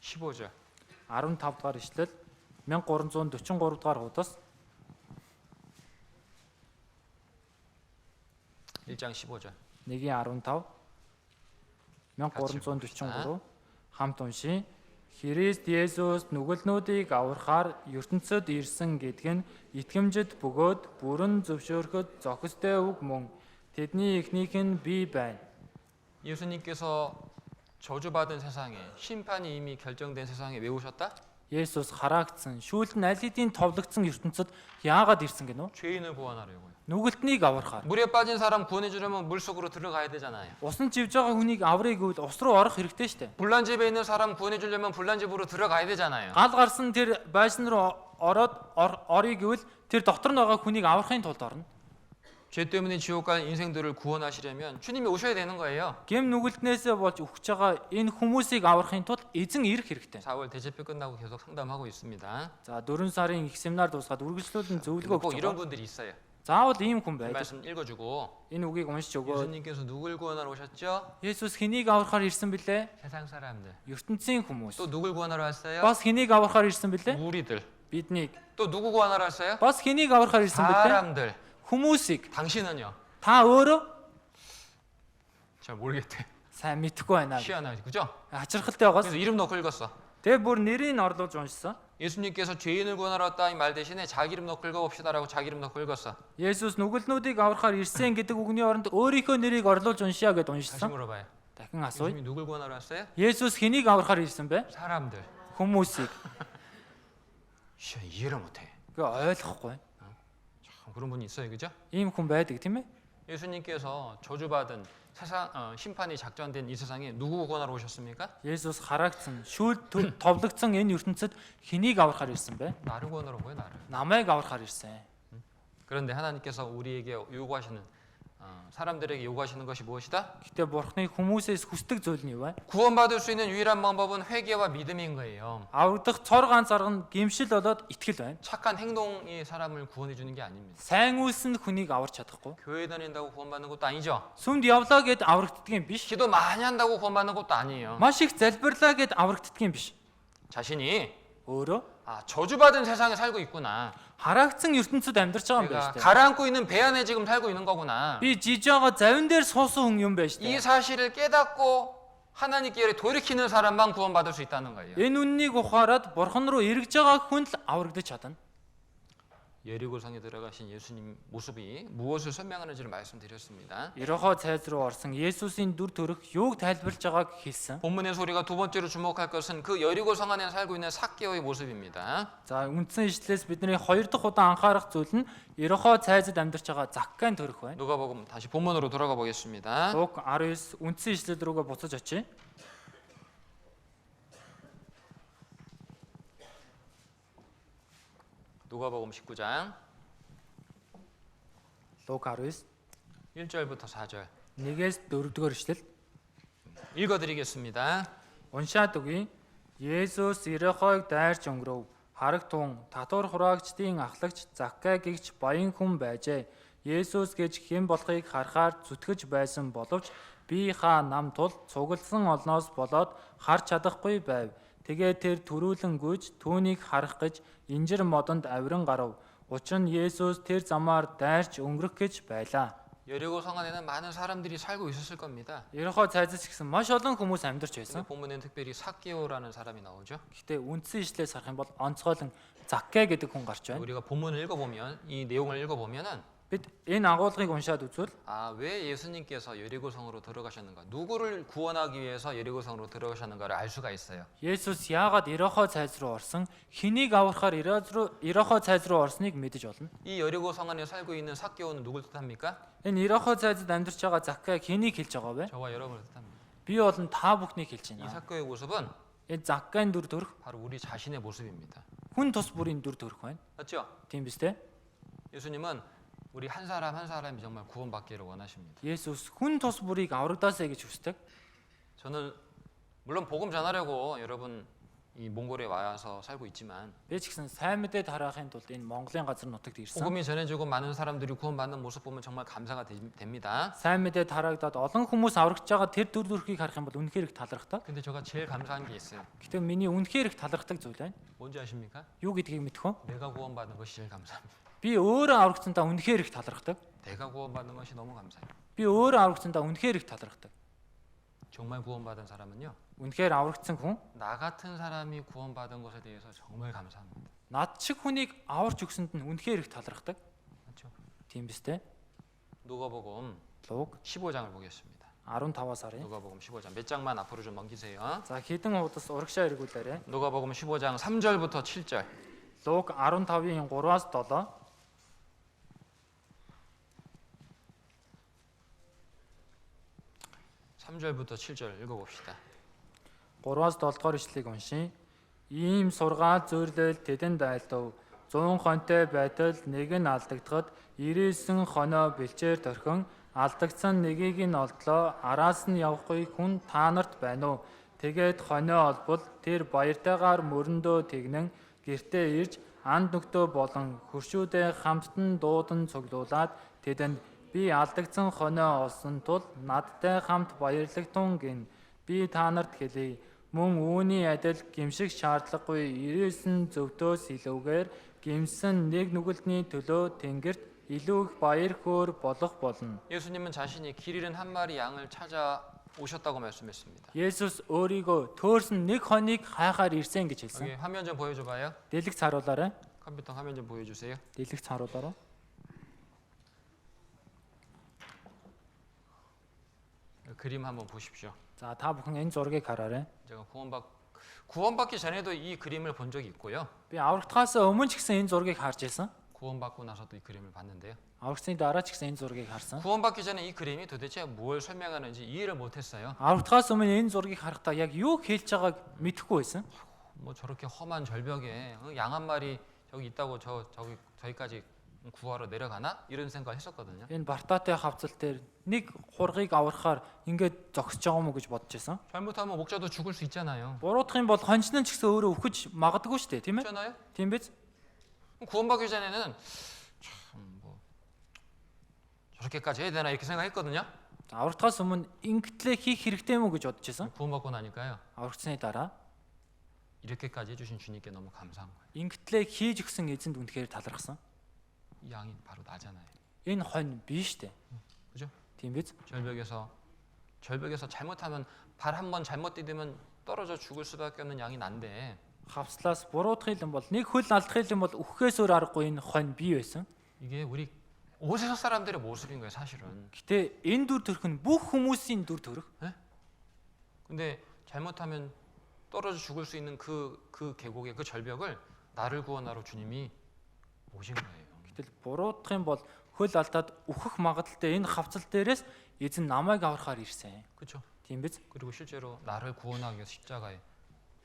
15절.
15 дугаар ишлэл 1343 дугаар хуудас
1장 15절.
1-15 1343 хамт уншия. Христ Есүс нүгэлнүүдийг аврахаар ертөнцид ирсэн гэдг нь итгэмжид бөгөөд бүрэн зөвшөөрөхөд зохистой үг мөн. Тэдний эхнийх нь би байна.
예수님께서 저주받은 세상에 심판이 이미 결정된 세상에 왜 오셨다?
Есүс хараагдсан, шүүлт нь аль хэдийн товлогдсон ертөнцид яагаад ирсэн гэнэ үү?
죄인을 구원하려고요.
Нүгэлтнийг аврахаар.
물에 빠진 사람 구원해 주려면 물 속으로 들어가야 되잖아요.
Усан живж байгаа хүнийг аврыг гэвэл ус руу орох хэрэгтэй шүү дээ.
불난집에 있는 사람 구원해 주려면 불난집으로 들어가야 되잖아요.
Гал гарсан тэр байшин руу ороод орё гэвэл тэр дотор нь байгаа хүнийг аврахын тулд орно.
죄 때문에 지옥 간 인생들을 구원하시려면 주님이 오셔야 되는 거예요.
Гэм нүгэлтнээсээ болж өгч байгаа энэ хүмүүсийг аврахын тулд эзэн ирэх хэрэгтэй.
4월 대제표 끝나고 계속 상담하고 있습니다.
За 4 сарын их семинар дуусгаад үргэлжлүүлэн зөвлөгөө
꼭
өгч
이런
байгаа.
분들이 있어요.
Заавал ийм хүн
이
байдаг.
말씀 읽어주고
Энэ үгийг уншиж өгөө.
예수님께서 누굴 구원하러 오셨죠?
Есүс хэнийг аврахаар ирсэн бэлээ?
세상 사람들.
ертөнцийн хүмүүс.
또 누굴 구원하러 왔어요?
Бас хэнийг аврахаар ирсэн бэлээ?
우리들.
Биднийг.
또 누구 구원하러 왔어요?
Бас хэнийг аврахаар ирсэн бэлээ?
사람들.
Хүмүүсийг.
당신은요?
Та өөрөө
잘 모르겠대.
сайн мэдэхгүй байна.
희한하지, 그죠?
Ачирхалтай байгаас.
그래서 이름 넣고 읽었어.
Тэгээ бүр нэрийг орлуулж уншсан.
예수님께서 죄인을 구원하러 왔다 이 말 대신에 자기 이름 넣고 읽어봅시다라고 자기 이름 넣고 읽었어.
Есүс нүгэлнүүдийг аврахаар ирсэн гэдэг үгний оронд өөрийнхөө нэрийг орлуулж уншия гэд
다시
уншсан.
물어봐요.
Дахин асууя.
예수님이 누굴 구원하러 왔어요?
Есүс хэнийг аврахаар ирсэн бэ?
사람들.
Хүмүүсийг.
이해를 못해.
Гэ ойлгохгүй.
참 그런 분이 있어요, 그죠?
Ийм хүн байдаг тийм ээ.
예수님께서 저주받은 세상 심판이 작정된 이 세상에 누구 구원하러 오셨습니까?
Есүс хараагдсан, шүүл товлогдсон энэ ертөнцид хэнийг аврахаар ирсэн бэ?
나를 구원하러 온 거예요, 나를.
Намайг аврахаар ирсэн.
그런데 하나님께서 우리에게 요구하시는 사람들에게 요구하시는 것이 무엇이다?
Гэтэ Бурхны хүмүүсээс хүсдэг зүйл нь юу вэ?
구원받을 수 있는 유일한 방법은 회개와 믿음인 거예요.
Аврагдах цор ганц арга нь гэмшил болоод итгэл байна.
착한 행동이 사람을 구원해 주는 게 아닙니다.
Сайн үйлс нь хүнийг аварч чадахгүй.
교회 다닌다고 구원받는 것도 아니죠.
Сүмд явлаа гэд аврагддгийн биш.
기도 많이 한다고 구원받는 것도 아니에요.
Маш их залбирлаа гэд аврагддгийн биш.
자신이
Өөрөө
저주받은 세상에 살고 있구나.
хараагдсан ертөнцид амьдарч байгаа юм байна
내가
шүү дээ.
가라앉고 있는 배 안에 지금 살고 있는 거구나.
Би жиж байгаа завин дээр суусан хүн юм байна шүү
이
дээ.
사실을 깨닫고 하나님께 돌이키는 사람만 구원받을 수 있다는 거예요.
Энэ үннийг ухаарад Бурхан руу эргэж байгаа хүн л аврагдаж чадна.
여리고성에 들어가신 예수님 모습이 무엇을 설명하는지를 말씀드렸습니다.
Ерохоо цайз руу орсон Есүсийн дүр төрх юуг тайлбарлаж байгааг хэлсэн.
본문에서 우리가 두 번째로 주목할 것은 그 여리고성 안에 살고 있는 삭개오의 모습입니다.
За үндсэн ишлэлээс бидний хоёр дахь удаа анхаарах зүйл нь Ерохоо цайзад амьдарч байгаа Заккайн төрх байна.
누가복음 다시 본문으로 돌아가 보겠습니다.
Луг 19 үндсэн ишлэл рүүгээ буцаж очие.
누가복음 19장
Луг 19
1절부터 4절
1-ээс 4-р ишлэл
읽어드리겠습니다.
уншаад үгэй. Есүс Ерохойг дайрч өнгөрөв. Харагтун татвар хураагчдын ахлагч Заккай гэгч баян хүн байжээ. Есүс гэж хэн болохыг харахаар зүтгэж байсан боловч би хаа нам тул цугласан олноос болоод харж чадахгүй байв. Тэгээд тэр төрүүлэн гүйж түүнийг харах гэж инжир модонд авиран гарав. Учир нь Есүс тэр замаар дайрч өнгөрөх гэж байлаа.
여리고성 안에는 많은 사람들이 살고 있었을 겁니다.
Ерохоо цайзаас гэсэн маш олон хүмүүс амьдарч
근데
байсан.
본문엔 특별히 삭개오라는 사람이 나오죠.
Гэхдээ үндсэн ишлээс харах юм бол онцгойлон Заккай гэдэг хүн гарч байна.
우리가 본문을 읽어보면 이 내용을 읽어보면은
Бид энэ агуулгыг уншаад үзвэл
왜 예수님께서 여리고성으로 들어가셨는가, 누구를 구원하기 위해서 여리고성으로 들어가셨는가를 알 수가 있어요.
Есүс яагаад Ерохоо цайз руу орсон, хэнийг аврахаар Ерохоо цайз руу орсныг мэдэж болно.
이 여리고성 안에 살고 있는 삭개오는 누굴 뜻합니까?
Энэ Ерохоо цайзад амьдарч байгаа Заккай хэнийг хэлж байгаа вэ?
저와 여러분을 뜻합니다.
Би болон та бүхнийг хэлж
이
байна.
삭개오의 모습은
Энэ Заккайн дүр төрх
바로 우리 자신의 모습입니다.
хүн тус бүрийн дүр төрх байна.
맞죠?
Тийм биз дээ?
예수님은 우리 한 사람 한 사람이 정말 구원받기를 원하십니다.
Есүс хүн тус бүрийг аврагдаасаа гэж хүсдэг.
저는 물론 복음 전하려고 여러분 이 몽골에 와서 살고 있지만
Би ч гэсэн сайн мэдээ тараахын тулд энэ Монголын газар нутагт ирсэн.
복음이 전해지고 많은 사람들이 구원받는 모습 보면 정말 감사가 됩니다.
Сайн мэдээ тараагдаад олон хүмүүс аврагч байгаа тэр дүр төрхийг харах юм бол үнэхээр их талархдаг.
근데 제가 제일 감사한 게 있어요.
Гэтэ миний үнэхээр их талархдаг зүйл байна.
뭔지 아십니까?
Юу гэдгийг мэдэх үү?
내가 구원받는 것이 제일 감사합니다.
Би өөрөө аврагцсандаа үнэхээр их талархдаг.
내가 구원받는 것이 너무 감사해요.
Би өөрөө аврагцсандаа үнэхээр их талархдаг.
정말 구원받은 사람은요,
Үнэхээр аврагдсан хүн
나 같은 사람이 구원받은 것에 대해서 정말 감사합니다.
над шиг хүнийг аварч өгсөнд нь үнэхээр их талархдаг.
맞죠?
Тийм биз дээ?
누가복음
Луг
15장을 보겠습니다.
15-аас харъя.
누가복음 15장 몇 장만 앞으로 좀 넘기세요.
За хэдэн хуудас урагшаа эргүүлээрэй.
누가복음 15장 3절부터 7절.
Луг 15-ийн 3-аас 7.
3절부터 7절 읽어봅시다.
3-аас 7-р ишлэгийг уншийе. Ийм сургаал зөөрлөл тэдэнд айлдав. 100 хонтой байтал нэг нь алдагдахад 99 хоноо бэлчээр торхин алдагдсан нэгийг нь олдлоо. Араас нь явахгүй хүн та нарт байна уу? Тэгээд хоноо олбол тэр баяртайгаар мөрөндөө тэгнэн гэртээ ирж анд нөхдөө болон хөршүүдээ хамттан дуудан цуглуулад тэдэнд би алдагдсан хоноо олсон тул надтай хамт баярлагтун гин би та нарт хэлье. Мөн үүний адил гимших шаардлагагүй 99 зөвдөөс илүүгээр гимсэн нэг нүгэлтний төлөө тэнгэрт илүү их баяр хөөр болох болно.
예수님은 자신이 길 잃은 한 마리 양을 찾아 오셨다고 말씀했습니다.
Есүс өөрийгөө төөрсөн нэг хоныг хайхаар ирсэн гэж хэлсэн.
여기 화면 좀 보여줘봐요.
Дэлгэц харуулаарай.
컴퓨터 화면 좀 보여주세요.
Дэлгэц харуулаарай.
그림 한번 보십시오.
За та бүхэн энэ зургийг хараарай.
제가 구원받기 전에도 이 그림을 본 적이 있고요.
Би аврагдахаас өмнө ч гэсэн энэ зургийг харж байсан.
구원받고 나서도 이 그림을 봤는데요.
Аврагдсны дараа ч гэсэн энэ зургийг харсан.
구원받기 전에 이 그림이 도대체 뭘 설명하는지 이해를 못했어요.
Аврагдахаас өмнө энэ зургийг харахтаа яг юу хэлж байгааг мэдэхгүй байсан.
뭐 저렇게 험한 절벽에 양 한 마리 저기 있다고 저기까지 구하러 내려가나 이런 생각을 했었거든요.
Энэ Бартатай хавцал дээр нэг хургийг аврахаар ингээд зогсож байгаа юм уу гэж бодож байсан.
잘못하면 목자도 죽을 수 있잖아요.
Буруудах юм бол хончин нь ч гэсэн өөрөө өхөж магадгүй шүү дээ, тийм ээ?
그렇잖아요.
Тийм биз?
구원받기 전에는 참 뭐 저렇게까지 해야 되나 이렇게 생각했거든요.
Аврагдахаас өмнө ингэтлээ хийх хэрэгтэй юм уу гэж бодож байсан.
구원받고 나니까요.
Аврагдсны дараа
이렇게까지 해주신 주님께 너무 감사한 거예요.
ингэтлээ хийж өгсөн эзэнд үнэхээр талархсан.
이 양이 바로 나잖아요.
Энэ хонь биш дээ.
그죠?
Тийм биз?
절벽에서 잘못하면 발 한 번 잘못 디디면 떨어져 죽을 수밖에 없는 양이 난데
Хавслаас буруутгах юм бол нэг хөл алдах юм бол өгөхөөс өөр аргагүй энэ хонь бий байсан.
이게 우리 오세서 사람들의 모습인 거예요, 사실은.
Гэтэ энэ дүр төрх нь бүх хүмүүсийн дүр төрх.
근데 잘못하면 떨어져 죽을 수 있는 그 계곡의 그 절벽을 나를 구원하러 주님이 오신 거예요.
Гэтэл буруутгах юм бол хөл алдаад өөхөх магадaltaй энэ хавцал дээрээс эзэн намайг аврахаар ирсэн.
그렇죠?
Тийм биз?
그리고 실제로 나를 구원하기 위해서 십자가에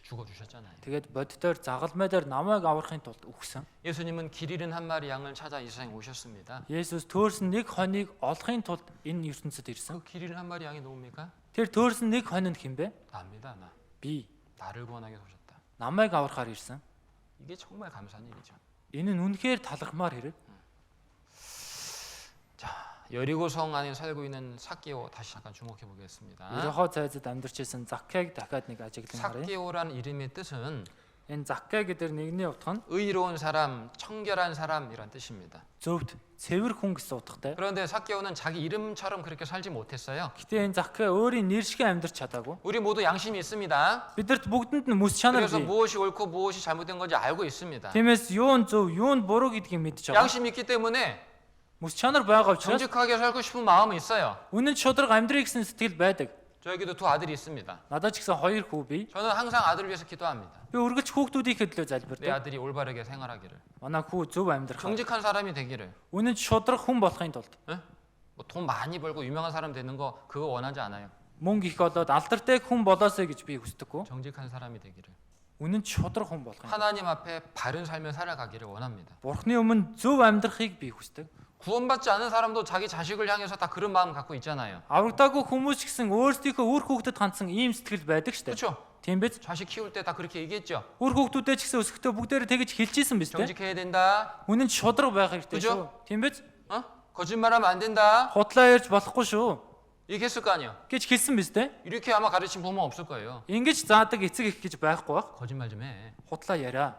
죽어 주셨잖아요.
Тэгээд боддоор загалмайдаар намайг аврахын тулд өгсөн.
예수님은 길 잃은 한 마리 양을 찾아 이 세상에 오셨습니다.
Есүс төөрсөн нэг хоныг олохын тулд энэ ертөнцид ирсэн.
그 길 잃은 한 마리 양이 누굽니까?
Тэр төөрсөн нэг хонь нь хэн бэ?
나입니다, 나.
Би.
나를 구원하기 위해서 오셨다.
Намайг аврахаар ирсэн.
이게 정말 감사한 일이죠.
Энэ нь үнэхээр талархмаар хэрэг.
여리고성 안에 살고 있는 삭개오 다시 잠깐 주목해 보겠습니다.
Ерохоо цайзад амьдарч исэн Заккайг дахиад нэг ажиглан харъя.
삭개오라는 이름의 뜻은
Энэ Заккай гэдэг нэгний утга нь
의로운 사람, 청결한 사람이란 뜻입니다.
зөвхт цэвэр хүн гэсэн утгатай.
그런데 삭개오는 자기 이름처럼 그렇게 살지 못했어요.
Гэтэ энэ Заккай өөрийн нэр шиг амьдарч чадаагүй.
우리 모두 양심이 있습니다.
Бидэрт бүгдэнд нь мэс чанар
그래서
бий.
무엇이 옳고 무엇이 잘못된 건지 알고 있습니다.
Тиймээс юу нь зөв, юу нь буруу гэдгийг мэдж байгаа.
양심이 있기 때문에
Мэс чанар байгаа учраас
정직하게 살고 싶은 마음이 있어요.
үнэн шударга амьдрыг гэсэн сэтгэл байдаг.
저에게도 두 아들이 있습니다.
Надад ч гэсэн хоёр хүү бий.
저는 항상 아들을 위해서 기도합니다.
Би үргэлж хүүхдүүдийнхээ төлөө
내
залбирдаг.
아들이 올바르게 생활하기를,
Манай хүү зөв амьдрах.
정직한 사람이 되기를.
Үнэн шударга хүн болохын тулд
뭐 돈 많이 벌고 유명한 사람 되는 거 그거 원하지 않아요.
мөнгө их олоод алдартай хүн болоосэй гэж би хүсдэггүй.
정직한 사람이 되기를.
Үнэн шударга хүн болох юм.
하나님 앞에 바른 삶을 살아가기를 원합니다.
Бурхны өмнө зөв амьдрахыг би хүсдэг.
구원받지 않은 사람도 자기 자식을 향해서 다 그런 마음 갖고 있잖아요.
Аврагдаагүй хүмүүс ч гэсэн өөрсдийнхөө үр хүүхдэд хандсан ийм сэтгэл байдаг штэ.
그렇죠?
Тийм биз?
자식 키울 때 다 그렇게 얘기했죠.
Үр хүүхдүүдээ ч гэсэн өсөхдөө бүгдээрээ тэгэж хэлчихсэн биз дээ.
정직해야 된다.
Үнэн ч шударга байх хэрэгтэй
그죠?
шүү. Тийм биз?
거짓말하면 안 된다.
Худлаа ярьж болохгүй шүү.
얘기했을 거 아니에요.
гэж хэлсэн биз дээ.
이렇게 아마 가르친 부모 없을 거예요.
Ингэж заадаг эцэг их гэж байхгүй бах.
거짓말 좀 해.
Худлаа яриа.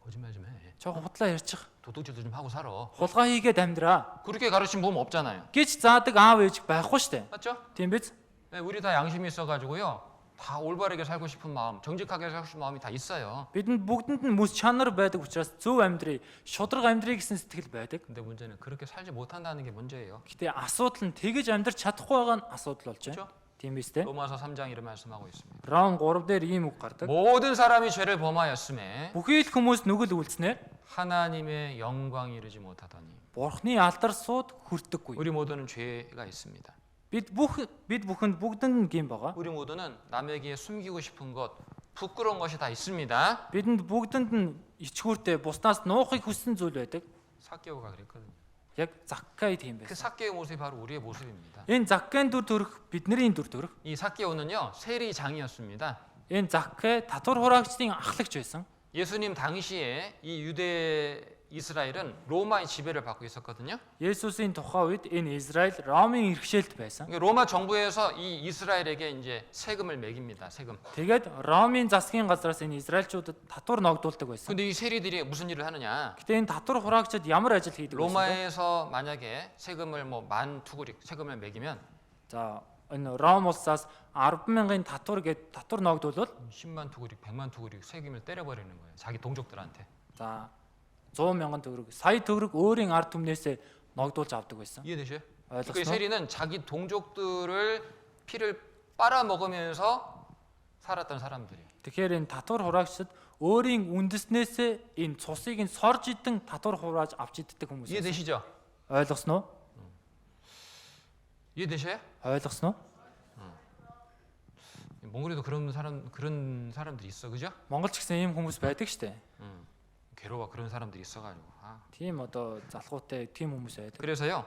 거짓말 좀 해.
Жоо худлаа ярьчих.
도둑질도 좀 하고 살아.
Хулгай хийгээд амьдраа.
그렇게 가르친 부모 없잖아요.
гэж заадаг аав ээж байхгүй штэ.
맞죠?
Тийм биз?
네, 우리 다 양심이 있어가지고요. 다 올바르게 살고 싶은 마음, 정직하게 살고 싶은 마음이 다 있어요.
Бидэнд бүгдэнд нь мэс чанар байдаг учраас зөв амьдрий, шударга амьдрий гэсэн сэтгэл байдаг.
근데 문제는 그렇게 살지 못한다는 게 문제예요.
Гэтэ асуудал нь тэгэж амьдрч чадахгүй байгаа нь асуудал болж байна.
그렇죠?
Тийм биз дээ.
로마서 3장 이런 말씀하고 있습니다.
Ром 3 дээр ийм үг гардаг.
모든 사람이 죄를 범하였음에
Бүхий л хүмүүс нүгэл үйлснээр
하나님의 영광이 이르지 못하더니
Бурхны алдар сууд хүрдэггүй.
우리 모두는 죄가 있습니다.
Бид бүхэнд бүгдэнд нь гин байгаа.
우리 모두는 남에게 숨기고 싶은 것, 부끄러운 것이 다 있습니다.
Бидэнд бүгдэнд нь ичгүүртэй буснаас нуухыг хүссэн зүйл байдаг.
삭개오가 그랬거든요.
Яг Заккай тийм
그
байсан.
삭개오 모습이 바로 우리의 모습입니다.
Энэ Заккайн дүр төрх бидний дүр төрх.
이 삭개오는요 세리장이었습니다.
Энэ Заккай татвар хураагчдын ахлагч байсан.
예수님 당시에 이 유대 이스라엘은 로마의 지배를 받고 있었거든요.
Есүсийн тухайн үед энэ Израиль Ромын иргэшээлт байсан.
그러니까 로마 정부에서 이 이스라엘에게 이제 세금을 매깁니다. 세금.
Тэгээд Ромын засгийн газраас энэ Израильчуудад татвар ногдуулдаг байсан.
근데 이 세리들이 무슨 일을 하느냐?
Гэтэ энэ татвар хураагчид ямар ажил хийдэг вэ?
로마에서 만약에 세금을 뭐 10,000투구릭 세금을 매기면
За энэ Ром улсаас 10,000-ын татвар ногдуулвал
10만 투구릭, 100만 투구릭 세금을 때려버리는 거예요. 자기 동족들한테.
за 100,000 төгрөг, сая төгрөг өөрийн ард түмнээсээ ногдуулж авдаг байсан.
이해되셔요? 그
ойлгосноо?
세리는 자기 동족들을 피를 빨아먹으면서 살았던 사람들이에요.
Тэгэхээр энэ татвар хураагчид өөрийн үндэснээсээ энэ цусыг нь сорж идэн татвар хурааж авч иддэг хүмүүс.
이해되시죠?
Ойлгосноо?
이해되셔요?
Ойлгосноо?
몽골에도 그런 사람들이 있어, 그죠?
Монгол ч гэсэн ийм хүмүүс байдаг штэ.
괴로워 그런 사람들이 있어가지고.
Тийм одоо залхуутай тийм хүмүүс байдаг.
그래서요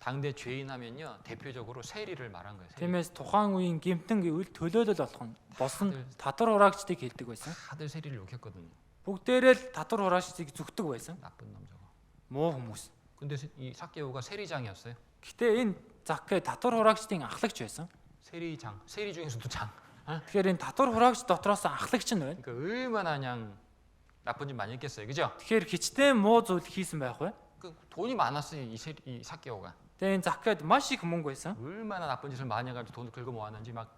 당대 죄인하면요 대표적으로 세리를 말한 거예요. 세리.
Тиймээс тухайн үеийн гэмтэн гэвэл төлөөлөл болох нь босон татвар хураагчдыг хэлдэг байсан.
다들 세리를 욕했거든요.
Бүгдээрээ л татвар хураагчдыг зүгтдэг байсан.
나쁜 놈 저거.
Муу хүмүүс.
근데 이 삭개오가 세리장이었어요.
Гэтэ энэ Заккай татвар хураагчдын ахлагч байсан.
세리장, 세리 중에서도 장.
Тэгэхээр энэ татвар хураагч дотроос ахлагч нь байна.
그러니까 얼마나 그냥 나쁜 짓 많이 했겠어요, 그죠?
Тэгэхээр хичнээн муу зүйл хийсэн байх вэ?
그 돈이 많았어요, 이 삭개오가.
Тэгээ энэ Заккайд маш их мөнгө байсан.
얼마나 나쁜 짓을 많이 해가지고 돈을 긁어 모았는지 막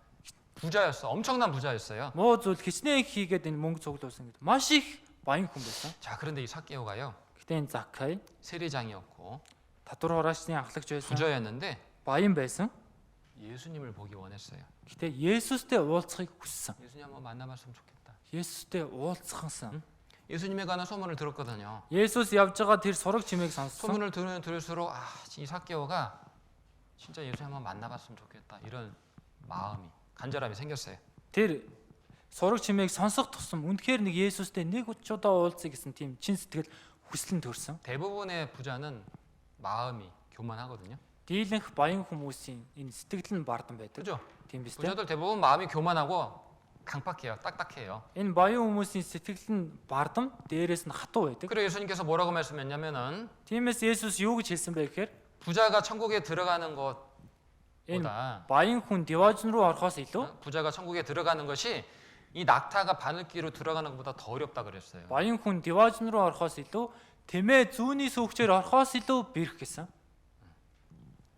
부자였어. 엄청난 부자였어요.
Муу зүйл хичнээн хийгээд энэ мөнгө цуглуулсан гэдэг. Маш их баян хүн байсан.
자, 그런데 이 삭개오가요.
Гэтэ энэ Заккай
세리장이었고
татвар хураачны ахлагч байсан.
부자였는데
Баян байсан.
예수님을 보기 원했어요.
Гэтэ Есүстэй уулзахыг хүссэн.
예수님 한번 만나봤으면 좋겠다.
Есүстэй уулзахсан.
예수님에 관한 소문을 들었거든요.
Есүс явж байгаа тэр сураг чимээг сонссон.
소문을 들을수록 이 삭개오가 진짜 예수 한번 만나봤으면 좋겠다. 이런 마음이 간절함이 생겼어요.
Тэр сураг чимээг сонсох тусам үнэхээр нэг Есүстэй нэг удаа уулзъя гэсэн тийм чин сэтгэл хүсэл нь төрсөн.
대부분의 부자는 마음이 교만하거든요.
Дийлэнх баян хүмүүсийн энэ сэтгэл нь бардам байдаг.
그죠?
Тийм биз дээ.
부자들 대부분 마음이 교만하고 강팍해요. 딱딱해요.
Энэ баян хүмүүсийн сэтгэл нь бардам, дээрээс нь хатуу байдаг.
그래 예수님께서 뭐라고 말씀했냐면은
Тиймээс Есүс юу гэж хэлсэн бэ гэхээр
부자가 천국에 들어가는
энэ
것보다
баян хүн деважн руу орохоос илүү
부자가 천국에 들어가는 것이 이 낙타가 바늘기로 들어가는 것보다 더 어렵다 그랬어요.
баян хүн деважн руу орохоос илүү тэмээ зүүнний сүвчээр орохоос илүү бэрх гэсэн.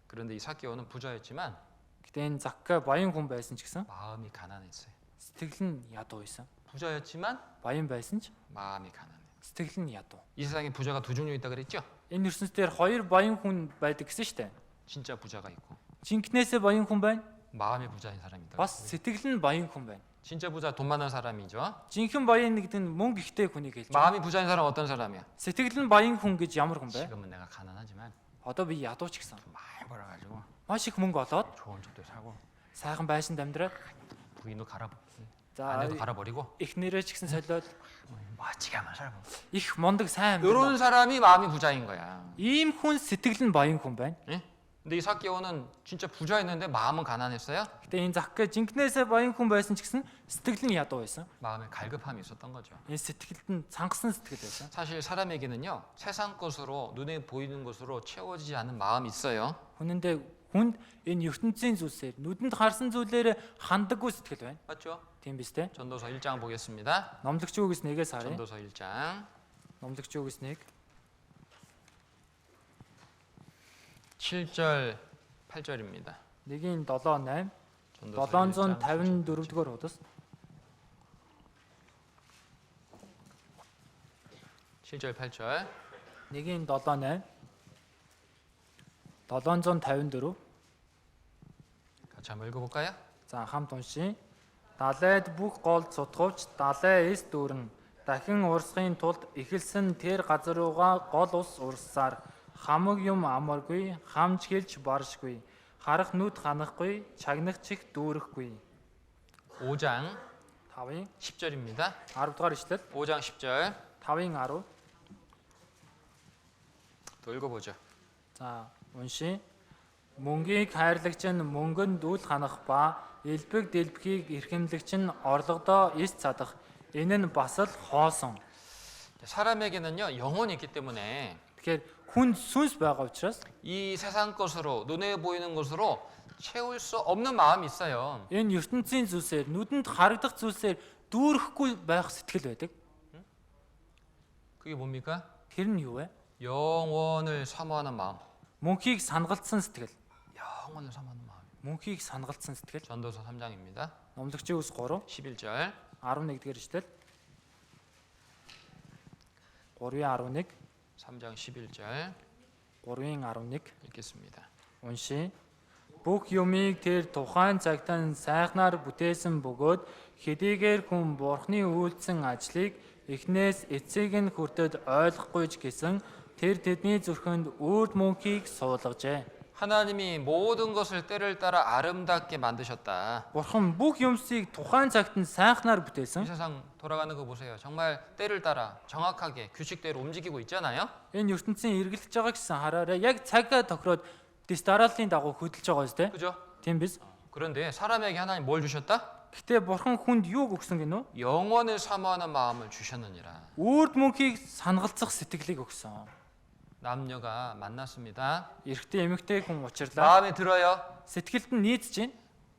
그런데 이 삭개오는 부자였지만
Гэтэ энэ Заккай баян хүн байсан ч гэсэн
마음이 가난했어요.
сэтгэл нь ядуу байсан.
부자였지만
Баян байсан ч
마음이 가난해.
сэтгэл нь ядуу.
이 세상에 부자가 두 종류 있다 그랬죠?
Энэ ертөнцийн дээр хоёр баян хүн байдаг гэсэн шүү дээ.
진짜 부자가 있고
Жинкнээсээ баян хүн байна.
마음이 부자인 사람이 있다.
Бас сэтгэл нь баян хүн байна.
진짜 부자 돈 많은 사람이죠.
Жинхэнэ баян гэдэг нь мөнгө ихтэй хүнийг хэлж байна.
마음이 부자인 사람 어떤 사람이야?
Сэтгэл нь баян хүн гэж ямар хүн бэ?
지금은 내가 가난하지만
Одоо би ядууч гэсэн.
돈 많이 벌어가지고
Маш их мөнгө олоод
좋은 집도 사고
сайхан байшинд амьдраад
부인도
за
아내도 갈아버리고
эхнэрээ ч гэсэн солиод
멋지게 한번 살고.
их мондог сайн
이런
амьдрал.
사람이 마음이 부자인 거야.
Ийм хүн сэтгэл нь баян хүн байна.
예? 근데 이 삭개오는 진짜 부자였는데 마음은 가난했어요.
Гэтэ энэ Заккай жинкнээсээ баян хүн байсан ч гэсэн сэтгэл нь ядуу байсан.
마음에 갈급함이 있었던 거죠.
Энэ сэтгэлд нь цангасан сэтгэл байсан.
사실 사람에게는요 세상 것으로 눈에 보이는 것으로 채워지지 않은 마음이 있어요.
Хүнэндээ хүнд энэ ертөнцийн зүйлсээр нүдэнд харсан зүйлээр хандаггүй сэтгэл байна.
맞죠?
Тийм биз дээ.
전도서 1장 보겠습니다.
Номлогч үгээс нэгээс харъя.
전도서 1장
Номлогч үгээс нэг
7절 8절입니다.
1-7 8
전도서 1장
754 дугаар хуудас
7절 8절
1-7 8 754
같이 한번 읽어볼까요?
За хамт уншия. Далайд бүх гол цутгавч далай эс дүүрэн дахин урсахын тулд эхэлсэн тэр газар руугаа гол ус урссаар хамаг юм амаргүй, хамж хэлж баршгүй, харах нүд ханахгүй, чагнах чих дүүрэхгүй.
5장
5-ын
10절입니다.
10 дугаар ишлэл
5장 10절
5-ын 10.
또 읽어보죠.
За уншия. Мөнгийг хайрлагч нь мөнгөнд үл ханах ба элбэг дэлбхийг эрхэмлэгч нь орлогодоо эс цадах. Энэ нь бас л хоосон.
사람에게는요 영혼이 있기 때문에
Тэгэхээр хүнд сүнс байгаа учраас
이 세상 것으로 눈에 보이는 것으로 채울 수 없는 마음이 있어요.
энэ ертөнцийн зүйлсээр нүдэнд харагдах зүйлсээр дүүрэхгүй байх сэтгэл байдаг.
그게 뭡니까?
Тэр нь юу вэ?
영원을 사모하는 마음.
Мөнхийг сангалцсан сэтгэл.
영원을 사모하는 마음.
Мөнхийг сангалцсан сэтгэл.
전도서 3장입니다.
Номлогчийн үс 3
11절
11-р эшлэл 3-11
3장 11절
3-11
읽겠습니다.
уншия. Бүх юмыг тэр тухайн цагтаа сайхнаар бүтээсэн бөгөөд хэдийгээр хүн Бурхны үйлдсэн ажлыг эхнээс эцэг нь хүртэл ойлгохгүйч гэсэн тэр тэдний зүрхэнд үрд мөнхийг суулгажээ.
하나님이 모든 것을 때를 따라 아름답게 만드셨다.
Бурхан бүх юмсыг тухайн цагт нь сайхнаар
이
бүтээсэн.
세상 돌아가는 거 보세요. 정말 때를 따라 정확하게 규칙대로 움직이고 있잖아요.
Энэ ертөнцийн эргэлж байгаа гэсэн хараарай. Яг цагаа тохироод дэс дарааллын дагуу хөдөлж байгаа үстэй.
그죠?
Тийм биз?
그런데 사람에게 하나님 뭘 주셨다?
Гэтэ Бурхан хүнд юуг өгсөн гинөө?
영원을 사모하는 마음을 주셨느니라.
Үрд мөнхийг сангалцах сэтгэлийг өгсөн.
남녀가 만났습니다.
Эрэгтэй эмэгтэй хүн уулзлаа.
마음에 들어요.
Сэтгэлд нь нийцж байна.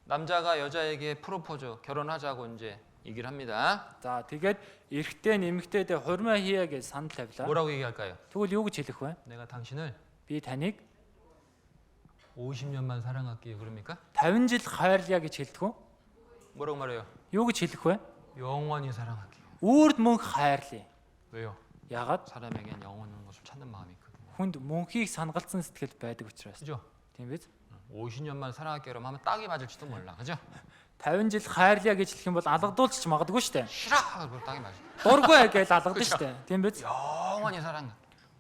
남자가 여자에게 프로포즈 결혼하자고 이제 얘기를 합니다.
За тэгээд эрэгтэй нь эмэгтэйдээ хурмаа хийя гэж санал тавилаа.
뭐라고 얘기할까요?
Тэгвэл юу гэж хэлэх вэ?
내가 당신을
Би таныг
50년만 사랑할게요. 그럽니까?
50 жил хайрлая гэж хэлдэг үү?
뭐라고 말해요?
Юу гэж хэлэх вэ?
영원히 사랑할게요.
Үрд мөнх хайрлая.
왜요?
Ягаад?
사람에겐 영원한 것을 찾는 마음이 있거든요.
Хүнд мөнхийг сангалцсан сэтгэл байдаг учраас.
그죠?
Тийм биз?
50년만 사랑할게요. 그러면 하면 딱이 맞을지도 몰라. 그죠?
50 жил хайрлая гэж хэлэх юм бол алгадуулчих магадгүй шүү дээ.
싫어. 그럼 딱이 맞아.
Дургүй гэж алгадаг шүү дээ. Тийм биз?
영원히 사랑.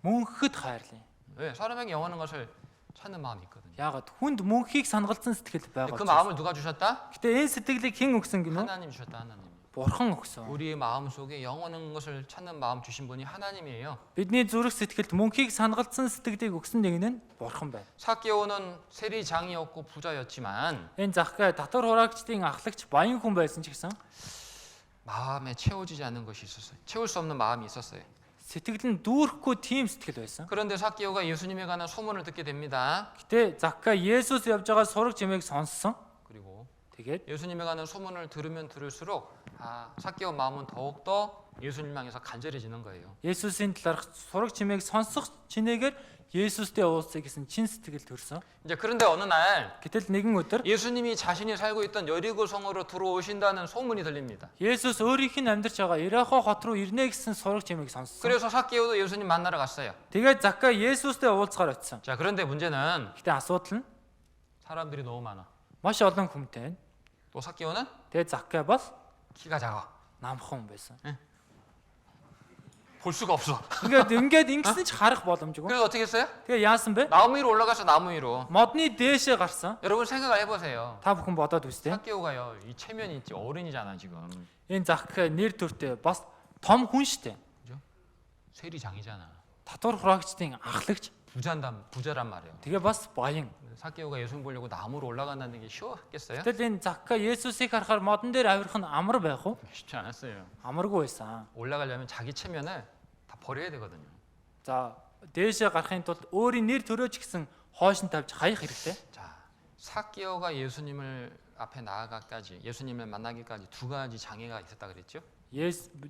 Мөнхөд хайрлая.
왜? 사람에게 영원한 것을 찾는 마음이 있거든요.
Ягаад? Хүнд мөнхийг сангалцсан сэтгэл
근데
байгаа.
그 마음을 누가 주셨다?
Гэтэ энэ сэтгэлийг хэн өгсөн гинэ?
하나님 주셨다. 하나님.
Бурхан өгсөн.
우리의 마음 속에 영원한 것을 찾는 마음 주신 분이 하나님이에요.
Бидний зүрх сэтгэлд мөнхийг сангалцсан сэтгэлийг өгсөн нэг нь Бурхан байна.
삭개오는 세리장이었고 부자였지만
Энэ Захкай татвар хураагчдын ахлагч баян хүн байсан ч гэсэн
마음에 채워지지 않는 것이 있었어요. 채울 수 없는 마음이 있었어요.
сэтгэл нь дүүрэхгүй тийм сэтгэл байсан.
그런데 삭개오가 예수님에 관한 소문을 듣게 됩니다.
Гэтэ Захкай Есүс явж байгаа сураг жимээг сонссон.
그리고
Тэгээд
예수님에 관한 소문을 들으면 들을수록 삭개오 마음은 더욱더 예수님 향해서 간절해지는 거예요.
Есүсийн талаарх сураг жимээг сонсох чинээгээр Есүстэй уулзъя гэсэн чин сэтгэл төрсөн.
이제 그런데 어느 날
Гэтэл нэгэн өдөр
예수님이 자신이 살고 있던 여리고 성으로 들어오신다는 소문이 들립니다.
Есүс өөрийнх нь амьдарч байгаа Ирахо хот руу ирнэ гэсэн сураг жимээг сонссон.
그래서 삭개오도 예수님 만나러 갔어요.
Тэгээд Захкай Есүстэй уулзгаар очив.
자, 그런데 문제는
Гэтэ асуудал нь
사람들이 너무 많아.
маш олон хүнтэй.
또 삭개오는
Тэгээд Захкай бол
키가 작아.
намхан хүн байсан.
볼 수가 없어.
Ингээд ингэсэн ч харах боломжгүй.
그래서 어떻게 했어요?
Тэгээ яасан бэ?
나무 위로 올라가서 나무 위로.
Модны дээшээ гарсан.
여러분 생각을 해보세요.
Та бүхэн бодоод үзтээ.
삭개오가요. 이 체면이 있지 어른이잖아 지금.
Энэ Захкай нэр төртэй бас том хүн штэ.
그죠? 세리장이잖아.
Татвар хураагчдын ахлагч.
부자란 말이에요.
Тэгээ бас баян.
삭개오가 예수님 보려고 나무로 올라간다는 게 쉬웠겠어요?
Гэтэл энэ Захкай Есүсийг харахаар модон дээр авирах нь амар байх уу?
쉽지 않았어요.
Амаргүй байсан.
올라가려면 자기 체면을 다 버려야 되거든요.
За дээшээ гарахын тулд өөрийн нэр төрөөч гэсэн хойш нь тавьж хаях хэрэгтэй.
자, 삭개오가 예수님을 앞에 나아가까지 예수님을 만나기까지 두 가지 장애가 있었다 그랬죠?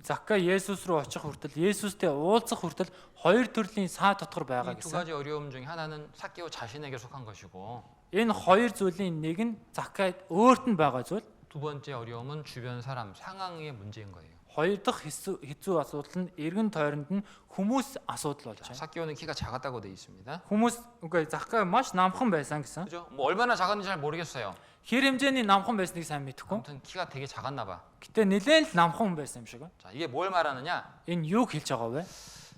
Захкай Есүс рүү очих хүртэл Есүстэй уулзах хүртэл хоёр төрлийн саа дотор байгаа
이 두
гэсэн.
가지 어려움 중에 하나는 삭개오 자신에게 속한 것이고
Энэ хоёр зүйлийн нэг нь Захкай өөрт нь байгаа зүйл.
두 번째 어려움은 주변 사람 상황의 문제인 거예요.
Хоёр дахь хэцүү асуудал нь эргэн тойронд нь хүмүүс асуудал болж
자,
байна.
삭개오는 키가 작았다고 돼 있습니다.
Хүмүүс үгүй Захкай маш намхан байсан гэсэн.
그죠? 뭐 얼마나 작았는지 잘 모르겠어요.
Хэр хэмжээний намхан байсныг сайн мэдэхгүй.
아무튼 키가 되게 작았나 봐.
Гэтэ нэлээд л намхан хүн байсан юм шиг.
자, 이게 뭘 말하느냐?
Энэ юу хэлж байгаа вэ?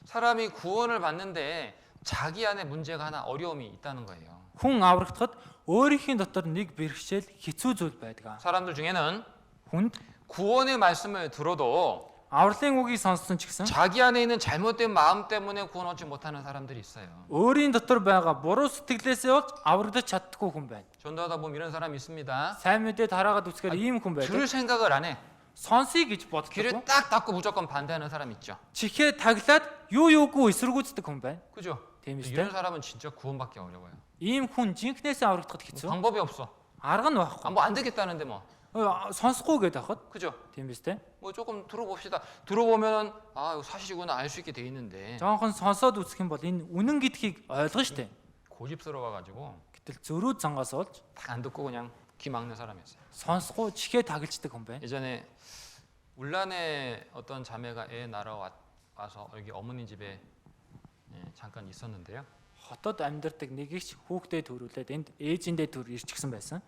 사람이 구원을 받는데 자기 안에 문제가 하나 어려움이 있다는 거예요.
Хүн аврагдахад өөрийнхөө дотор нэг бэрхшээл хэцүү зүйл байдаг.
사람들 중에는
Хүнд
구원의 말씀을 들어도
авралын үгийг сонссон ч гэсэн
자기 안에 있는 잘못된 마음 때문에 구원 얻지 못하는 사람들이 있어요.
өөрийн дотор байгаа буруу сэтгэлээсээ болж аврагдаж чаддаггүй хүн байна.
전도하다 보면 이런 사람이 있습니다.
Сайн мэдээ тараагаад үзэхээр ийм хүн байдаг.
들을 생각을 안 해.
Сонсъё гэж
귀를
боддог.
딱 닫고 무조건 반대하는 사람 있죠.
Чихээ таглаад юу юугүй эсэргүүцдэг хүн байна.
그죠?
Тийм
근데 이런
үстэй.
사람은 진짜 구원받기 어려워요.
Ийм хүн жинхнээсээ аврагдахад хэцүү.
방법이 없어.
Арга нь байхгүй.
뭐 안 되겠다는데 뭐.
Сонсохгүй гэдэг хахад.
그죠?
Тийм үстэй.
뭐 조금 들어봅시다. 들어보면은 이거 사실이구나 알 수 있게 돼 있는데
Жоонхон сонсоод үзэх юм бол энэ үнэн гэдгийг ойлгоно штэ.
고집스러워 가지고
Гэтэл зөрүү зангаас болж
딱 안 듣고 그냥 귀 막는 사람이었어요.
сонсохгүй чихээ таглждаг хүн байна.
예전에 울란에 어떤 자매가 애 낳으러 와서 여기 어머니 집에 잠깐 있었는데요.
Хотод амьдардаг нэг их хүүхдээ төрүүлээд энд ээжиндээ төр ирчихсэн байсан.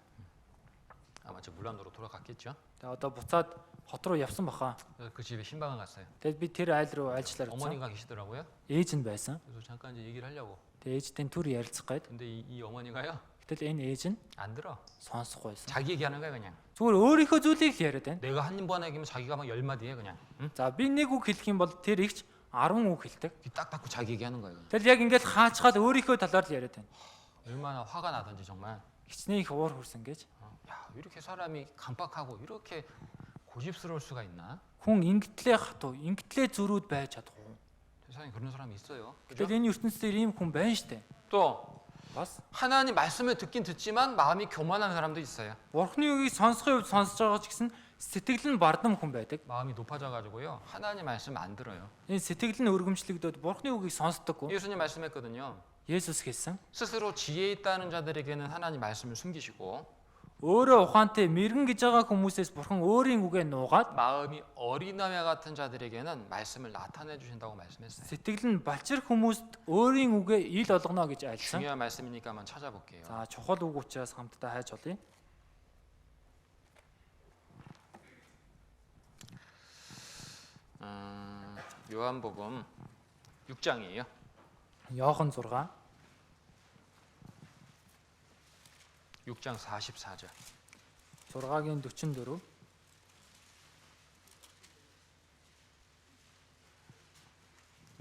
아마 저 물란도로 돌아갔겠죠.
Тэгээ одоо буцаад хот руу явсан баха.
그래서 그 집에 신방을 갔어요.
Тэгээд би тэр айл руу айлчлаар очсон.
어머니가 계시더라고요.
Ээж нь байсан.
그래서 잠깐 이제 얘기를 하려고.
Тэгээ ээжтэй түр ярилцах гээд.
근데 이 어머니가요
Гэтэл энэ ээж нь
안 들어.
сонсохгүй байсан.
자기 얘기하는 거야 그냥.
Зүгээр өөрийнхөө зүйлийг л яриад байна.
내가 한 번 얘기면 자기가 막 10마디 해 그냥. 응?
За би нэг үг хэлэх юм бол тэр ихч 10 үг хэлдэг.
귀 딱 닫고 자기 얘기하는 거예요.
Тэгэл яг ингээд хаачгаад өөрийнхөө талаар л яриад байна.
얼마나 화가 나든지 정말.
Хичнээн их уур хүрсэн гэж.
야 이렇게 사람이 강박하고 이렇게 고집스러울 수가 있나?
Хүн ингэтлээ хатуу, ингэтлээ зөрүүд байж чадахгүй.
세상에 그런 사람이 있어요. 그죠?
Тэгэл энэ ертөнцийн ийм хүн байна штэ.
또
Бас
하나님 말씀을 듣긴 듣지만 마음이 교만한 사람도 있어요.
Бурхны үгийг сонсохын үед сонсож байгаа ч гэсэн сэтгэл нь бардам хүн байдаг.
마음이 높아져 가지고요. 하나님 말씀 안 들어요.
Энэ сэтгэл нь өргөмжлөгдөд Бурхны үгийг сонсдоггүй.
예수님 말씀했거든요.
Есүс хэлсэн.
스스로 지혜 있다는 자들에게는 하나님 말씀을 숨기시고
өөрөө ухаантай мэрэгэн гэж байгаа хүмүүсээс бурхан өөрийн үгээ нуугаад
마음이 어린아이 같은 자들에게는 말씀을 나타내 주신다고 말씀했어요.
сэтгэл нь балчир хүмүүст өөрийн үгээ ил олгоно гэж айлсан.
중요한 말씀이니까 한번 찾아볼게요.
За чухал үг учраас хамтдаа хайж олъё.
요한복음 6장이에요.
Иохан 6
6장 44절.
6-гийн 44.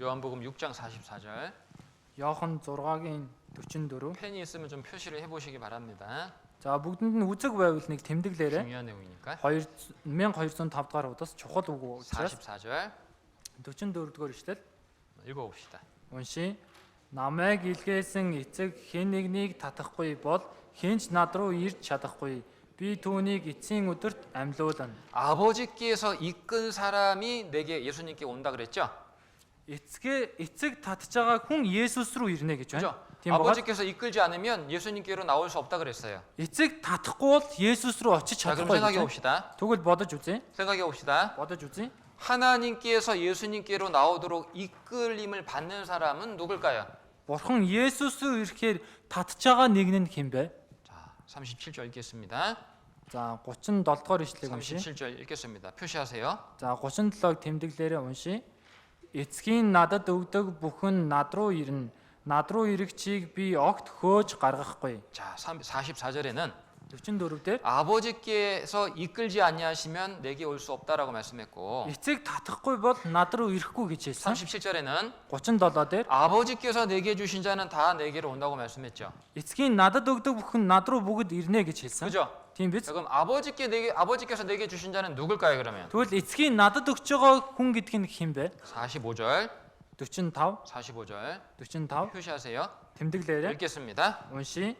요한복음 6장 44절.
Иохан 6-гийн 44.
펜이 있으면 좀 표시를 해보시기 바랍니다.
За бүгдэнд нь үзэг байвал нэг тэмдэглээрэй.
중요한 내용이니까.
1205 дахь удаас чухал үг учраас
44절
44 дугаар ишлэл
읽어봅시다.
уншия. Намайг илгээсэн эцэг хэн нэгнийг татахгүй бол хинч над руу ирж чадахгүй. Би түүнийг эцсийн өдөрт амьлуулна.
아버지께서 이끈 사람이 내게 예수님께 온다 그랬죠?
Эцэг татж байгаа хүн Есүс рүү ирнэ гэж байна.
그죠?
Тийм багаад
아버지께서 이끌지 않으면 예수님께로 나올 수 없다 그랬어요.
эцэг татахгүй бол Есүс рүү очиж
자, 그럼
чадахгүй.
생각해
гэж байна.
봅시다.
Тэгвэл бодож үзье.
생각해 봅시다.
Бодож үзье.
하나님께서 예수님께로 나오도록 이끌림을 받는 사람은 누굴까요?
Бурхан Есүс рүү ирэхээр татж байгаа нэг нь хэн бэ?
자, 37절 읽겠습니다.
За 37 дугаар ишлэгийг уншия.
37절 읽겠습니다. 표시하세요.
За 37-г тэмдэглээрээ уншия. Эцгийн надад өгдөг бүхэн над руу ирнэ. Над руу ирэгчийг би огт хөөж гаргахгүй.
자, 44절에는
44 дээр
아버지께서 이끌지 아니하시면 내게 올 수 없다라고 말씀했고
эцэг татахгүй бол над руу ирэхгүй гэж хэлсэн.
37절에는
37 дээр
아버지께서 내게 주신 자는 다 내게로 온다고 말씀했죠.
эцгийн надад өгдөг бүхэн над руу бүгд ирнэ гэж хэлсэн.
그죠?
Тийм биз?
자, 그럼 아버지께서 내게 주신 자는 누굴까요, 그러면?
Тэгвэл эцгийн надад өгч байгаа хүн гэдэг нь хэн бэ?
45절.
45
45절.
45
표시하세요.
тэмдэглээрээ
읽겠습니다.
уншия.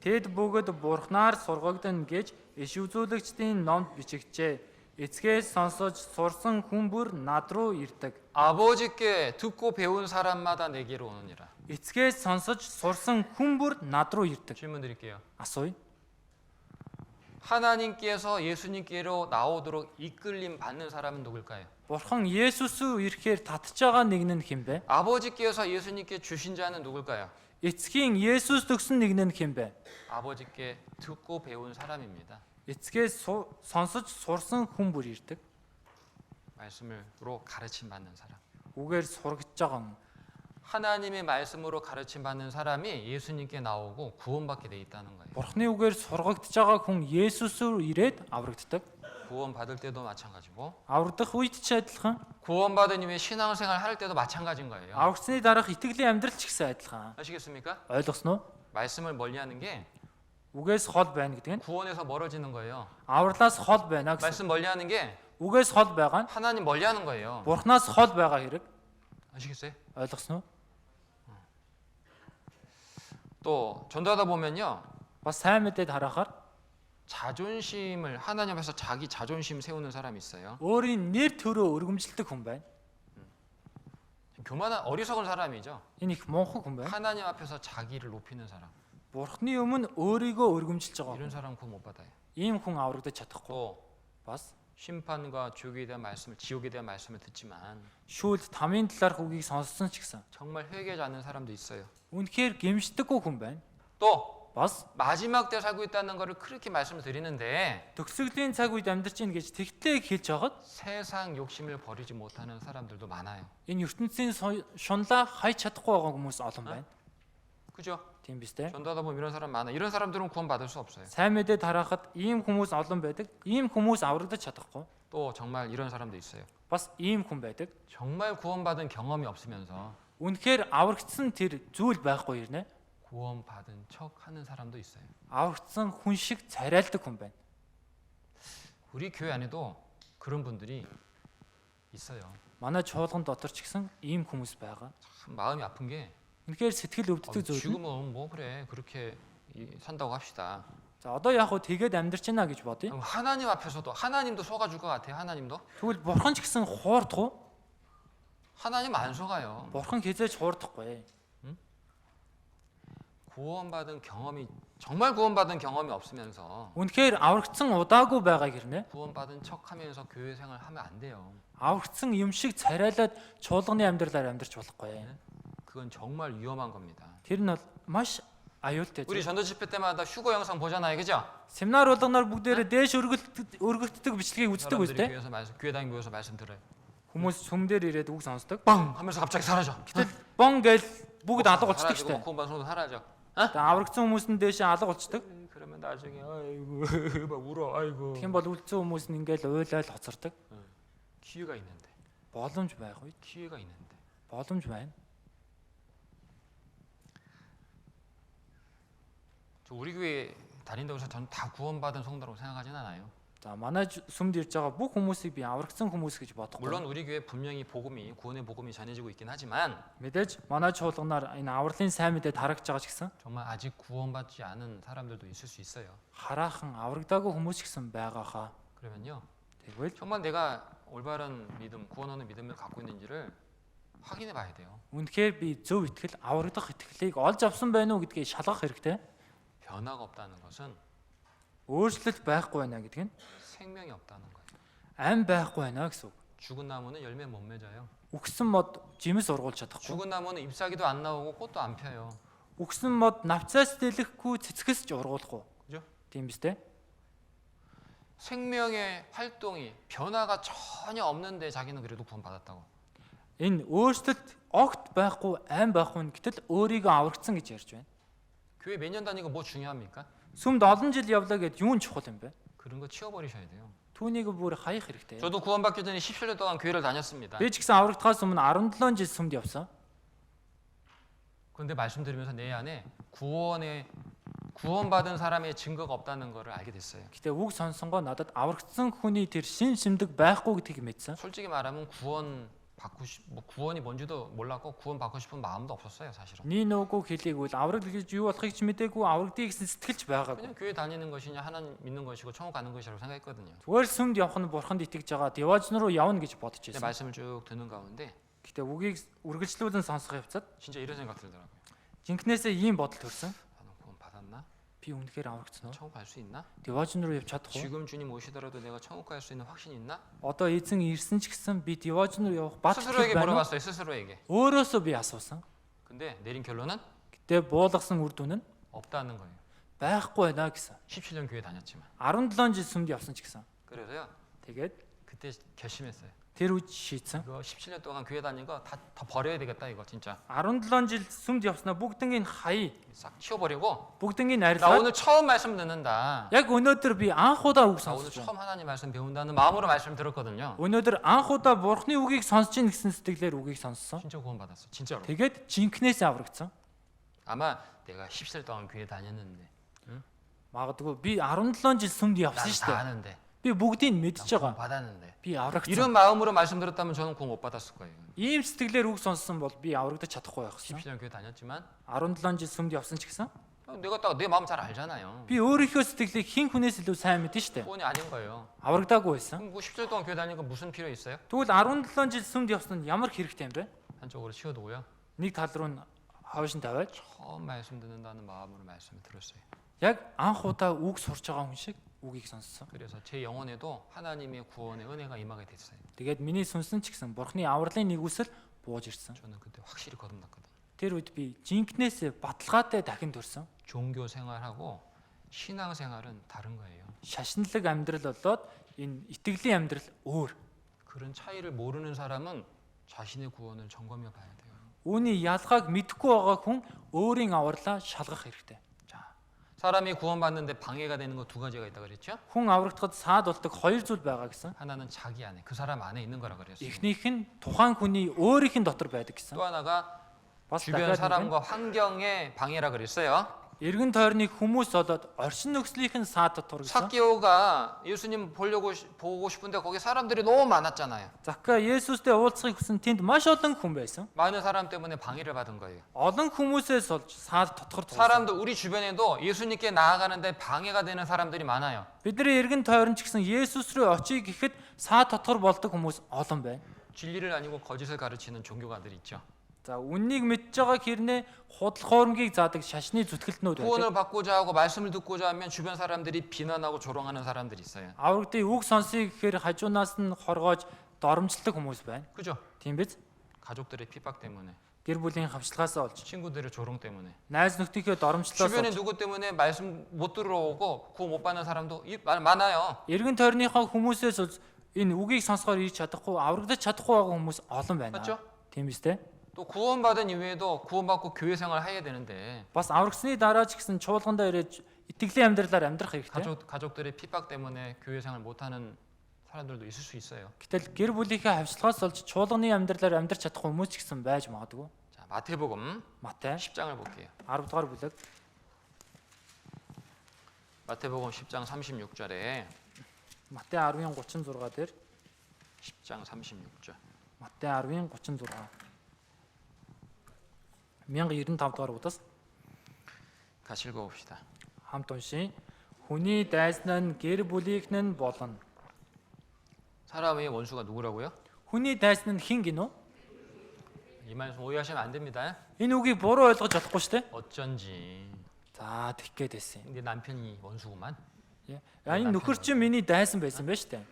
Тэд бүгд бурхнаар сургагдана гэж иш үзүүлэгчдийн номд бичигчээ. Эцгээс сонсож сурсан хүн бүр над руу ирдэг.
아버지께 듣고 배운 사람마다 내게로 오느니라.
Эцгээс сонсож сурсан хүн бүр над руу ирдэг.
질문 드릴게요.
Асууя.
하나님께서 예수님께로 나오도록 이끌림 받는 사람은 누굴까요?
Бурхан Есүс рүү ирэхээр татж байгаа нэг нь хэн бэ?
아버지께서 예수님께 주신 자는 누굴까요?
Эцгийн Есүс төгсөн нэг нь хэн бэ?
아버지께 듣고 배운 사람입니다.
Эцгээс сонсож сурсан хүн бүр ирдэг.
말씀으로 가르침 받는 사람.
Үгээр сургаж байгаа хүн.
하나님의 말씀으로 가르침 받는 사람이 예수님께 나오고 구원받게 돼 있다는 거예요.
Бурхны үгээр сургагдж байгаа хүн Есүс рүү ирээд аврагддаг.
구원 받을 때도 마찬가지고
Аврагдах үед ч адилхан.
구원받은 이후에 신앙생활 할 때도 마찬가지인 거예요.
Аврагдсны дараах итгэлийн амьдрал ч гэсэн адилхан.
아시겠습니까?
Ойлгосноо?
말씀을 멀리하는 게
Үгээс хол байна гэдэг нь
구원에서 멀어지는 거예요.
авралаас хол байна гэсэн.
말씀 멀리하는 게
Үгээс хол байгаа нь
하나님 멀리하는 거예요.
Бурханаас хол байгаа хэрэг.
아시겠어요?
Ойлгосноо?
또 전도하다 보면요.
Бас сайн мэдээд харахаар
자존심을 하나님 앞에서 자기 자존심 세우는 사람이 있어요.
өөрийн нэр төрөө өргөмжилдэг хүн байна.
교만한 어리석은 사람이죠.
Энэ их мунхан хүн байна.
하나님 앞에서 자기를 높이는 사람.
Бурхны өмнө өөрийгөө өргөмжилж байгаа.
이런 사람 구원 못 받아요.
Ийм хүн аврагдаж чадахгүй.
또
Бас
심판과 지옥에 대한 말씀을 지옥에 대한 말씀을 듣지만
шүүлт тамийн талаарх үгийг сонссон ч гэсэн
정말 회개하지 않는 사람도 있어요.
үнэхээр гэмшдэггүй хүн байна.
또
Бас
마지막 때 살고 있다는 것을 그렇게 말씀을 드리는데
төгсгөлийн цаг үед амьдарч ийн гэж тэгтлээ хэлж хагаад
세상 욕심을 버리지 못하는 사람들도 많아요.
энэ ертөнцийн шунлаа хайж чадахгүй байгаа хүмүүс олон байна.
그죠?
Тийм биз дээ.
전도하다 보면 이런 사람 많아. 이런 사람들은 구원 받을 수 없어요.
Сайн мэдээд харахад ийм хүмүүс олон байдаг. Ийм хүмүүс аврагдаж чадахгүй.
또 정말 이런 사람도 있어요.
Бас ийм хүн байдаг.
정말 구원받은 경험이 없으면서
Үнэхээр аврагдсан тэр зүйл байхгүй ирнэ.
구원받은 척 하는 사람도 있어요.
Аврагдсан хүн шиг царайлдаг хүн байна.
우리 교회 안에도 그런 분들이 있어요.
Манай чуулган дотор ч гэсэн ийм хүмүүс байгаа.
참 마음이 아픈 게
Үнэхээр сэтгэл өвддөг зүйл.
지금은 뭐 그래 그렇게 산다고 합시다.
За одоо яг хөө тэгээд амьдарч байна гэж бодъё.
그럼 하나님 앞에서도 하나님도 속아줄 것 같아요. 하나님도
Тэгвэл бурхан ч гэсэн хуурдах уу?
하나님 안 속아요.
Бурхан хизээж хуурдахгүй.
구원받은 경험이 정말 구원받은 경험이 없으면서
Үнэхээр аврагдсан удаагүй байгаа хэрнээ.
구원받은 척하면서 교회 생활하면 안 돼요.
Аврагдсан юм шиг царайлаад чуулганы амьдралаар амьдарч болохгүй.
그건 정말 위험한 겁니다.
Тэр нь бол маш аюултай
우리
зүйл.
전도 집회 때마다 휴거 영상 보잖아요, 그죠?
Семинар болгоноор бүгдээрээ дээш өргөгддөг бичлэгийг үздэг
사람들이
үстэй.
교회에서 말씀, 교회당에 모여서 말씀 들어요.
Хүмүүс сүмдэр ирээд үг сонсдог.
빵 하면서 갑자기 사라져.
Гэтэл бон гээл бүгд алга болцдог
사라지고
штэ.
구원받은 성도 사라져.
Тэгээ аврагдсан хүмүүс нь дээш алга болцдог.
그러면 나중에 아이고 막 울어. 아이고.
Тийм бол үлдсэн хүмүүс нь ингээл уйлал хоцордог.
기회가 있는데.
Боломж байх үед
기회가 있는데.
боломж байна.
저 우리 교회 다닌다고 해서 저는 다 구원받은 성도라고 생각하진 않아요.
За манай сүмд ирж байгаа бүх хүмүүсийг би аврагдсан хүмүүс гэж бодохгүй.
물론 우리 교회 분명히 복음이 구원의 복음이 전해지고 있긴 하지만
Мэдээж манай чуулганаар энэ авралын сайн мэдээ тарагч байгаа ч гэсэн
정말 아직 구원받지 않은 사람들도 있을 수 있어요.
хараахан аврагдаагүй хүмүүс ч гэсэн байгаахаа.
그러면요.
Тэгвэл
정말 내가 올바른 믿음, 구원하는 믿음을 갖고 있는지를 확인해 봐야 돼요.
үнэхээр би зөв итгэл аврагдах итгэлийг олж авсан байна уу гэдгийг шалгах хэрэгтэй.
변화가 없다는 것은
Өөрчлөлт байхгүй байна гэдэг нь
생명이 없다는 거예요.
ам байхгүй байна гэсэн үг.
죽은 나무는 열매 못 맺어요.
Үгсэн мод жимс ургуулж чадахгүй.
죽은 나무는 잎사귀도 안 나오고 꽃도 안 펴요.
Үгсэн мод навцаас дэлэхгүй цэцгэс ч ургуулахгүй.
그죠?
Тийм биз дээ.
생명의 활동이 변화가 전혀 없는데 자기는 그래도 구원받았다고.
Энэ өөрчлөлт огт байхгүй, ам байхгүй нь гэтэл өөрийгөө аврагдсан гэж ярьж байна.
교회 몇 년 다니고 뭐 중요합니까?
Сүмд олон жил явлаа гэд юу нь чухал юм бэ?
그런 거 치워버리셔야 돼요.
Түүнийг бүр хаях хэрэгтэй.
저도 구원받기 전에 17년 동안 교회를 다녔습니다.
Би ч гэсэн аврагдахаас өмнө 17 жил сүмд явсан.
그런데 말씀 들으면서 내 안에 구원받은 사람의 증거가 없다는 것을 알게 됐어요.
Гэтэ үг сонсонгоо надад аврагдсан хүний тэр шин шимдэг байхгүй гэдгийг мэдсэн.
솔직히 말하면 구원이 뭔지도 몰랐고 구원 받고 싶은 마음도 없었어요, 사실은.
Нин өөгүй хэлээгүүл аврагд гэж юу болохыг ч мэдээгүй аврагдъя гэсэн сэтгэлч байгаагүй.
그냥 교회 다니는 것이냐 하나님 믿는 것이고 천국 가는 것이라고 생각했거든요.
Зүгээр сүмд явах нь бурханд итгэж байгаа деважн руу явна гэж бодож
근데
байсан.
말씀을 쭉 듣는 가운데
Гэтэ үгийг үргэлжлүүлэн сонсох явцад
진짜 이런 생각 들더라고요.
жинкнээсээ ийм бодол төрсөн.
나는 구원 받았나?
Би үнэхээр аврагдсан уу?
천국 갈 수 있나?
Деважн руу явж чадах уу?
지금 주님 오시더라도 내가 천국 갈 수 있는 확신이 있나?
Одоо эзэн ирсэн ч гэсэн би деважн руу явах бат
스스로에게
байна уу?
물어봤어요. 스스로에게.
Өөрөөсөө би асуусан.
근데 내린 결론은
Гэтэ буулгасан үр дүн нь
없다는 거예요.
байхгүй байна гэсэн.
17년 교회 다녔지만.
17 жил сүмд явсан ч гэсэн.
그래서요.
Тэгээд
그때 결심했어요.
тэр үед шийдсэн.
이거 17년 동안 교회 다닌 거 다 버려야 되겠다 이거 진짜.
17 жил сүмд явснаа бүгднийг хаяа.
싹 치워버리고
Бүгднийг
나
арилгаа.
오늘 처음 말씀 듣는다.
Яг өнөөдөр би анх удаа үг
나 오늘
сонсож байна.
처음 하나님 말씀 배운다는 마음으로 말씀 들었거든요.
Өнөөдөр анх удаа бурхны үгийг сонсож ийн гэсэн сэтгэлээр үгийг сонссон.
진짜 구원받았어. 진짜로.
Тэгээд жинкнээсээ аврагдсан.
아마 내가 17년 동안 교회 다녔는데
Магадгүй би 17 жил сүмд
난
явсан шүү
다
дээ.
아는데
Би бүгдийг
난
мэдж
구원
байгаа.
받았는데
Би аврагдсан.
이런 마음으로 말씀 들었다면 저는 구원 못 받았을 거예요.
Ийм сэтгэлээр үг сонссон бол би аврагдаж чадахгүй байх шин.
17년 교회 다녔지만
17 жил сүмд явсан ч гэсэн
내가 딱 내 마음 잘 알잖아요.
би өөрийнхөө сэтгэлийг хэн хүнээс илүү сайн мэдэн шүү дээ.
구원이 아닌 거예요.
Аврагдаагүй байсан.
그럼 뭐 17년 동안 교회 다니는 거 무슨 필요 있어요?
Тэгвэл 17 жил сүмд явсан нь ямар хэрэгтэй юм бэ?
한쪽으로 치워두고요.
Нэг тал руу нь хавшин тавиад
처음 말씀 듣는다는 마음으로 말씀을 들었어요.
яг анх удаа үг сурч байгаа хүн шиг үгийг сонссон.
그래서 제 영혼에도 하나님의 구원의 은혜가 임하게 됐어요.
Тэгээд миний сүнсэн ч гэсэн бурхны авралын нэгүсэл бууж ирсэн.
저는 그때 확실히 거듭났거든요.
Тэр үед би жинкнээсээ баталгаатай дахин төрсөн.
종교 생활하고 신앙 생활은 다른 거예요.
Шашинлаг амьдрал болоод энэ итгэлийн амьдрал өөр.
그런 차이를 모르는 사람은 자신의 구원을 점검해 봐야 돼요.
Үүний ялгааг мэдэхгүй байгаа хүн өөрийн авралаа шалгах хэрэгтэй.
자, 사람이 구원받는데 방해가 되는 거 두 가지가 있다 그랬죠?
Хүн аврагдахад саад болдог хоёр зүйл байгаа гэсэн.
하나는 자기 안에 그 사람 안에 있는 거라 그랬어요.
Эхнийх нь тухайн хүний өөрийнх нь дотор байдаг гэсэн.
또 하나가
Бас
주변
дахиад нэг нь
사람과 환경의 방해라 그랬어요.
эргэн тойрны хүмүүс болоод орчин нөхцөлийн саад дотор гэсэн.
삭개오가 예수님 보고 싶은데 거기 사람들이 너무 많았잖아요.
Закка Есүстэй уулзахыг хүсэн тэнд маш олон хүн байсан.
많은 사람 때문에 방해를 받은 거예요.
Олон хүмүүсээс олж саад дотор тулсан.
사람들 우리 주변에도 예수님께 나아가는데 방해가 되는 사람들이 많아요.
Бидний эргэн тойрон ч гэсэн Есүс рүү очие гэхэд саад дотор болдог хүмүүс олон байна.
진리를 아니고 거짓을 가르치는 종교가들 있죠.
За үннийг мэдж байгаа хэрнээ худал хуурмгийг заадаг шашны зүтгэлтнүүд байдаг.
구원을 받고자 하고 말씀을 듣고자 하면 주변 사람들이 비난하고 조롱하는 사람들이 있어요.
Аврагдыг үг сонсъё гэхээр хажуунаас нь хоргоож доромжлдог хүмүүс байна.
그죠?
Тийм биз?
가족들의 핍박 때문에,
Гэр бүлийн хавчлагаас олж,
친구들의 조롱 때문에,
найз нөхдийнхөө доромжлолоос
주변에
олж,
누구 때문에 말씀 못 들어오고 구원 못 받는 사람도 많아요.
эргэн тойрныхоо хүмүүсээс олж энэ үгийг сонсохоор ирж чадахгүй, аврагдаж чадахгүй байгаа хүмүүс олон байна.
맞죠?
Тийм биз дээ?
또 구원받은 이후에도 구원받고 교회 생활을 해야 되는데
Бас аврагсны дараа ч гэсэн чуулгандаа ирээд итгэлийн амьдралаар амьдрах хэрэгтэй.
가족들의 핍박 때문에 교회 생활 못하는 사람들도 있을 수 있어요.
Гэтэл гэр бүлийнхээ хавчлагаас олж чуулганы амьдралаар амьдрч чадахгүй хүмүүс ч гэсэн байж магадгүй.
자, 마태복음
Матай
10장을 볼게요.
10 дугаар бүлэг.
마태복음 10장 36절에
Матай 10-ын 36 дээр
10장 36절.
Матай 10-ын 36. 1095 дугаар удаас
같이 읽어봅시다.
хамт уншия. Хүний дайсан нь гэр бүлийнх нь болно.
사람의 원수가 누구라고요?
Хүний дайсан нь хэн гинөө?
이 말씀 오해하시면 안 됩니다.
Энэ үгийг буруу ойлгож болохгүй шүү дээ.
어쩐지
За тэгэх гээд байсан.
내 남편이 원수구만.
Энэ нөхөр чинь миний дайсан байсан байж шүү дээ.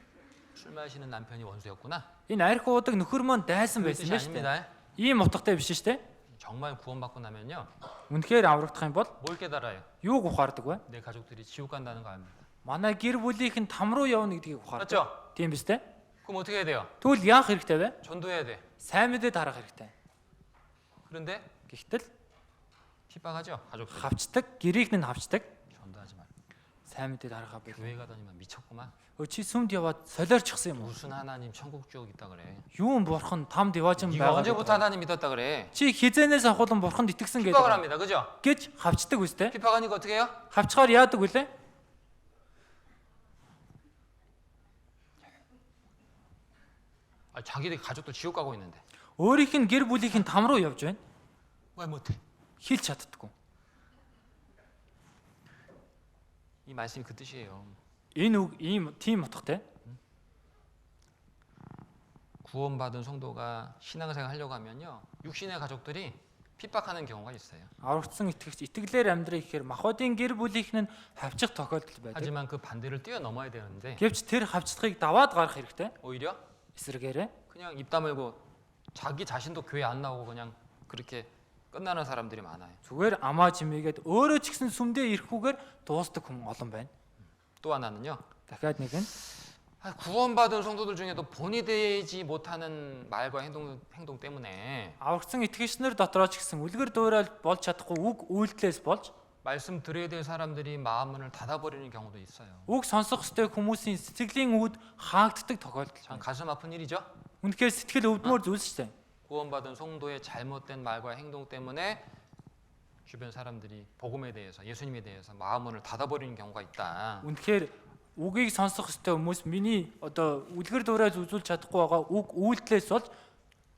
술 마시는 남편이 원수였구나.
Энэ арх уудаг нөхөр маань дайсан
그
байсан
뜻이
байж шүү дээ.
아닙니다.
Ийм утгатай биш шүү дээ.
정말 구원받고 나면요.
Үнэхээр аврагдах юм бол
뭘 깨달아요?
юуг ухаардаг вэ?
내 가족들이 지옥 간다는 거 압니다.
Манай гэр бүлийнх нь там руу явна гэдгийг ухаардаг.
맞죠?
Тийм биз дээ?
그럼 어떻게 해야 돼요?
Тэгвэл яах хэрэгтэй вэ?
전도해야 돼.
Сайн мэдээ тарах хэрэгтэй.
그런데
Гэхдээ
핍박하죠, 가족들.
хавчдаг, гэрийг нь хавчдаг.
전도하지 말.
Сайн мэдээ тарахаа бий.
교회 가더니만 미쳤구만.
Чи сүмд яваад солиорчихсан юм уу?
무슨 하나님 천국 지옥 있다 그래.
Юун бурхан тамд яваач юм
네가
байгаа.
언제부터 하나님 믿었다 그래?
Чи хизэнээс ахуулан бурханд итгэсэн
핍박을
гэдэг.
합니다, 그죠?
Гэж хавчдаг үстэй.
핍박하니까 어떻게 해요?
Хавчгаар яадаг вүлээ?
자기들 가족들 지옥 가고 있는데
Өөрийнх нь гэр бүлийнх нь там руу явж байна.
왜 못해?
Хэлж чаддаггүй.
이 말씀이 그 뜻이에요.
Энэ үг ийм тийм утгатай.
구원받은 성도가 신앙생활 하려고 하면요, 육신의 가족들이 핍박하는 경우가 있어요.
Аврагдсан итгэгч итгэлээр амьдрах гэхээр махбодын гэр бүлийнх нь хавчих тохиолдол байдаг.
하지만 그 반대를 뛰어넘어야 되는데
Гэвч тэр хавчдагыг даваад гарах хэрэгтэй.
오히려
Эсрэгээрээ
그냥 입 다물고 자기 자신도 교회 안 나오고 그냥 그렇게 끝나는 사람들이 많아요.
зүгээр амаа чимээгээд өөрөө ч гэсэн сүмдээ ирэхгүйгээр дуустдаг хүн олон байна.
또 하나는요,
Дахиад нэг нь
구원받은 성도들 중에도 본이 되지 못하는 말과 행동 때문에
аврагдсан итгэгчнэр дотроо ч гэсэн үлгэр дуурай болж чадахгүй үг үйлдэлээс болж
말씀 들어야 될 사람들이 마음문을 닫아버리는 경우도 있어요.
үг сонсох ёстой хүмүүсийн сэтгэлийн үүд хаагддаг тохиолдол.
참 가슴 아픈 일이죠.
Үнэхээр сэтгэл өвдмөр зүйл шүү дээ.
구원받은 성도의 잘못된 말과 행동 때문에 주변 사람들이 복음에 대해서, 예수님에 대해서 마음문을 닫아버리는 경우가 있다.
Үнэхээр үгийг сонсох ёстой хүмүүс миний одоо үлгэр дуурай үзүүлж чадахгүй байгаа үг үйлдэлээс болж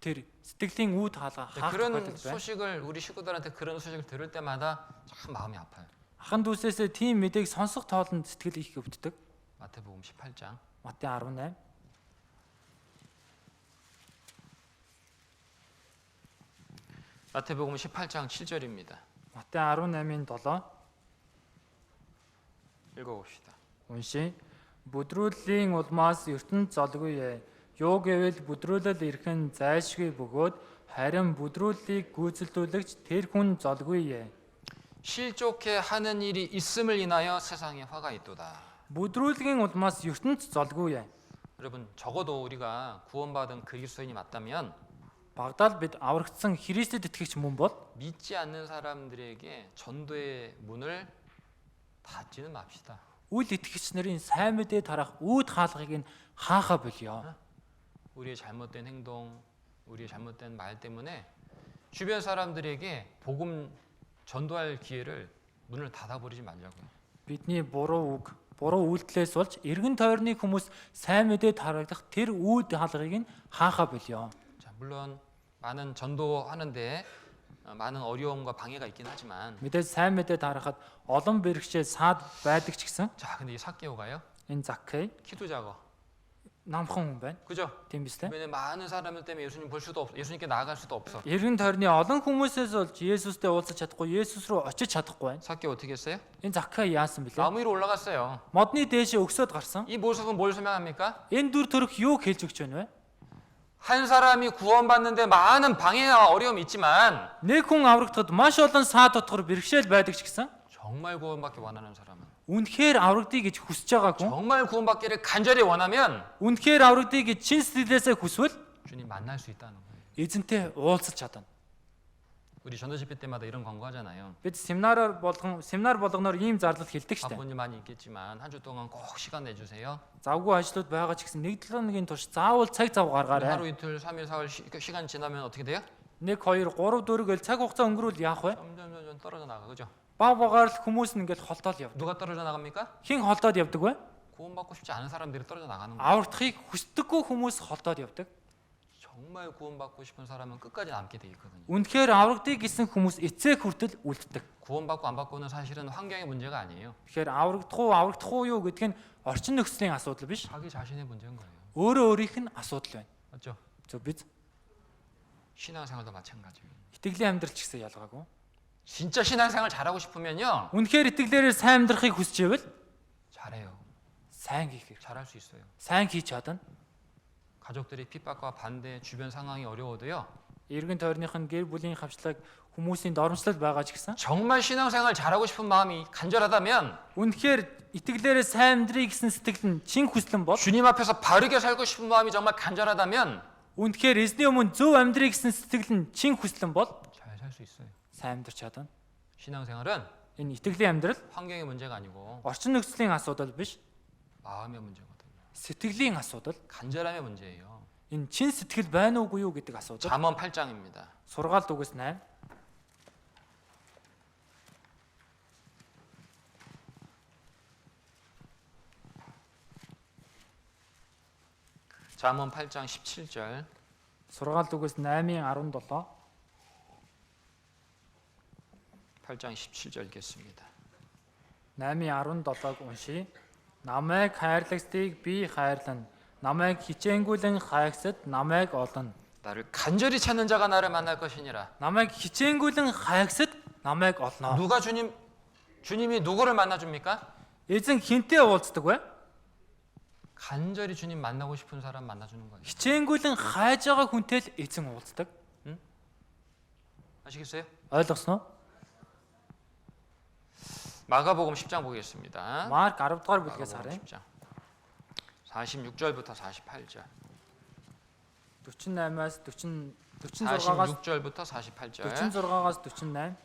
тэр сэтгэлийн үүд хаалга хаагдах
그런
байдаг байна.
소식을 우리 식구들한테 그런 소식을 들을 때마다 참 마음이 아파요.
Ахан дүүсээс тийм мэдээг сонсох тоолонд сэтгэл их өвддөг.
마태복음 18장
Матай 18.
마태복음 18장 7절입니다.
Матай 18-ын 7
읽어봅시다.
уншия. Бүдрүүллийн улмаас ертөнд золгүй ээ. Юу гэвэл бүдрүүлэл ирэх нь зайлшгүй бөгөөд харин бүдрүүллийг гүйцэлдүүлэгч тэр хүн золгүй ээ.
실족해 하는 일이 있음을 인하여 세상에 화가 있도다.
Бүдрүүлгийн улмаас ертөнд золгүй ээ.
여러분, 적어도 우리가 구원받은 그리스도인이 맞다면
Багдал бид аврагдсан Христэд итгэгч мөн бол
믿지 않는 사람들에게 전도의 문을 닫지는 맙시다.
үл итгэгч нарын сайн мэдээ тарах үүд хаалгыг нь хаахаа болёо.
우리의 잘못된 행동, 우리의 잘못된 말 때문에 주변 사람들에게 복음 전도할 기회를 문을 닫아버리지 말자고요.
Бидний буруу үг, буруу үйлдэлээс болж эргэн тойрны хүмүүс сайн мэдээ тарахдах тэр үүд хаалгыг нь хаахаа болёо.
자, 물론 많은 전도하는데 많은 어려움과 방해가 있긴 하지만
Мэдээж сайн мэдээ тарахад олон бэрхшээл саад байдаг ч гэсэн
자, 근데 이 삭개오가요.
энэ Заккей
키도 작어.
намхан хүн байна.
그죠?
Тийм биз дээ.
주변에 많은 사람들 때문에 예수님 볼 수도 없어. 예수님께 나아갈 수도 없어.
Эргэн тойрны олон хүмүүсээс болж Есүстэй уулзах чадахгүй, Есүс рүү очиж чадахгүй байна.
삭개 어떻게 했어요?
Энэ Закхай яасан бэлээ?
나무 위로 올라갔어요.
Модны дээшээ өгсөд гарсан.
이 모습은 뭘 설명합니까?
Энэ дүр төрх юу хэлж өгч байна вэ?
한 사람이 구원받는데 많은 방해와 어려움이 있지만
Нэг хүн аврагдахад маш олон саад дотор бэрхшээл байдаг ч гэсэн
정말 구원받기 원하는 사람은
үнэхээр аврагдъя гэж хүсэж байгаа хүн,
정말 구원받기를 간절히 원하면
үнэхээр аврагдъя гэж чин сэтгэлээсээ хүсвэл
주님 만날 수 있다는 거예요.
эзэнтэй уулзах чадна.
우리 전도 집회 때마다 이런 광고하잖아요.
Бид семинар болгоноор ийм зарлал хэлдэг штэ.
바쁜 일 많이 있겠지만 한 주 동안 꼭 시간 내주세요.
Завгүй ажлууд байгаа ч гэсэн 1-7 хоногийн турш заавал цаг зав гаргаарай.
하루 이틀 3일 4일 시간 지나면 어떻게 돼요?
1 2 3 4 гээл цаг 후гацаа өнгөрүүл яах вэ?
점점 떨어져 나가. 그죠?
Баг багаар л хүмүүс нь ингээл холдоод явдаг.
누가 떨어져 나갑니까?
Хин холдоод явдаг вэ?
구원받고 싶지 않은 사람들이 떨어져 나가는 거예요.
Аврагдахыг хүсдэггүй хүмүүс холдоод явдаг.
정말 구원받고 싶은 사람은 끝까지 남게 돼 있거든요.
Үнэхээр аврагдъя гэсэн хүмүүс эцэг хүртэл үлддэг.
구원받고 안 받고는 사실은 환경의 문제가 아니에요.
Тэгэхээр аврагдах уу юу гэдг нь орчин нөхцөлийн асуудал биш.
자기 자신의 문제인 거예요.
Өөрөө өөрийнх нь асуудал байна.
맞죠?
зөв биз?
신앙생활도 마찬가지예요.
Итгэлийн амьдрал ч гэсэн ялгаагүй.
진짜 신앙생활 잘하고 싶으면요.
Үнэхээр итгэлээрээ сайн амьдрахыг хүсэж ивэл
잘해요.
сайн хийх хэрэгтэй.
잘할 수 있어요.
Сайн хийж чадна.
가족들이 핍박과 반대, 주변 상황이 어려워도요.
Эргэн тойрных нь гэр бүлийн хавчлаг, хүмүүсийн доромжлол байгаа ч гэсэн
정말 신앙생활 잘하고 싶은 마음이 간절하다면
үнэхээр итгэлээрээ сайн амьдрий гэсэн сэтгэл нь чин хүслэн бол
주님 앞에서 바르게 살고 싶은 마음이 정말 간절하다면
үнэхээр эзний өмнө зөв амьдрий гэсэн сэтгэл нь чин хүслэн бол
잘 살 수 있어요.
сайн амьдрч чадна.
신앙생활은
Энэ итгэлийн амьдрал
환경의 문제가 아니고
орчин нөхцөлийн асуудал биш,
마음의 문제거든요.
сэтгэлийн асуудал.
간절함의 문제예요.
Энэ чин сэтгэл байна уугүй юу гэдэг асуудал.
잠언 8장입니다.
Сургаалт үгээс 8.
잠언 8장 17절.
Сургаалт үгээс 8-ийн 17.
8장 17절 읽겠습니다.
8-ийн 17-г уншия. Намайг хайрлагсдыг би хайрлана. Намайг хичээнгүйлэн хайгсад намайг олно.
나를 간절히 찾는 자가 나를 만날 것이니라.
Намайг хичээнгүйлэн хайгсад намайг олно.
누가 주님이 누구를 만나 줍니까?
Эзэн хинтээ уулздаг вэ?
간절히 주님 만나고 싶은 사람 만나 주는 거예요.
Хичээнгүйлэн хайж байгаа хүнтэй л эзэн уулздаг.
아시겠어요?
Ойлгосноо?
마가복음 10장 보겠습니다.
Марк 10 дугаар бүлгээс
마가복음
харъя.
10장. 46절부터 48절.
48-аас 46-аас
46절부터 48절.
46-аас 48.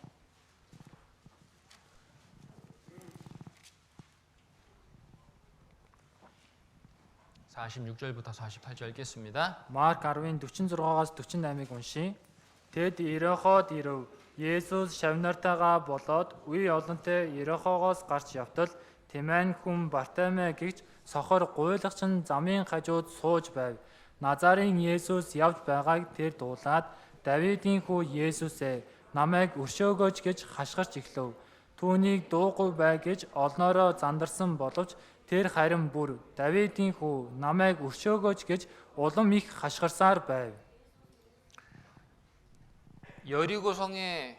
(46절부터 48절) 읽겠습니다.
Марк 10-ын 46-аас 48-ыг уншия. Тэд Ероход ирэв. Есүс шавнартайгаа болоод үе олонтой Ерохогоос гарч явтал Тимэн хүн Бартимей гэгч сохор гуйлагчин замын хажууд сууж байв. Назарын Есүс явж байгааг тэр дуулаад Давидын хүү Есүсээ намайг өршөөгөөч гэж хашгирч эхлэв. Түүнийг дуугүй бай гэж олноороо зандарсан боловч тэр харин бүр Давидын хүү намайг өршөөгөөч гэж улам их хашгирсаар байв.
여리고성에서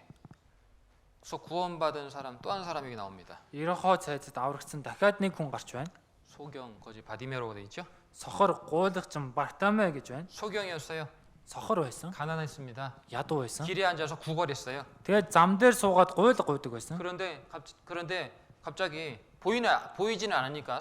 구원받은 사람 또 한 사람이 나옵니다.
Ерохоо цайзад аврагдсан дахиад нэг хүн гарч байна.
소경 거지 바디메로가 돼 있죠?
Сохор гуйлагчин Бартимей гэж байна.
소경이었어요.
Сохор байсан.
가난했습니다.
Ядуу байсан.
길에 앉아서 구걸했어요.
Тэгээд зам дээр суугаад гуйлаг гуйдаг байсан.
그런데 갑자기 보이지는 않으니까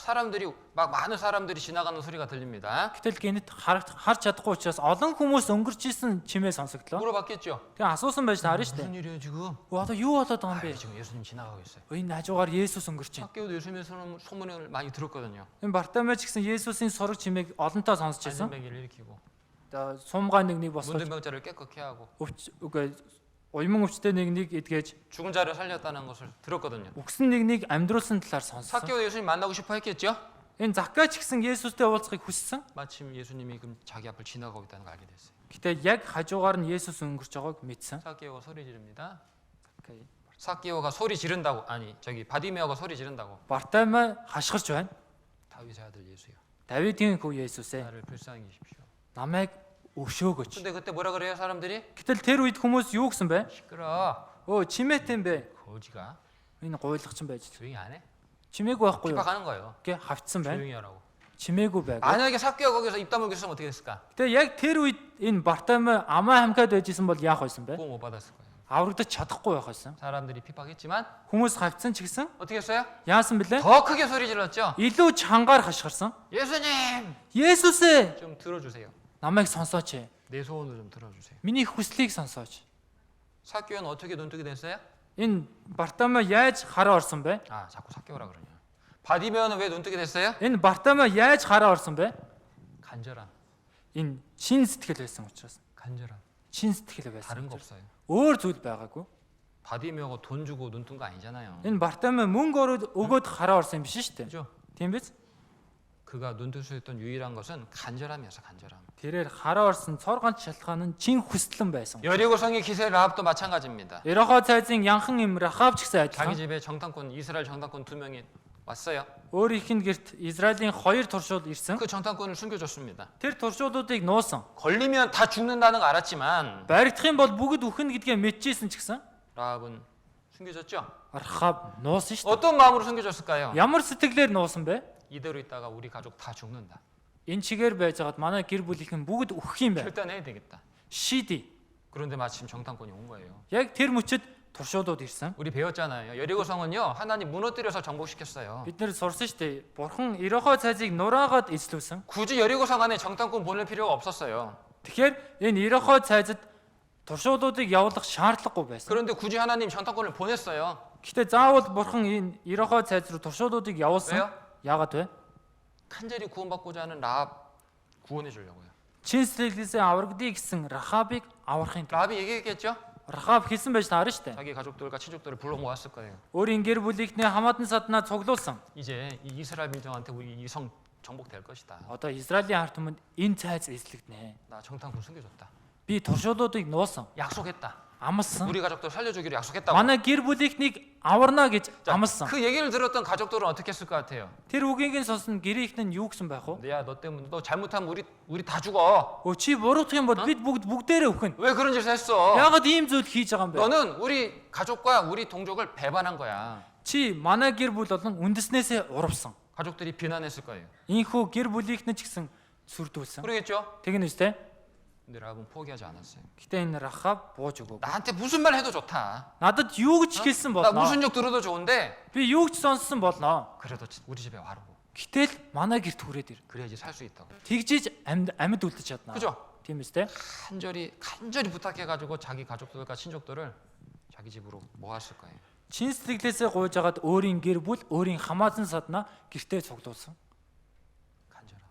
많은 사람들이 지나가는 소리가 들립니다.
Гэтэл гинэт харж чадахгүй учраас олон хүмүүс өнгөрч исэн чимээ сонсогдлоо.
물어봤겠죠.
Тэгээд асуусан байж таарна шүү дээ.
무슨 일이에요 지금?
Одоо юу болоод байгаа юм бэ?
지금 예수님 지나가고 있어요.
Энэ хажуугаар Есүс өнгөрч байна.
학교도 예수님의 소문을 많이 들었거든요.
Энэ Бартимей ч гэсэн Есүсийн сураг чимээг олонтоо сонсч байсан.
안전뱅이를 일으키고
Сумгаа нэгнийг босгож
문둥병자를 깨끗게 하고
уйман өвчтэй нэгнийг эдгэж
죽은 자를 살렸다는 것을 들었거든요.
өгсөн нэгнийг амьдруулсан талаар сонссон.
삭개오 예수님 만나고 싶어 했겠죠?
Энэ Заккай ч гэсэн Есүстэй уулзахыг хүссэн.
마침 예수님이 그럼 자기 앞을 지나가고 있다는 걸 알게 됐어요.
Гэтэ яг хажуугаар нь Есүс өнгөрч байгааг мэдсэн.
삭개오가 소리 지릅니다. 삭개오가 소리 지른다고 바디메오가 소리 지른다고.
Бартимей хашгирч байна.
다윗의 아들 예수요.
Давидын хүү Есүс ээ.
나를 불쌍히 여기십시오.
Намайг өшөөгөөч.
근데 그때 뭐라 그래요 사람들이?
Гэтэл тэр үед хүмүүс юу гэсэн бэ?
시끄러.
Өө чимээтэй юм бэ?
거지가
Энэ гуйлгач юм байж.
조용히 안 해?
Чимээгүй байхгүй юу?
핍박하는 거예요.
Гэ хавцсан байна.
조용히 하라고.
Чимээгүй байг.
만약에 삭개가 거기서 입 다물고 있으면 어떻게 됐을까?
Тэгээ яг тэр үед энэ Бартами амаа хамгаад байжсэн бол яах байсан бэ?
보호 못 받았을 거예요.
Аврагдаж чадахгүй байх байсан.
사람들이 핍박했지만
Хүмүүс хавцсан ч гэсэн
어떻게 했어요?
яасан блэ?
더 크게 소리 질렀죠.
Илүү чангаар хашгирсан.
예수님
Есүс ээ,
좀 들어주세요.
намайг сонсооч ээ.
내 소원을 좀 들어주세요.
Миний хүслийг сонсооч.
삭개는 어떻게 눈뜨게 됐어요?
Энэ Бартами яаж хараа орсон бэ?
아 자꾸 삭개오라 그러냐. 바디메오는 왜 눈뜨게 됐어요?
Энэ Бартами яаж хараа орсон бэ?
간절함.
Энэ чин сэтгэл байсан учраас.
간절함.
Чин сэтгэл байсан.
다른 거 없어요.
Өөр зүйл байгаагүй.
바디메오가 돈 주고 눈 뜬 거 아니잖아요.
Энэ Бартами мөнгө өгөөд хараа орсон юм биш шүү дээ.
그죠?
Тийм биз?
그가 눈 뜰 수 있던 유일한 것은 간절함이었어. 간절함.
Тэрээр хараа орсон цор ганц шалтгаан нь чин хүслэн байсан.
여리고성의 기세 라합도 마찬가지입니다.
Ерохоо цайзын янхан им Рахаб ч гэсэн
자기
адилхан.
집에 정탐꾼 이스라엘 정탐꾼 2명이 왔어요.
Өөрийнх нь гэрт Израилийн 2 туршууд ирсэн.
그 정탐꾼을 숨겨줬습니다.
Тэр туршуудуудыг нуусан.
걸리면 다 죽는다는 거 알았지만
Баригдах юм бол бүгд үхэн гэдгээ мэдчихсэн ч гэсэн
라합은 숨겨줬죠.
Рахаб нуусан шүү дээ.
어떤 마음으로 숨겨줬을까요?
Ямар сэтгэлээр нуусан бэ?
이대로 있다가 우리 가족 다 죽는다.
Энэ чигээр байжгаад манай гэр бүлийнхэн бүгд үхэх юм байна.
결단해야 되겠다.
Шийдий.
그런데 마침 정탐꾼이 온 거예요.
Яг тэр мөчөд туршуудууд ирсэн.
우리 배웠잖아요. 여리고성은요 하나님 무너뜨려서 정복시켰어요.
Бид нэр сурсан шүү дээ. Бурхан Ерохоо цайзыг нураагаад эзлүүлсэн.
굳이 여리고성 안에 정탐꾼 보낼 필요가 없었어요.
Тэгэхээр энэ Ерохоо цайзад туршуудуудыг явуулах шаардлагагүй байсан.
그런데 굳이 하나님 정탐꾼을 보냈어요.
Гэхдээ заавал Бурхан энэ Ерохоо цайз руу туршуудуудыг явуулсан.
왜요?
Яагаад вэ?
간절히 구원받고자 하는 라합 구원해 주려고요.
Чин сэтгэлээсээ аврагдъя гэсэн Рахабыг аврахын тулд.
라합이 얘기했겠죠?
Рахаб хэлсэн байж таарна шүү дээ.
자기 가족들과 친족들을 불러 모았을 거예요.
Өөрийн гэр бүлийнхний хамаатан саднаа цуглуулсан.
이제 이 이스라엘 민족한테 우리 이 성 정복될 것이다.
Одоо Израилийн ард түмэнд энэ цайз эзлэгдэнэ.
나 정탐꾼 숨겨줬다.
Би туршуудуудыг нуусан.
약속했다.
Амлсан.
우리 가족들 살려주기로 약속했다고.
Манай гэр бүлийнхнийг аварна гэж
자,
амлсан.
그 얘기를 들었던 가족들은 어떻게 했을 것 같아요?
Тэр үгийг нь сонсон гэрийнхэн нь юу гэсэн байх вэ?
야, 너 때문에 너 잘못하면 우리 다 죽어.
Өө чи буруудах юм бол бид бүгдээрээ өхөн.
왜 그런 짓을 했어?
Яагаад ийм зүйл хийж байгаа юм бэ?
너는 우리 가족과 우리 동족을 배반한 거야.
Чи манай гэр бүл болон үндэснээсээ урвсан.
가족들이 비난했을 거예요.
Ийхүү гэр бүлийнхэн ч гэсэн сүрдүүлсэн.
그러겠죠?
Тэгнэ үстэй.
근데 라합은 포기하지 않았어요.
Гэтэ энэ Рахаб бууж өгөв.
나한테 무슨 말 해도 좋다.
Надад юу гэж хэлсэн
나
болно?
무슨 욕 들어도 좋은데
Би юу гэж сонссон болно?
그래도 우리 집에 와라고.
Гэтэл манай гэрт хүрээд ир.
그래야지 살 수 있다고.
Тэгжиж амьд үлдэж чадна.
그죠?
Тийм үстэй.
간절히 부탁해가지고 자기 가족들과 친족들을 자기 집으로 모았을 거예요.
Чин сэтгэлээсээ гуйж агаад өөрийн гэр бүл, өөрийн хамаасан саднаа гэртээ цуглуулсан.
간절함.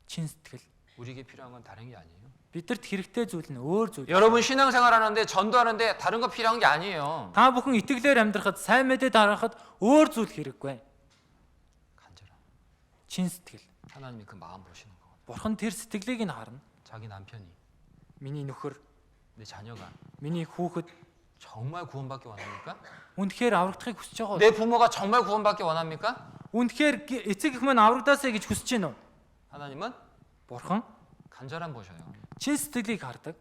Чин сэтгэл.
우리에게 필요한 건 다른 게 아니에요.
Бидэрт хэрэгтэй зүйл нь өөр зүйл.
여러분 신앙생활 하는데 전도하는데 다른 거 필요한 게 아니에요.
Та бүхэн итгэлээр амьдрахад, сайн мэдээ дарахад өөр зүйл хэрэггүй.
간절함.
Чин сэтгэл.
하나님이 그 마음 보시는 거거든요.
Бурхан тэр сэтгэлийг нь харна.
자기 남편이
Миний нөхөр,
내 자녀가
миний хүүхэд
정말 구원받기 원합니까?
үнэхээр аврагдахыг хүсэж байгаа.
내 부모가 정말 구원받기 원합니까?
Үнэхээр эцэг эх минь аврагдаасаа гэж хүсэж байна уу?
하나님은
Бурхан
간절함 보셔요.
чин сэтгэлийг хардаг.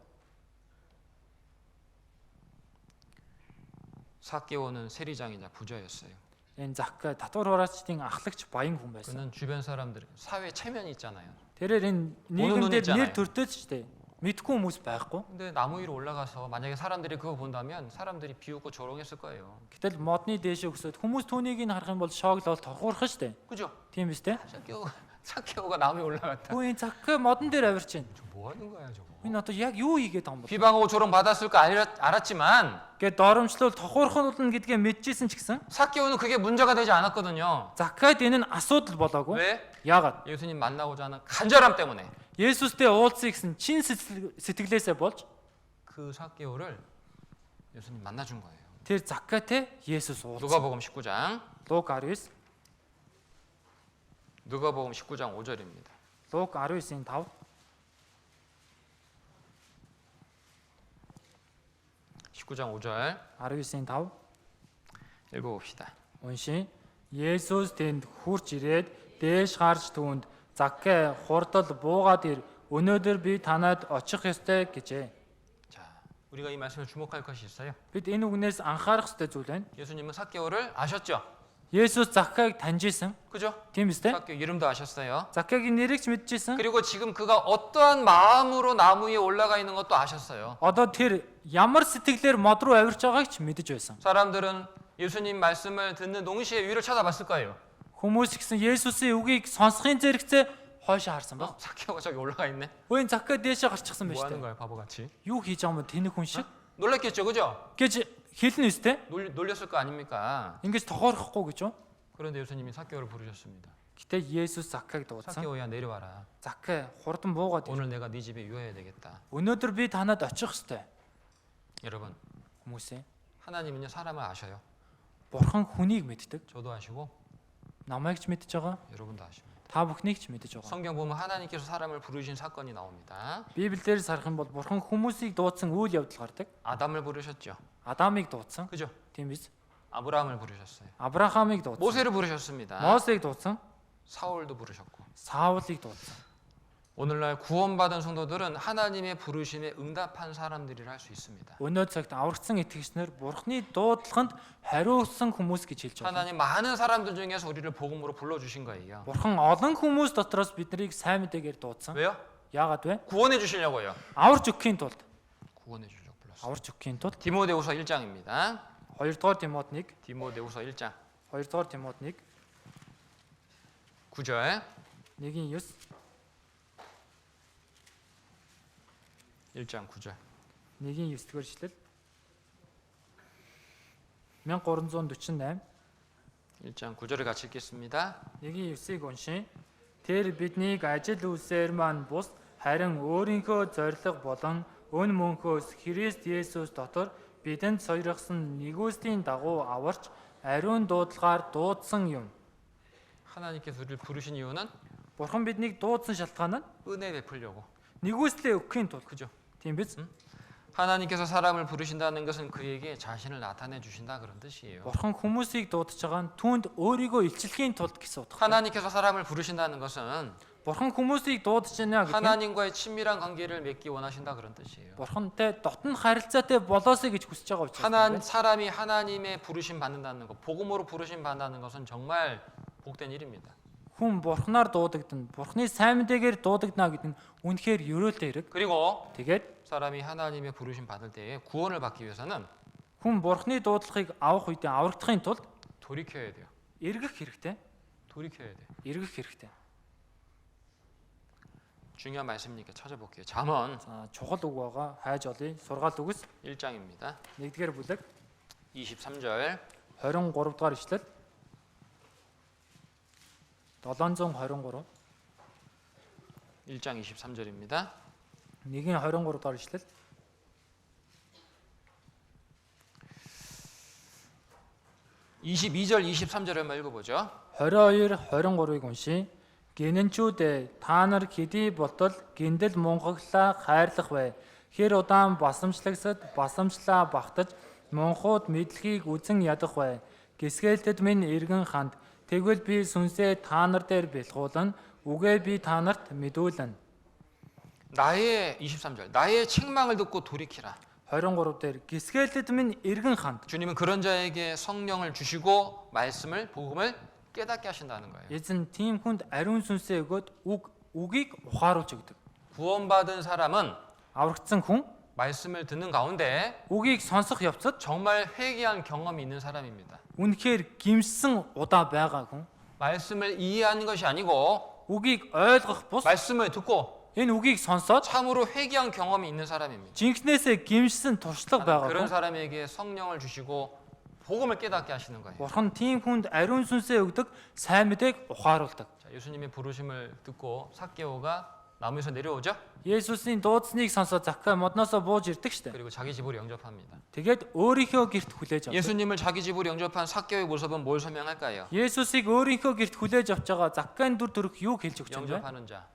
삭개오는 세리장이자 부자였어요.
Энэ Закка татвар хураачдын ахлагч баян хүн байсан.
그는 주변 사람들 사회 체면이 있잖아요.
Тэрээр энэ
눈
нийгэмдэр
있잖아요.
нэр төртөөч штэ. Мэдгүй хүмүүс байхгүй.
근데 나무 위로 올라가서 만약에 사람들이 그거 본다면 사람들이 비웃고 조롱했을 거예요.
Гэтэл модны дээшээ өсөд хүмүүс түүнийг нь харах юм бол шоглол тохуурах штэ.
그죠?
Тийм биз дээ.
삭개오가 나무 위에 올라갔다.
Хөө энэ Закка модон дээр авирч байна.
저 뭐 하는 거야 저거?
Энэ одоо яг юу хийгээд байгаа юм бэ?
비방하고 조롱 받았을 거 알았지만
Гэт доромжлол тохуурхуулна гэдгээ мэдчихсэн ч гэсэн
삭개오는 그게 문제가 되지 않았거든요.
Заккад энэ нь асуудал болоогүй.
왜?
Яагаад?
예수님 만나고자 하는 간절함 때문에
Есүстэй уулзъя гэсэн чин сэтгэлээсээ болж
그 삭개오를 예수님 만나준 거예요.
тэр Заккатэй Есүс уулзсан.
누가복음 19장
Лук 19,
누가복음 19장 5절입니다.
Лук 19-ийн 5.
19장 5절
19-ийн 5
읽어봅시다.
уншия. Есүс тэнд хурж ирээд дээш гарч түүнд Заккэ хурдал буугаад ир. Өнөөдөр би танад очих ёстой гэжээ.
자, 우리가 이 말씀에 주목할 것이 있어요.
Бид энэ үгнээс анхаарах ёстой зүйл байна.
예수님은 삭개오를 아셨죠?
Есүс Заккайг таньж исэн.
그죠?
Тийм биз дээ?
삭개오 이름도 아셨어요.
Заккайгийн нэрийг ч мэдчихсэн.
그리고 지금 그가 어떠한 마음으로 나무 위에 올라가 있는 것도 아셨어요.
Одоо тэр ямар сэтгэлээр мод руу авирч байгааг ч мэдэж байсан.
사람들은 예수님 말씀을 듣는 동시에 위를 쳐다봤을 거예요.
Хүмүүс гэсэн Есүсийн үгийг сонсохын зэрэгцээ хойшоо харсан ба.
삭개오가 저기 올라가 있네.
Өөний Заккай дээшээ гарчихсан
뭐
байж
하는
тээ.
거예요, 바보같이?
Юу хийж байгаа юм бэ тэнэг хүн шиг
놀랐겠죠, 그죠?
гэж хэлнэ үстэй.
놀렸을 거 아닙니까?
Ингэж тохиорхгүй гэж юу?
그런데 예수님이 삭개오를 부르셨습니다.
Гэтэ Есүс Заккайг дуудсан.
삭개오야 내려와라.
Заккай хурдан буугаад ир.
오늘 내가 네 집에 유해야 되겠다.
Өнөөдөр би танад очих ёстой.
여러분,
Хүмүүсээ
하나님은요 사람을 아셔요.
Бурхан хүнийг мэддэг.
저도 아시고
Намайг ч мэдж байгаа.
여러분도 아십니다.
Та бүхнийг ч мэдж байгаа.
성경 보면 하나님께서 사람을 부르신 사건이 나옵니다.
Библиэлд сарах юм бол Бурхан хүмүүсийг дуудсан үйл явдал гардаг.
아담을 부르셨죠.
Адамыг дуудсан.
그죠?
Тийм биз?
아브라함을 부르셨어요.
Авраамыг дуудсан.
모세를 부르셨습니다.
Мосыг дуудсан.
사울도 부르셨고.
Саулыг дуудсан.
오늘날 구원받은 성도들은 하나님의 부르심에 응답한 사람들이라 할 수 있습니다.
Өнөө цагт аврагдсан итгэгчнэр Бурханы дуудлаганд хариулсан хүмүүс гэж хэлж байна.
하나님 많은 사람들 중에서 우리를 복음으로 불러주신 거예요.
Бурхан олон хүмүүс дотроос биднийг сайн мэдээгээр дуудсан.
왜요?
Яагаад вэ?
구원해 주시려고요.
Аварч өгөхийн тулд.
구원해 주려고 불렀어요.
Аварч өгөхийн тулд.
디모데후서 1장입니다.
2-р Тимот 1,
디모데후서 1장
2-р Тимот 1,
9절
1-9,
1장 9절
1-9-р ишлэл. 1348
1장 9절을 같이 읽겠습니다.
1-9-ыг уншия. Тэр биднийг ажил үйлсээр маань бус харин өөрийнхөө зориг болон өн мөнхөөс Христ Есүс дотор бидэнд сойрхсон нэгүслийн дагуу аварч ариун дуудлагаар дуудсан юм.
하나님께서 우리를 부르신 이유는
Бурхан биднийг дуудсан шалтгаан нь
은혜 베풀려고.
нэгүслээ өгөхийн тулд.
그죠?
Тийм биз?
하나님께서 사람을 부르신다는 것은 그에게 자신을 나타내 주신다 그런 뜻이에요.
Бурхан хүмүүсийг дуудаж байгаа нь түүнд өөрийгөө илчлэхийн тулд гэсэн утгатай.
하나님께서 사람을 부르신다는 것은
Бурхан хүмүүсийг дуудаж байна гэдэг нь
하나님과의 친밀한 관계를 맺기 원하신다 그런 뜻이에요.
Бурхантай дотн харилцаатай болоосэй гэж хүсэж байгаа учраас.
사람이 하나님의 부르심 받는다는 것, 복음으로 부르심 받는다는 것은 정말 복된 일입니다.
Хүн Бурханаар дуудагдана. Бурханы сайн мэдээгээр дуудагдана гэдэг нь үнэхээр ерөөлтэй хэрэг.
그리고
Тэгээд
사람이 하나님의 부르심 받을 때에 구원을 받기 위해서는
хүн Бурханы дуудлагыг авах үедээ аврагдахын тулд
돌이켜야 돼요.
эргэх хэрэгтэй.
돌이켜야 돼요.
Эргэх хэрэгтэй.
중요한 말씀이니까 찾아볼게요. 잠언
За чухал үг байгаа. Хайж олъё. Сургаалт үгс
1장입니다.
1-р бүлэг
23절
23 дугаар ишлэл 723
1장 23절입니다.
1-23 дугаар ишлэл
22절 23절을 한번 읽어보죠.
22 23-ыг уншия. Гинэнчүүдээ та нар хэдий болтол гиндэл мунхаглаа хайрлах бай. Хэр удаан басамжлагсад басамжлаа багтаж мунхууд мэдлэгийг үзэн ядах бай. Гисгэлтэд минь эргэн ханд. Тэгвэл би сүнсээ та нар дээр бэлгуулна. Үгээ би та нарт мэдүүлнэ.
나의 23절 나의 책망을 듣고 돌이키라.
23 дээр гисгэлтэд минь эргэн ханд.
주님은 그런 자에게 성령을 주시고 말씀을 복음을 깨닫게 하신다는 거예요.
Эзэн тийм хүнд ариун сүнсээ өгөөд үгийг ухааруулж өгдөг.
구원받은 사람은
Аврагдсан хүн
말씀을 듣는 가운데
үгийг сонсох явцад
정말 회개한 경험이 있는 사람입니다.
үнэхээр гимсэн удаа байгаа хүн
말씀을 이해하는 것이 아니고
үгийг ойлгох бус
말씀을 듣고
энэ үгийг сонсоод
참으로 회개한 경험이 있는 사람입니다.
жинхнээсээ гимсэн туршлага байгаа
그런
хүн.
사람에게 성령을 주시고 복음을 깨닫게 하시는 거예요.
Бурхан тийм хүнд ариун сүнсээ өгдөг, сайн мэдээг ухааруулдаг.
자, 예수님의 부르심을 듣고 삭개오가 나무에서 내려오죠.
Есүсийн дуудсныг сонсоод Заккай модноосоо бууж ирдэг штэ.
그리고 자기 집으로 영접합니다.
Тэгээд өөрийнхөө гэрт хүлээж авдаг.
예수님을 자기 집으로 영접한 삭개오의 모습은 뭘 설명할까요?
Есүсийг өөрийнхөө гэрт хүлээж авч байгаа Заккайн дүр төрх юу хэлж өгч байгаа юм бэ?
영접하는 자,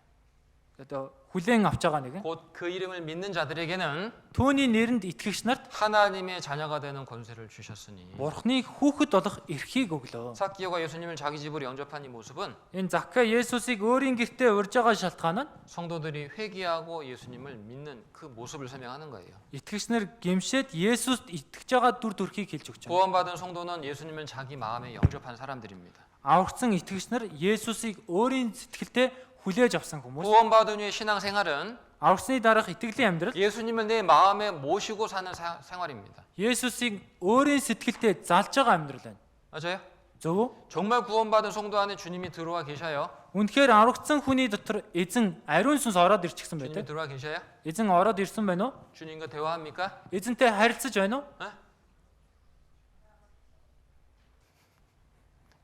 одоо хүлээн авч байгаа нэг.
곧 그 이름을 믿는 자들에게는
Түүний нэрэнд итгэгч нарт
하나님의 자녀가 되는 권세를 주셨으니.
Бурхны хүүхэд болох эрхийг өглөө.
삭기오가 예수님을 자기 집으로 영접한 이 모습은
Энэ Закка Есүсийг өөрийн гэртээ урьж байгаа шалтгаан нь
성도들이 회개하고 예수님을 믿는 그 모습을 설명하는 거예요.
итгэгч нар гимшээд Есүст итгэж байгаа дүр төрхийг хэлж өгч байна.
구원받은 성도는 예수님을 자기 마음에 영접한 사람들입니다.
Аврагдсан итгэгч нар Есүсийг өөрийн сэтгэлдээ хүлээж авсан хүмүүс.
구원받은 후의 신앙생활은
Аврагсны дараах итгэлийн амьдрал
예수님을 내 마음에 모시고 사는 생활입니다.
Есүсийг өөрийн сэтгэлдээ залж байгаа амьдрал байна.
맞아요?
Зөв үү?
정말 구원받은 성도 안에 주님이 들어와 계셔요.
Үнэхээр аврагдсан хүний дотор эзэн ариун сүнс ороод ирчихсэн
주님
байдаг.
들어와 계셔요?
Эзэн ороод ирсэн байна уу?
주님과 대화합니까?
Эзэнтэй харилцаж байна уу?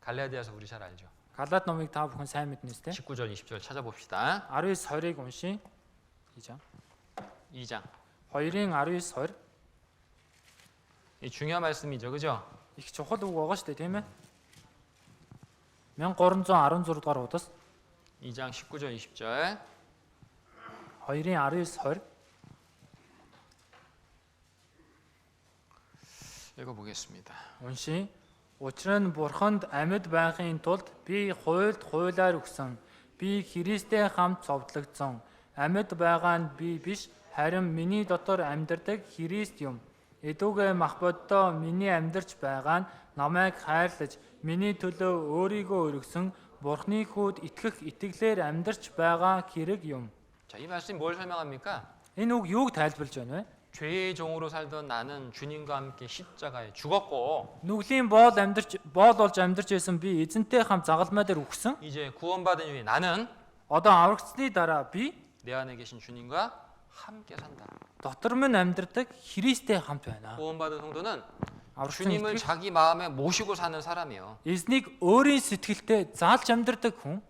갈라디아서 우리 잘 알죠.
Галаад номыг та бүхэн сайн мэднэ үстэй.
19절 20절 찾아봅시다.
19 20-ыг уншия. 2장.
2장.
2-ын 19 20.
이 중요한 말씀이죠. 그죠?
Их чухал үг байгаа шүү дээ, тийм ээ. 1316 дугаар удаас
2장 19절 20절.
2-ын 19 20
읽어보겠습니다.
уншия. Учир нь Бурханд амьд байхын тулд би хуйлд хуулиар өгсөн. Би Христтэй хамт цовдлогдсон. Амьд байгаа нь би биш, харин миний дотор амьдардаг Христ юм. Эдүгэ мах боддоо миний амьдарч байгаа нь намайг хайрлаж, миний төлөө өөрийгөө өргөсөн Бурхны хүүд итгэх итгэлээр амьдарч байгаа хэрэг юм.
자, 이 말씀이 뭘 설명합니까?
Энэ үг юуг тайлбарлаж байна вэ?
죄의 종으로 살던 나는 주님과 함께 십자가에 죽었고
Нүглийн боол болж амьдарч байсан би эзэнтэй хамт загалмай дээр үхсэн.
이제 구원받은 후에 나는
Одоо аврагдсны дараа би
내 안에 계신 주님과 함께 산다.
дотор минь амьдардаг Христтэй хамт байна.
구원받은 성도는
Аврагдсан
주님을
итгэл
자기 마음에 모시고 사는 사람이에요.
эзнийг өөрийн сэтгэлдээ заалж амьдардаг хүн.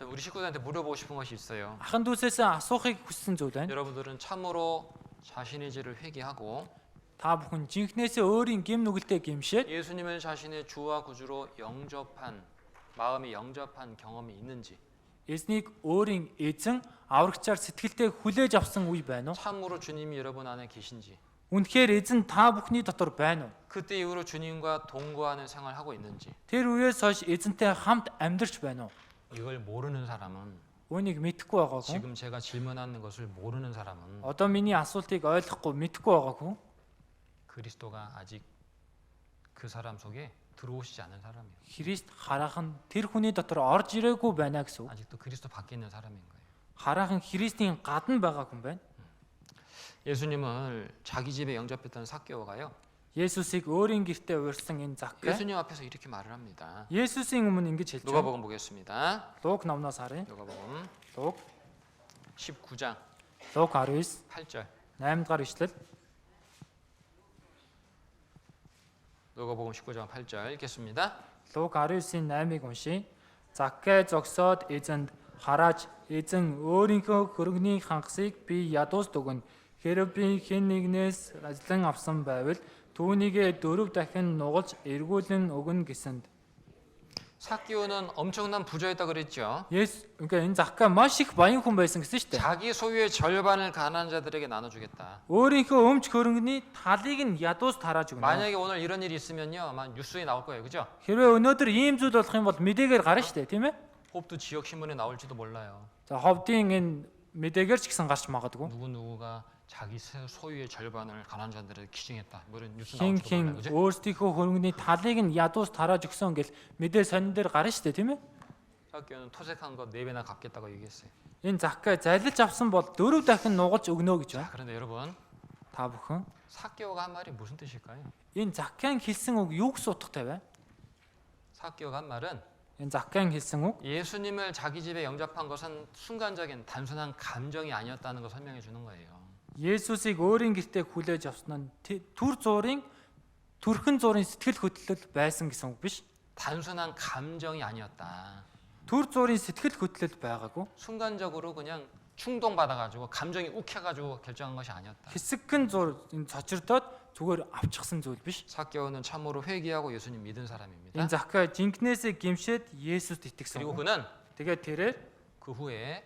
자, 우리 식구들한테 물어보고 싶은 것이 있어요.
Ахан дүүсээс асуухыг хүссэн зүйл байна.
여러분들은 참으로 자신의 죄를 회개하고
Та бүхэн жинхнээсээ өөрийн гим нүгэлтэд гимшээд
예수님을 자신의 주와 구주로 영접한 마음에 영접한 경험이 있는지
эзнийг өөрийн эзэн аврагчаар сэтгэлдээ хүлээж авсан үе байна уу?
참으로 주님이 여러분 안에 계신지
Үнэхээр эзэн та бүхний дотор байна уу?
그때 이후로 주님과 동거하는 생활을 하고 있는지
Тэр үеэс хойш эзэнтэй хамт амьдарч байна уу?
이걸 모르는 사람은
Үүнийг мэдэхгүй байгаа хүн.
지금 제가 질문하는 것을 모르는 사람은
Одоо миний асуултыг ойлгохгүй мэдэхгүй байгаа хүн.
그리스도가 아직 그 사람 속에 들어오시지 않은 사람이에요.
Христ хараахан тэр хүний дотор орж ирээгүй байна гэсэн үг.
아직도 그리스도 밖에 있는 사람인 거예요.
Хараахан Христийн гадна байгаа хүн байна.
예수님을 자기 집에 영접했던 삭개오가요.
Есүсийг өөрийн гэртээ урьсан энэ Закка
예수님 앞에서 이렇게 말을 합니다.
Есүсийн өмнө ингэж хэлж байна.
누가복음 보겠습니다.
Луг номноос харъя.
누가복음
Луг
19장
Луг 19
8절.
8 дахь ишлэл.
누가복음 19장 8절 읽겠습니다.
Луг 19-ийн 8-ыг уншия. Закка зогсоод эзэнд харааж эзэн өөрийнхөө хөргөний хангасыг би ядуус дүгнэ. Хэрэв би хэн нэгнээс ажлан авсан байвал түүнийгээ 4 дахин нугалж эргүүлэн өгнө гэсэнд.
삭개오는 엄청난 부자였다 그랬죠.
그러니까 энэ Закка маш их баян хүн байсан гэсэн шүү дээ.
자기 소유의 절반을 가난한 자들에게 나눠주겠다.
өөрийнхөө өмч хөрөнгөний талыг нь ядуус тарааж өгнө.
만약에 오늘 이런 일이 있으면요, 아마 뉴스에 나올 거예요, 그죠?
Хэрвээ өнөөдөр ийм зүйл болох юм бол мэдээгээр гарна шүү дээ, тийм ээ?
호흡도 지역 신문에 나올지도 몰라요.
За ховдын энэ мэдээгээр ч гэсэн гарч магадгүй.
누구 누구가 자기 소유의 절반을 가난한 자들에게 기증했다. 뭐 이런 뉴스
Хин
나올지도 몰라요,
хин
그죠?
өөрсдийнхөө хөрөнгөний талыг нь ядуус тарааж өгсөн гэл мэдээ сонин дээр гарна шүү дээ, тийм ээ?
삭개오는 토색한 거 4배나 갚겠다고 얘기했어요.
Энэ Закка залилж авсан бол 4 дахин нугалж өгнө гэж
자,
байна.
그런데 여러분,
Та бүхэн
삭개오가 한 말이 무슨 뜻일까요?
энэ Заккагийн хэлсэн үг юу гэсэн утгатай вэ?
삭개오가 한 말은
Энэ Заккагийн хэлсэн үг
예수님을 자기 집에 영접한 것은 순간적인 단순한 감정이 아니었다는 걸 설명해 주는 거예요.
Есүсийг өөрийн гэртээ хүлээж авсан нь төрхөн зургийн сэтгэл хөдлөл байсан гэсэн үг биш.
단순한 감정이 아니었다.
Төр зургийн сэтгэл хөдлөл байгаагүй.
순간적으로 그냥 충동 받아가지고 감정이 욱해가지고 결정한 것이 아니었다.
Хэсэгхэн зур энэ цочирдоод зүгээр авчихсан зүйл биш.
삭개오는 참으로 회개하고 예수님 믿은 사람입니다.
Энэ Закка жинкнээсээ гимшээд Есүст итгэсэн.
그리고
хүн.
그는
Тэгээд тэрээр
그 후에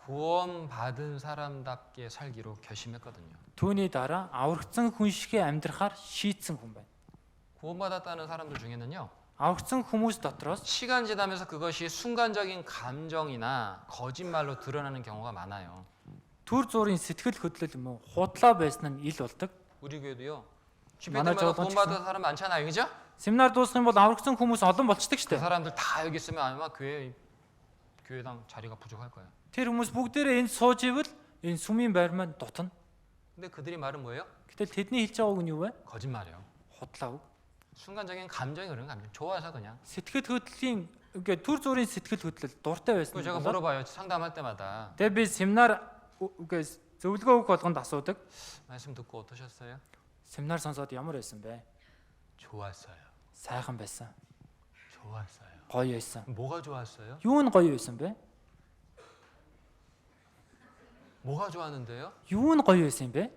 구원받은 사람답게 살기로 결심했거든요.
Түүний дараа аврагдсан хүн шигээ амьдрахаар шийдсэн хүн байна.
구원받았다는 사람들 중에는요.
Аврагдсан хүмүүс дотроос
시간 지나면서 그것이 순간적인 감정이나 거짓말로 드러나는 경우가 많아요.
төр зургийн сэтгэл хөдлөл юм уу худлаа байсан нь ил болдог.
우리 교회도요.
만화
주변에마다
저거
구원받은 사람 많잖아요. 그죠?
Семинар дуусах юм бол аврагдсан хүмүүс олон болцдог
그
штэ.
사람들 다 여기 있으면 아마 교회당 자리가 부족할 거예요.
Тэр хүмүүс бүгдээрээ энд сууж ивэл энэ сүмийн байр маань дутна.
근데 그들이 말은 뭐예요?
Гэтэл тэдний хэлж байгаа үг нь юу вэ?
거짓말이에요.
Худлаа үг.
순간적인 감정이 그런 감정. 좋아서 그냥.
Сэтгэл хөдлөлийн ингээ төр зургийн сэтгэл хөдлөл дуртай байсан.
그 제가 물어봐요. 상담할 때마다
Тэгээ би семинар үгээ зөвлөгөө өгөх болгонд асуудаг.
말씀 듣고 어떠셨어요?
Семинар сонсоод ямар байсан бэ?
좋았어요.
Сайхан байсан.
좋았어요.
Гоё байсан.
뭐가 좋았어요?
Юу нь гоё байсан бэ?
뭐가 좋았는데요?
Юу нь гоё байсан бэ?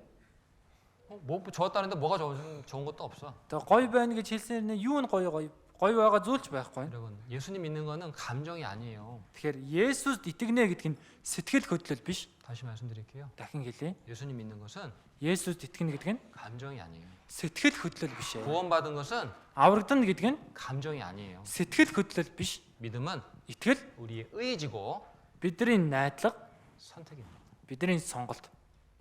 뭐 좋았다는데 뭐가 좋은 것도 없어.
Тэгээ гоё байна гэж хэлсэн нь юу нь гоё байгаа зүйлч байхгүй.
여러분, 예수님 믿는 거는 감정이 아니에요.
Тэгэхээр Есүст итгэнэ гэдэг нь сэтгэл хөдлөл биш.
다시 말씀드릴게요.
Дахин хэлье.
예수님 믿는 것은
Есүст итгэнэ гэдэг нь
감정이 아니에요.
сэтгэл хөдлөл биш ээ.
구원받은 것은
Аврагдана гэдэг нь
감정이 아니에요.
сэтгэл хөдлөл биш.
믿음은
Итгэл
우리의 의지고
бидний найдлага,
선택입니다.
бидний сонголт.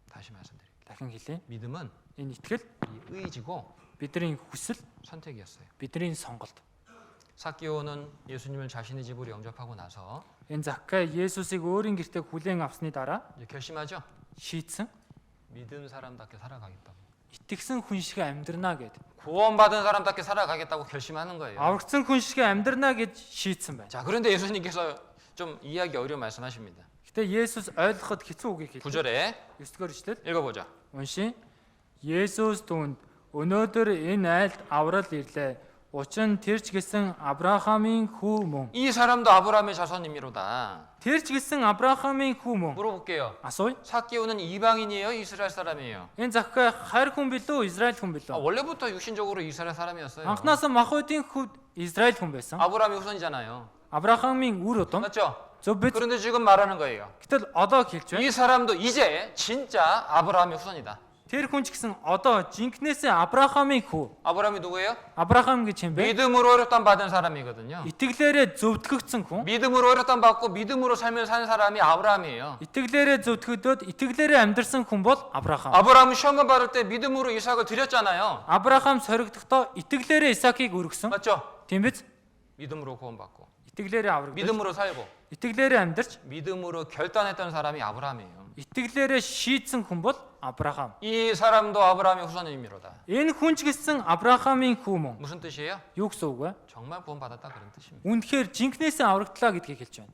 다시 말씀드릴게요.
Дахин хэлье.
믿음은
Энэ итгэл
우리의 의지고
бидний хүсэл,
선택이었어요.
бидний сонголт.
삭개오는 예수님을 자신의 집으로 영접하고 나서
Энэ Заккай Есүсийг өөрийн гэртээ хүлээн авсны дараа
이제 결심하죠.
шийдсэн
믿은 사람답게 살아가겠다고.
итгэсэн хүн шиг амьдрнаа гэд.
구원받은 사람답게 살아가겠다고 결심하는 거예요.
Аврагдсан хүн шиг амьдрнаа гэж шийдсэн байна.
자, 그런데 예수님께서 좀 이해하기 어려운 말씀하십니다.
Гэтэ Есүс ойлгоход хэцүү үгийг хэлсэн.
9절에
9-р эшлэл
읽어보자.
уншия. Есүс түүнд өнөөдөр энэ айлд аврал ирлээ. Учир нь тэр ч гэсэн Авраамийн хүү мөн.
이 사람도 아브라함의 자손이미로다.
Тэр ч гэсэн Авраамийн хүү мөн.
물어볼게요.
Асууя.
삭개오는 이방인이에요? 이스라엘 사람이에요?
Энэ Заккай хайр хүн билүү, Израиль хүн билүү?
원래부터 육신적으로 이스라엘 사람이었어요.
Анхнаасаа махбодын хүүд Израиль хүн байсан.
아브라함의 후손이잖아요.
Авраамийн үр удам.
맞죠?
Зөв биз?
그런데 지금 말하는 거예요.
Гэтэл одоо хэлж байна.
이 사람도 이제 진짜 아브라함의 후손이다.
Тэр хүн ч гэсэн одоо жинкнээсээ Авраамийн хүү.
아브라함이 누구예요?
Авраам гэж юм бэ?
믿음으로 어렵단 받은 사람이거든요.
Итгэлээрээ зөвтгөгдсөн хүн.
믿음으로 어렵단 받고 믿음으로 삶을 사는 사람이 아브라함이에요.
Итгэлээрээ зөвтгөгдөд итгэлээрээ амьдрсан хүн бол Авраам.
아브라함은 시험을 받을 때 믿음으로 이삭을 드렸잖아요.
Авраам соригдохдоо итгэлээрээ Исаакийг өргөсөн.
맞죠?
Тийм биз?
믿음으로 구원받고
Итгэлээрээ аврагдсан.
믿음으로 살고
Итгэлээрээ амьдрч,
믿음으로 결단했던 사람이 아브라함이에요.
итгэлээрээ шийдсэн хүн бол Авраам.
이 사람도 아브라함의 후손이미로다.
Энэ хүн ч гэсэн Авраамийн хүү мөн.
무슨 뜻이에요?
Юу гэсэн үг вэ?
정말 구원받았다 그런 뜻입니다.
Үнэхээр жинкнээсээ аврагдлаа гэдгийг хэлж байна.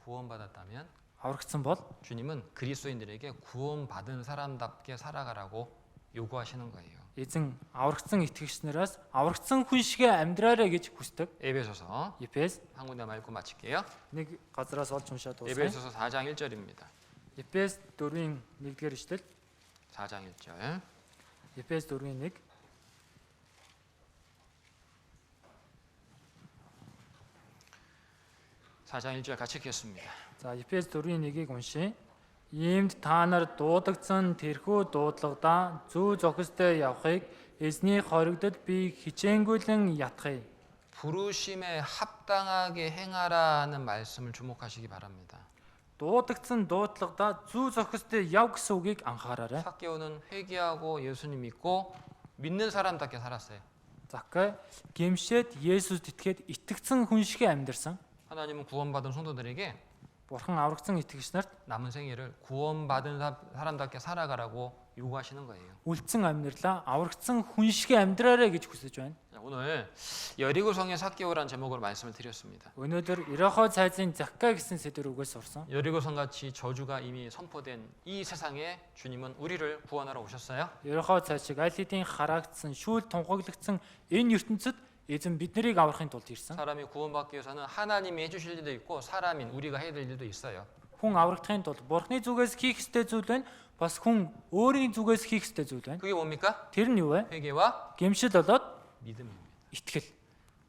구원받았다면
Аврагдсан бол
주님은 그리스도인들에게 구원받은 사람답게 살아가라고 요구하시는 거예요.
эзэн аврагдсан итгэгч нараас аврагдсан хүн шигээ амьдраарай гэж хүсдэг.
에베소서
Ефес
한 군데 말고 마칠게요.
нэг газраас олж уншаад дуусгая.
에베소서 4장 1절입니다.
Ефес 4-ийн 1-р эшлэл.
4장 1절.
Ефес 4-ийн 1.
사장 1절 같이 읽겠습니다.
За Ефес 4-ийн 1-ийг уншия. Иймд та нар дуудагдсан тэрхүү дуудлагадаа зүү зохистой явахыг эзний хоригдод би хичээнгүйлэн ятгая.
부르심에 합당하게 행하라는 말씀을 주목하시기 바랍니다.
Дуудагдсан дуудлагадаа зүү зохистой яв гэсэн үгийг анхаараарай.
삭개오는 회개하고 예수님 믿고 믿는 사람답게 살았어요.
Заккай гимшээд Есүст итгээд итгэсэн хүн шиг амьдрсан.
하나님은 구원받은 성도들에게
Бурхан аврагдсан итгэгч нарт
남은 생애를 구원받은 사람답게 살아가라고 요구하시는 거예요.
үлдсэн амьдралаа аврагдсан хүн шиг амьдраарай гэж хүсэж байна.
오늘 여리고성의 삭개오라는 제목으로 말씀을 드렸습니다.
Өнөөдөр Ирохо цайзын Заккай гэсэн сэдвээр үгээс сурсан.
여리고성 같이 저주가 이미 선포된 이 세상에 주님은 우리를 구원하러 오셨어요.
Ирохо цай шиг аль хэдийн хараагдсан, шүүл тунхаглагдсан энэ ертөнцид эзэн биднийг аврахын тулд ирсэн.
사람이 구원받기 위해서는 하나님이 해주실 일도 있고 사람인 우리가 해야 될 일도 있어요.
Хүн аврагдахын тулд Бурхны зүгээс хийх ёстой зүйл байна. Бас хүн өөрийн зүгээс хийх ёстой зүйл байна.
그게 뭡니까?
Тэр нь юу вэ?
회개와
Гэмшил болоод
믿음입니다.
итгэл.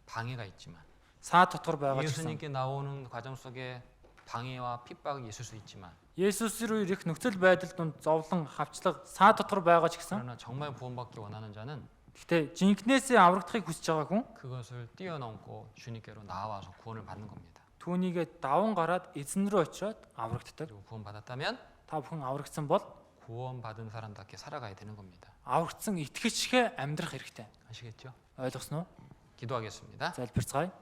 방해가 있지만
Саад дотор байгаа ч гэсэн
예수님께 나오는 과정 속에 방해와 핍박이 있을 수 있지만
Есүс рүү ирэх нөхцөл байдал донд зовлон, хавчлага, саа дотор байгаа ч гэсэн
그러나 정말 구원받기 원하는 자는
гэхдээ жинкнээсээ аврагдахыг хүсэж байгаа хүн
그것을 뛰어넘고 주님께로 나와서 구원을 받는 겁니다.
түүнийгээ даван гараад эзэн рүү очиод аврагддаг.
그리고 구원받았다면
Та бүхэн аврагдсан бол
구원받은 사람답게 살아가야 되는 겁니다.
аврагдсан итгэгчгээ амьдрах хэрэгтэй.
아시겠죠?
Ойлгосноо?
기도하겠습니다.
Залбирцгаая.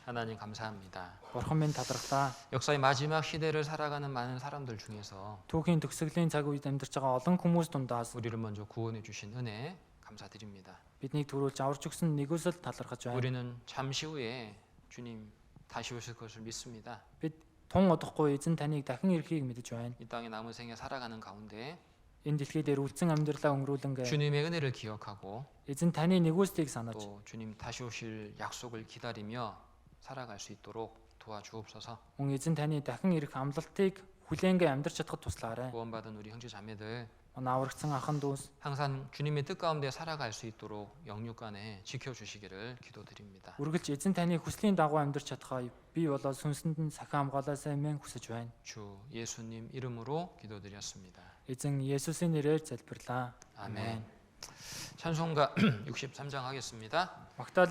하나님 감사합니다.
Бурхан минь талархлаа.
역사의 마지막 시대를 살아가는 많은 사람들 중에서
Түүхийн төгсгөлийн цаг үед амьдарч байгаа олон хүмүүс дундаас
우리를 먼저 구원해 주신 은혜 감사드립니다.
биднийг төрүүлж аварч өгсөн нэгүсэл талархаж байна.
우리는 잠시 후에 주님 다시 오실 것을 믿습니다.
Бид тун удахгүй эзэн таныг дахин ирэхийг мэдэж байна.
이 땅의 남은 생에 살아가는 가운데
Энэ дэлхий дээр үлдсэн амьдралаа өнгөрүүлэн
주님의 은혜를 기억하고
эзэн таны нэгүслийг санаж
또 주님 다시 오실 약속을 기다리며 살아갈 수 있도록 도와주옵소서.
мөн эзэн таны дахин ирэх амлалтыг хүлээнгээ амьдрч чадхад туслаарай.
구원받은 우리 형제 자매들
Манай аврагдсан 아хан дүүс
항상 주님의 뜻 가운데 살아갈 수 있도록 영육간에 지켜주시기를 기도드립니다.
үргэлж эзэн таны хүслийн дагуу амьдрч чадхаа би болоод сүнсэнд нь сахин хамгаалаасай мэн хүсэж байна.
주 예수님 이름으로 기도드렸습니다.
Эзэн Есүсийн нэрээр залбирлаа.
아멘. 찬송가 63장 하겠습니다.
Магдалины